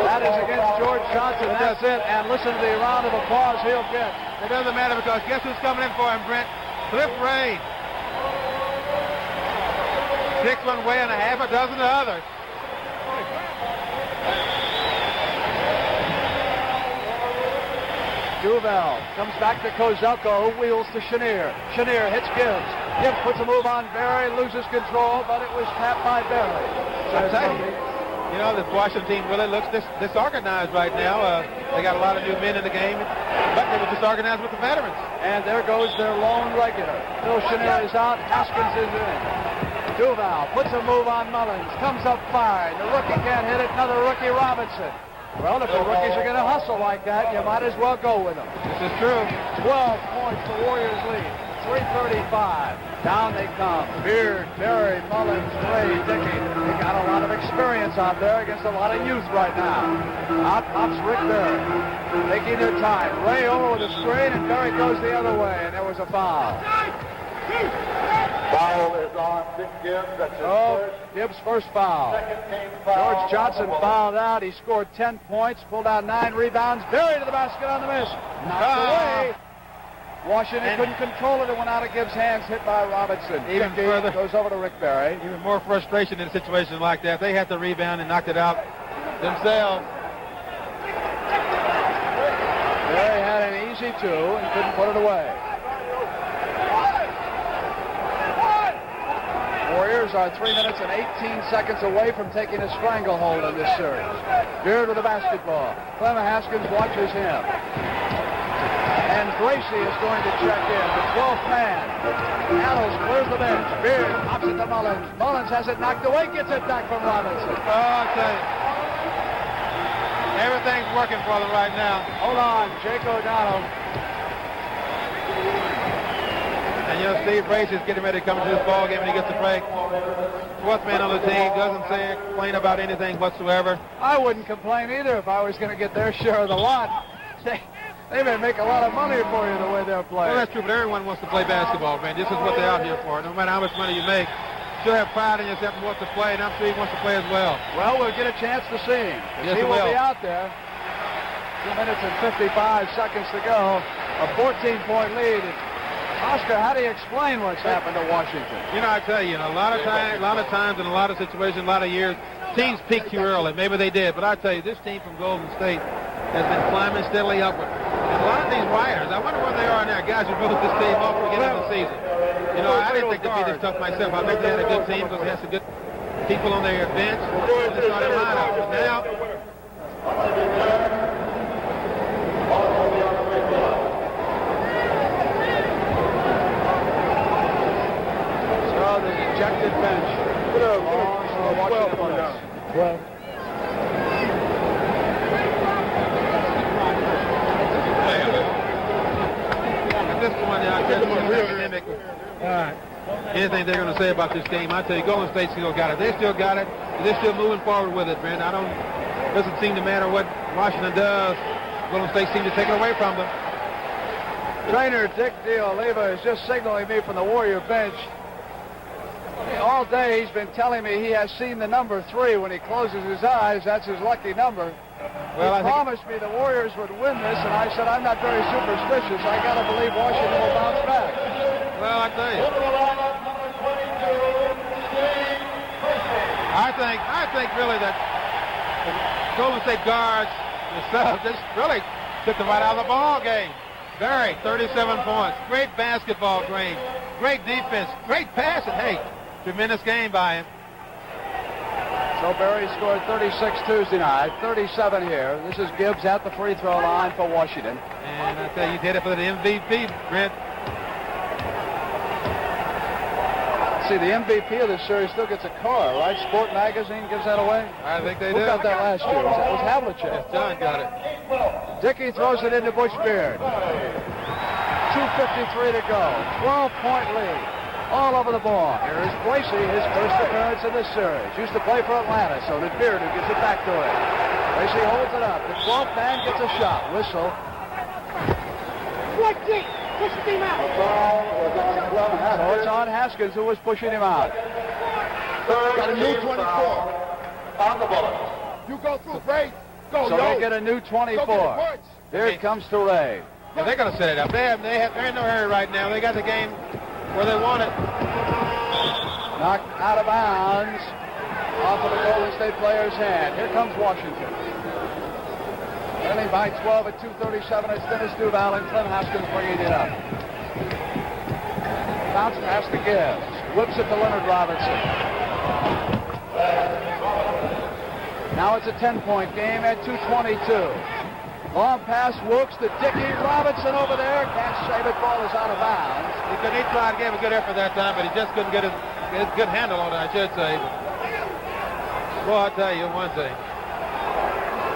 Speaker 2: That is against George Johnson. That's it. And listen to the round of applause he'll get.
Speaker 10: It doesn't matter because guess who's coming in for him, Brent? Cliff Ray. 6 one way and a half a dozen the other.
Speaker 2: Duval comes back to Kozelko, who wheels to Chenier. Chenier hits Gibbs. Gibbs puts a move on Berry, loses control, but it was tapped by Berry.
Speaker 10: You know, this Washington team really looks disorganized right now. They got a lot of new men in the game, but they were disorganized with the veterans.
Speaker 2: And there goes their lone regular. Bill Chenier is out. Haskins is in. Duval puts a move on Mullins. Comes up firing. The rookie can't hit it. Another rookie, Robinson. Well, if the rookies are going to hustle like that, you might as well go with them.
Speaker 10: This is true.
Speaker 2: 12 points, the Warriors lead. 3:35. Down they come. Beard, Berry, Mullins, Ray, Dickey. They got a lot of experience out there against a lot of youth right now. Out pops Rick Berry. Taking their time. Ray over with a screen, and Berry goes the other way, and there was a foul.
Speaker 3: Foul is on Dick Gibbs. That's his first.
Speaker 2: Gibbs' first foul.
Speaker 3: Second team foul.
Speaker 2: George Johnson fouled out. He scored 10 points, pulled out 9 rebounds. Berry to the basket on the miss. Knocked away. Washington couldn't control it. It went out of Gibbs' hands, hit by Robinson.
Speaker 10: Even further.
Speaker 2: Goes over to Rick Berry.
Speaker 10: Even more frustration in a situation like that. They had to rebound and knocked it out themselves.
Speaker 2: Berry had an easy 2 and couldn't put it away. Warriors are 3 minutes and 18 seconds away from taking a stranglehold in this series. Beard with the basketball. Clemmer Haskins watches him. And Gracie is going to check in, the 12th man. Adams clears the bench. Beard pops it to Mullins. Mullins has it knocked away, gets it back from Robinson.
Speaker 10: Oh, I'll tell you. Everything's working for them right now.
Speaker 2: Hold on, Jake O'Donnell.
Speaker 10: And you know, Steve Brace is getting ready to come into this ball game when he gets the break. 4th man on the team, doesn't complain about anything whatsoever.
Speaker 2: I wouldn't complain either if I was going to get their share of the lot. They may make a lot of money for you the way they're playing.
Speaker 10: Well, that's true, but everyone wants to play basketball, man. This is what they're out here for. No matter how much money you make, you still have pride in yourself and want to play, and I'm sure he wants to play as well.
Speaker 2: Well, we'll get a chance to see him.
Speaker 10: Yes,
Speaker 2: he will be out there. 2 minutes and 55 seconds to go. A 14-point lead. Oscar, how do you explain what's happened to Washington?
Speaker 10: You know, I tell you, a lot of times in a lot of situations, a lot of years, teams peak too early. Maybe they did, but I tell you, this team from Golden State has been climbing steadily upward. And a lot of these writers, I wonder where they are now, guys who wrote this team off for beginning of the season. You know, I didn't think they'd be this tough myself. I think they had a good team because they had some good people on their bench and the starting lineup. But now,
Speaker 2: the dejected bench. Washington Bullets. 12.
Speaker 10: academic. Anything they're going to say about this game, I tell you, Golden State still got it. They still got it. They're still moving forward with it, man. Doesn't seem to matter what Washington does. Golden State seems to take it away from them.
Speaker 2: Trainer Dick D'Oliva is just signaling me from the Warrior bench. All day he's been telling me he has seen the number 3 when he closes his eyes. That's his lucky number.
Speaker 10: Well,
Speaker 2: he promised me the Warriors would win this, and I said I'm not very superstitious. I got to believe Washington will bounce back.
Speaker 10: Well, I tell you, I think really that the Golden State guards, the subs, just really took them right out of the ball game. Barry, 37 points. Great basketball game. Great defense. Great passing. Hey, tremendous game by him.
Speaker 2: So Barry scored 36 Tuesday night, 37 here. This is Gibbs at the free throw line for Washington.
Speaker 10: And I tell you, he did it for the MVP, Brent.
Speaker 2: See, the MVP of this series still gets a car, right? Sport Magazine gives that away?
Speaker 10: I think they
Speaker 2: Who
Speaker 10: do.
Speaker 2: got that last year? Was Havlicek?
Speaker 10: Yes, John got it.
Speaker 2: Dickey throws it into Butch Beard. 2:53 to go. 12-point lead. All over the ball. Here is Bracey, his first appearance in this series. Used to play for Atlanta, so it's Beard who gives it back to him. Bracey holds it up. The 12th man gets a shot. Whistle.
Speaker 6: What Dick? Push him out.
Speaker 2: So it's on Haskins who was pushing him out.
Speaker 3: Got a new 24. On the bullet. You go through, Ray. Go,
Speaker 2: So they get a new 24. Here it comes to Ray.
Speaker 10: Yeah, they're going to set it up. They're in no hurry right now. They got the game where they want it.
Speaker 2: Knocked out of bounds off of the Golden State player's hand. Here comes Washington. Trailing by 12 at 2:37. It's Dennis Duval and Clem Haskins bringing it up. Bounce pass to Gibbs. Whips it to Leonard Robinson. Now it's a 10-point game at 2:22. Long pass, Wilkes to Dickey. Robinson over there. Can't save it. Ball is out of bounds.
Speaker 10: He tried to give a good effort that time, but he just couldn't get his good handle on it, I should say. Boy, I'll tell you one thing.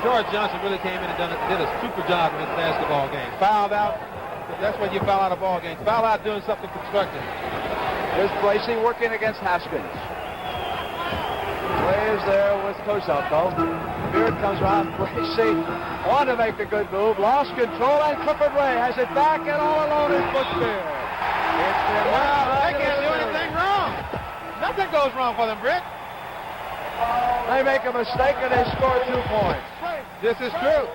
Speaker 10: George Johnson really came in and did a super job in this basketball game. Fouled out. That's when you foul out of ball games. Foul out doing something constructive.
Speaker 2: Here's Bracey working against Haskins. Ray is there with Kozelko. Beard comes around. Bracey wanted to make the good move. Lost control, and Clifford Ray has it back, and all alone is Butch Beard.
Speaker 10: They can't do anything wrong. Nothing goes wrong for them, Britt.
Speaker 2: They make a mistake, and they score 2 points.
Speaker 10: This is true.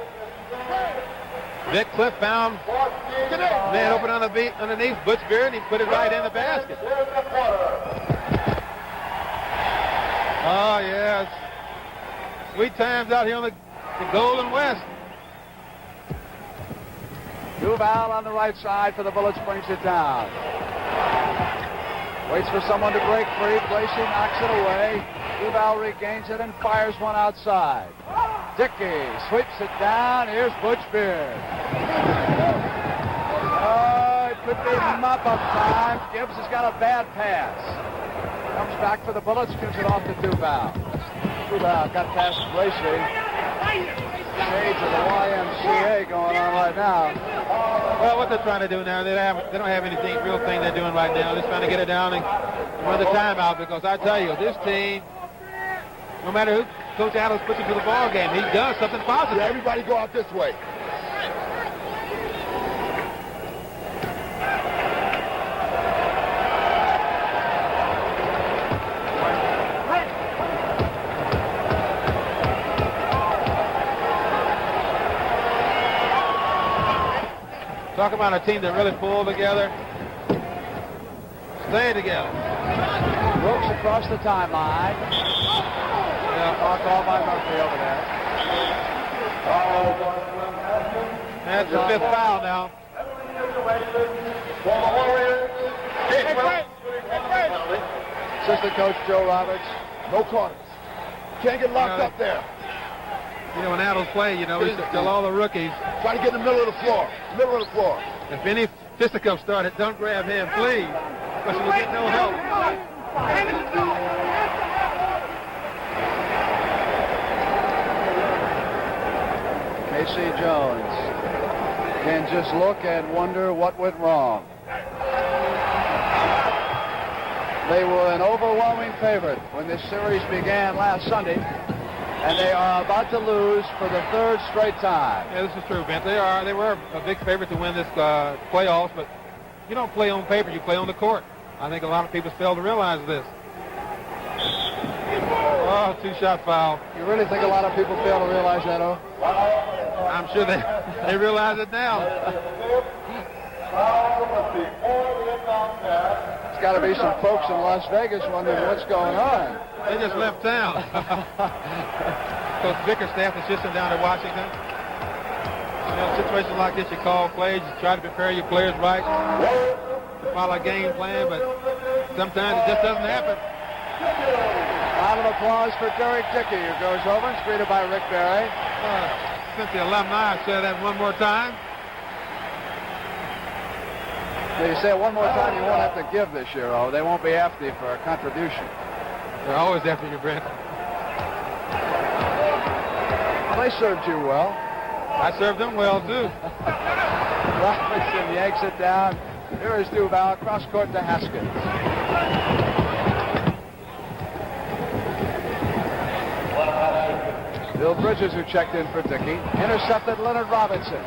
Speaker 10: Vic Cliff found man open on the beat underneath Butch Beard, and he put it right in the basket. Oh, yes. Sweet times out here on the Golden West.
Speaker 2: Duval on the right side for the Bullets brings it down. Waits for someone to break free. Bracey knocks it away. Duval regains it and fires one outside. Dickey sweeps it down. Here's Butch Beard. Oh, it could be mop-up time. Gibbs has got a bad pass. Comes back for the Bullets, gives it off to Duval. Duval got past Bracey. Shades of the YMCA going on right now.
Speaker 10: Well, what they're trying to do now, they don't have anything, real thing they're doing right now. They're trying to get it down and run the timeout, because I tell you, this team, no matter who Coach Adams puts into the ball game, he does something positive.
Speaker 3: Yeah, everybody go out this way.
Speaker 10: Talk about a team that really pulled together, staying together.
Speaker 2: Brooks across the timeline. Yeah, blocked off by Murphy over there.
Speaker 10: That's the 5th foul now.
Speaker 2: Assistant coach Joe Roberts.
Speaker 3: No corners. Can't get locked up there.
Speaker 10: You know, when Adams play, you know, he's still all the rookies.
Speaker 3: Try to get in the middle of the floor. Middle of the floor.
Speaker 10: If any fisticuffs started, don't grab him, please, because you'll get no help.
Speaker 2: K.C. Jones can just look and wonder what went wrong. They were an overwhelming favorite when this series began last Sunday, and they are about to lose for the third straight time.
Speaker 10: Yeah, this is true, Ben. They were a big favorite to win this playoffs, but you don't play on paper, you play on the court. I think a lot of people fail to realize this. Oh, two-shot foul.
Speaker 2: You really think a lot of people fail to realize that, oh?
Speaker 10: I'm sure they realize it now.
Speaker 2: There's got to be some folks in Las Vegas wondering what's going on.
Speaker 10: They just left town. Coach Bickerstaff is just down in Washington. You know, situations like this, you call plays, you try to prepare your players right, follow a game plan, but sometimes it just doesn't happen.
Speaker 2: Round of applause for Derek Dickey, who goes over and is greeted by Rick Barry.
Speaker 10: Since the alumni, I'll say that one more time.
Speaker 2: So you say it one more time, you won't have to give this year, oh. They won't be after you for a contribution.
Speaker 10: They're always after you, Brent.
Speaker 2: Well, they served you well.
Speaker 10: I served them well, too.
Speaker 2: Robinson yanks it down. Here is Duval, cross court to Haskins. Bill Bridges, who checked in for Dickey, intercepted Leonard Robinson.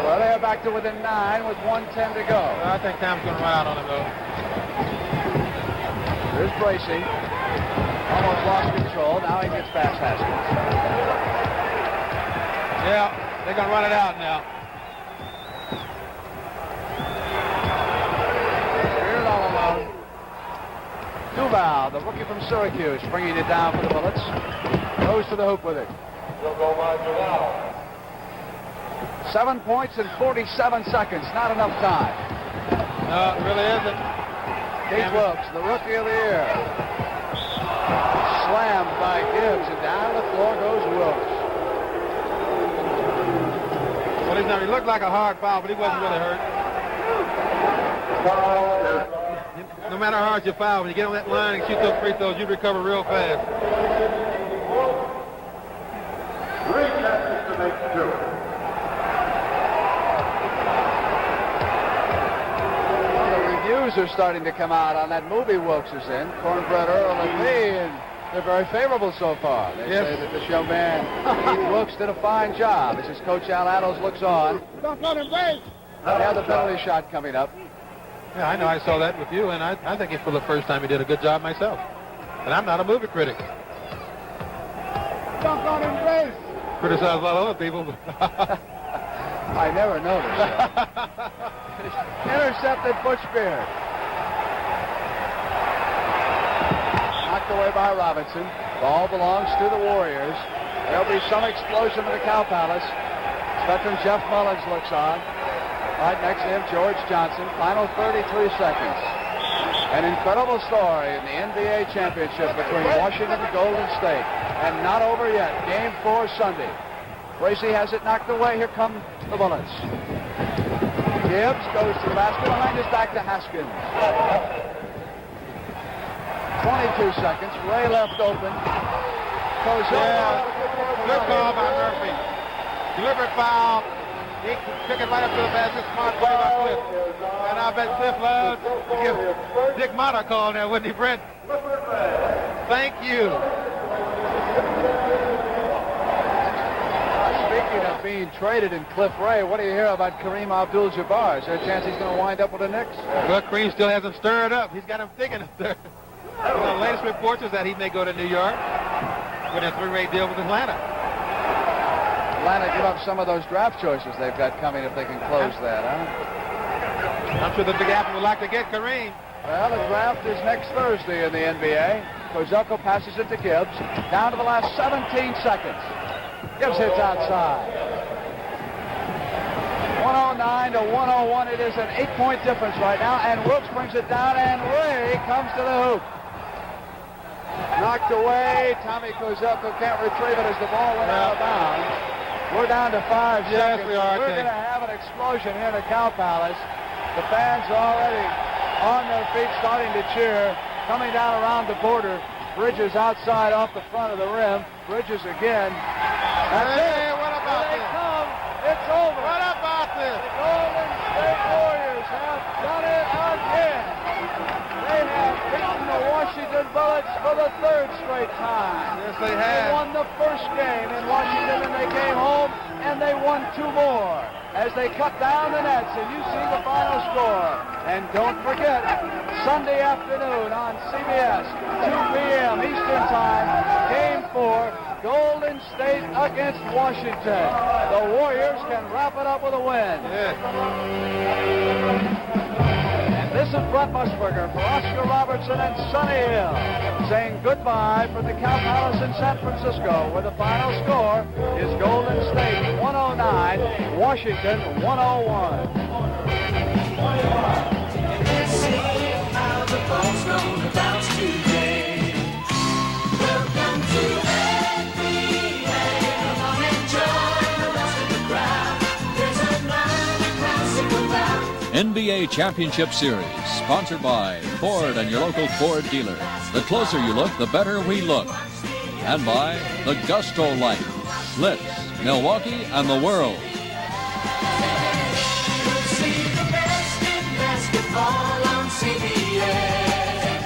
Speaker 2: Well, they are back to within 9 with 1:10 to go.
Speaker 10: I think time's going to run out on him, though.
Speaker 2: Here's Bracey. Almost lost control. Now he gets past Haskins.
Speaker 10: Yeah, they're going to run it out now.
Speaker 2: Spirit all alone. Duval, the rookie from Syracuse, bringing it down for the Bullets. Goes to the hoop with it. 7 points in 47 seconds. Not enough time.
Speaker 10: No, it really isn't.
Speaker 2: Keith Wilkes, the rookie of the year. Slammed by Gibbs, and down the floor goes Wilkes.
Speaker 10: Well, he looked like a hard foul, but he wasn't really hurt. No matter how hard you foul, when you get on that line and shoot those free throws, you recover real fast.
Speaker 3: 3 catches to make 2.
Speaker 2: Reviews are starting to come out on that movie Wilkes is in, Cornbread Earl and me, and they're very favorable so far. They say that this young man, Keith Wilkes, did a fine job. As his coach Al Adams looks on.
Speaker 3: Don't let him wait.
Speaker 2: They have the penalty shot coming up.
Speaker 10: Yeah, I know. I saw that with you, and I think for the first time he did a good job myself. And I'm not a movie critic.
Speaker 3: Don't let him wait.
Speaker 10: Criticize a lot of other people, but
Speaker 2: I never noticed. Intercepted Butch Beard. Knocked away by Robinson. Ball belongs to the Warriors. There'll be some explosion in the Cow Palace. Veteran Jeff Mullins looks on. Right next to him, George Johnson. Final 33 seconds. An incredible story in the NBA championship between Washington and Golden State. And not over yet. Game 4 Sunday. Bracey has it knocked away. Here come the Bullets. Gibbs goes to the basket. Behind his back to Haskins. 22 seconds. Ray left open.
Speaker 10: Good call by Murphy. Deliberate foul. He took it right up to the basket. Smart play by Cliff. And I bet Cliff loves to give Dick Motta a call now, wouldn't he, Brent? Thank you.
Speaker 2: Speaking of being traded in Cliff Ray, what do you hear about Kareem Abdul-Jabbar? Is there a chance he's going to wind up with the Knicks?
Speaker 10: Well, Kareem still hasn't stirred up. He's got him thinking up there. The latest reports is that he may go to New York with a 3-way deal with Atlanta.
Speaker 2: Atlanta give up some of those draft choices they've got coming if they can close that, huh?
Speaker 10: I'm sure the Big Apple would like to get Kareem.
Speaker 2: Well, the draft is next Thursday in the NBA. Kozelko passes it to Gibbs. Down to the last 17 seconds. Gibbs hits outside. 109 to 101. It is an 8-point difference right now, and Wilkes brings it down, and Ray comes to the hoop. Knocked away. Tommy Kozelko can't retrieve it as the ball went out of bounds. We're down to 5 seconds.
Speaker 10: We are.
Speaker 2: We're going to have an explosion here in the Cow Palace. The fans are already on their feet starting to cheer. Coming down around the border. Bridges outside off the front of the rim. Bridges again.
Speaker 10: Hey, what about
Speaker 2: this? Here they come. It's over.
Speaker 10: What about this?
Speaker 2: The Golden State Warriors have done it again. They have beaten the Washington Bullets for the third straight time.
Speaker 6: Yes, they
Speaker 2: They
Speaker 6: have.
Speaker 2: won the first game in Washington, and they came home, and they won 2 more as they cut down the nets, and you see the final score. And don't forget, Sunday afternoon on CBS, 2 p.m. Eastern Time, Game 4, Golden State against Washington. The Warriors can wrap it up with a win. And this is Brett Musburger for Oscar Robertson and Sonny Hill saying goodbye from the Cow Palace in San Francisco, where the final score is Golden State 109, Washington 101.
Speaker 18: NBA Championship Series, sponsored by Ford and your local Ford dealer. The closer you look, the better we look. And by the Gusto Light, Slits, Milwaukee, and the world.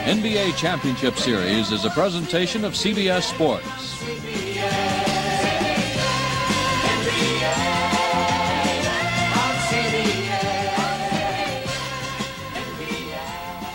Speaker 18: NBA Championship Series is a presentation of CBS Sports.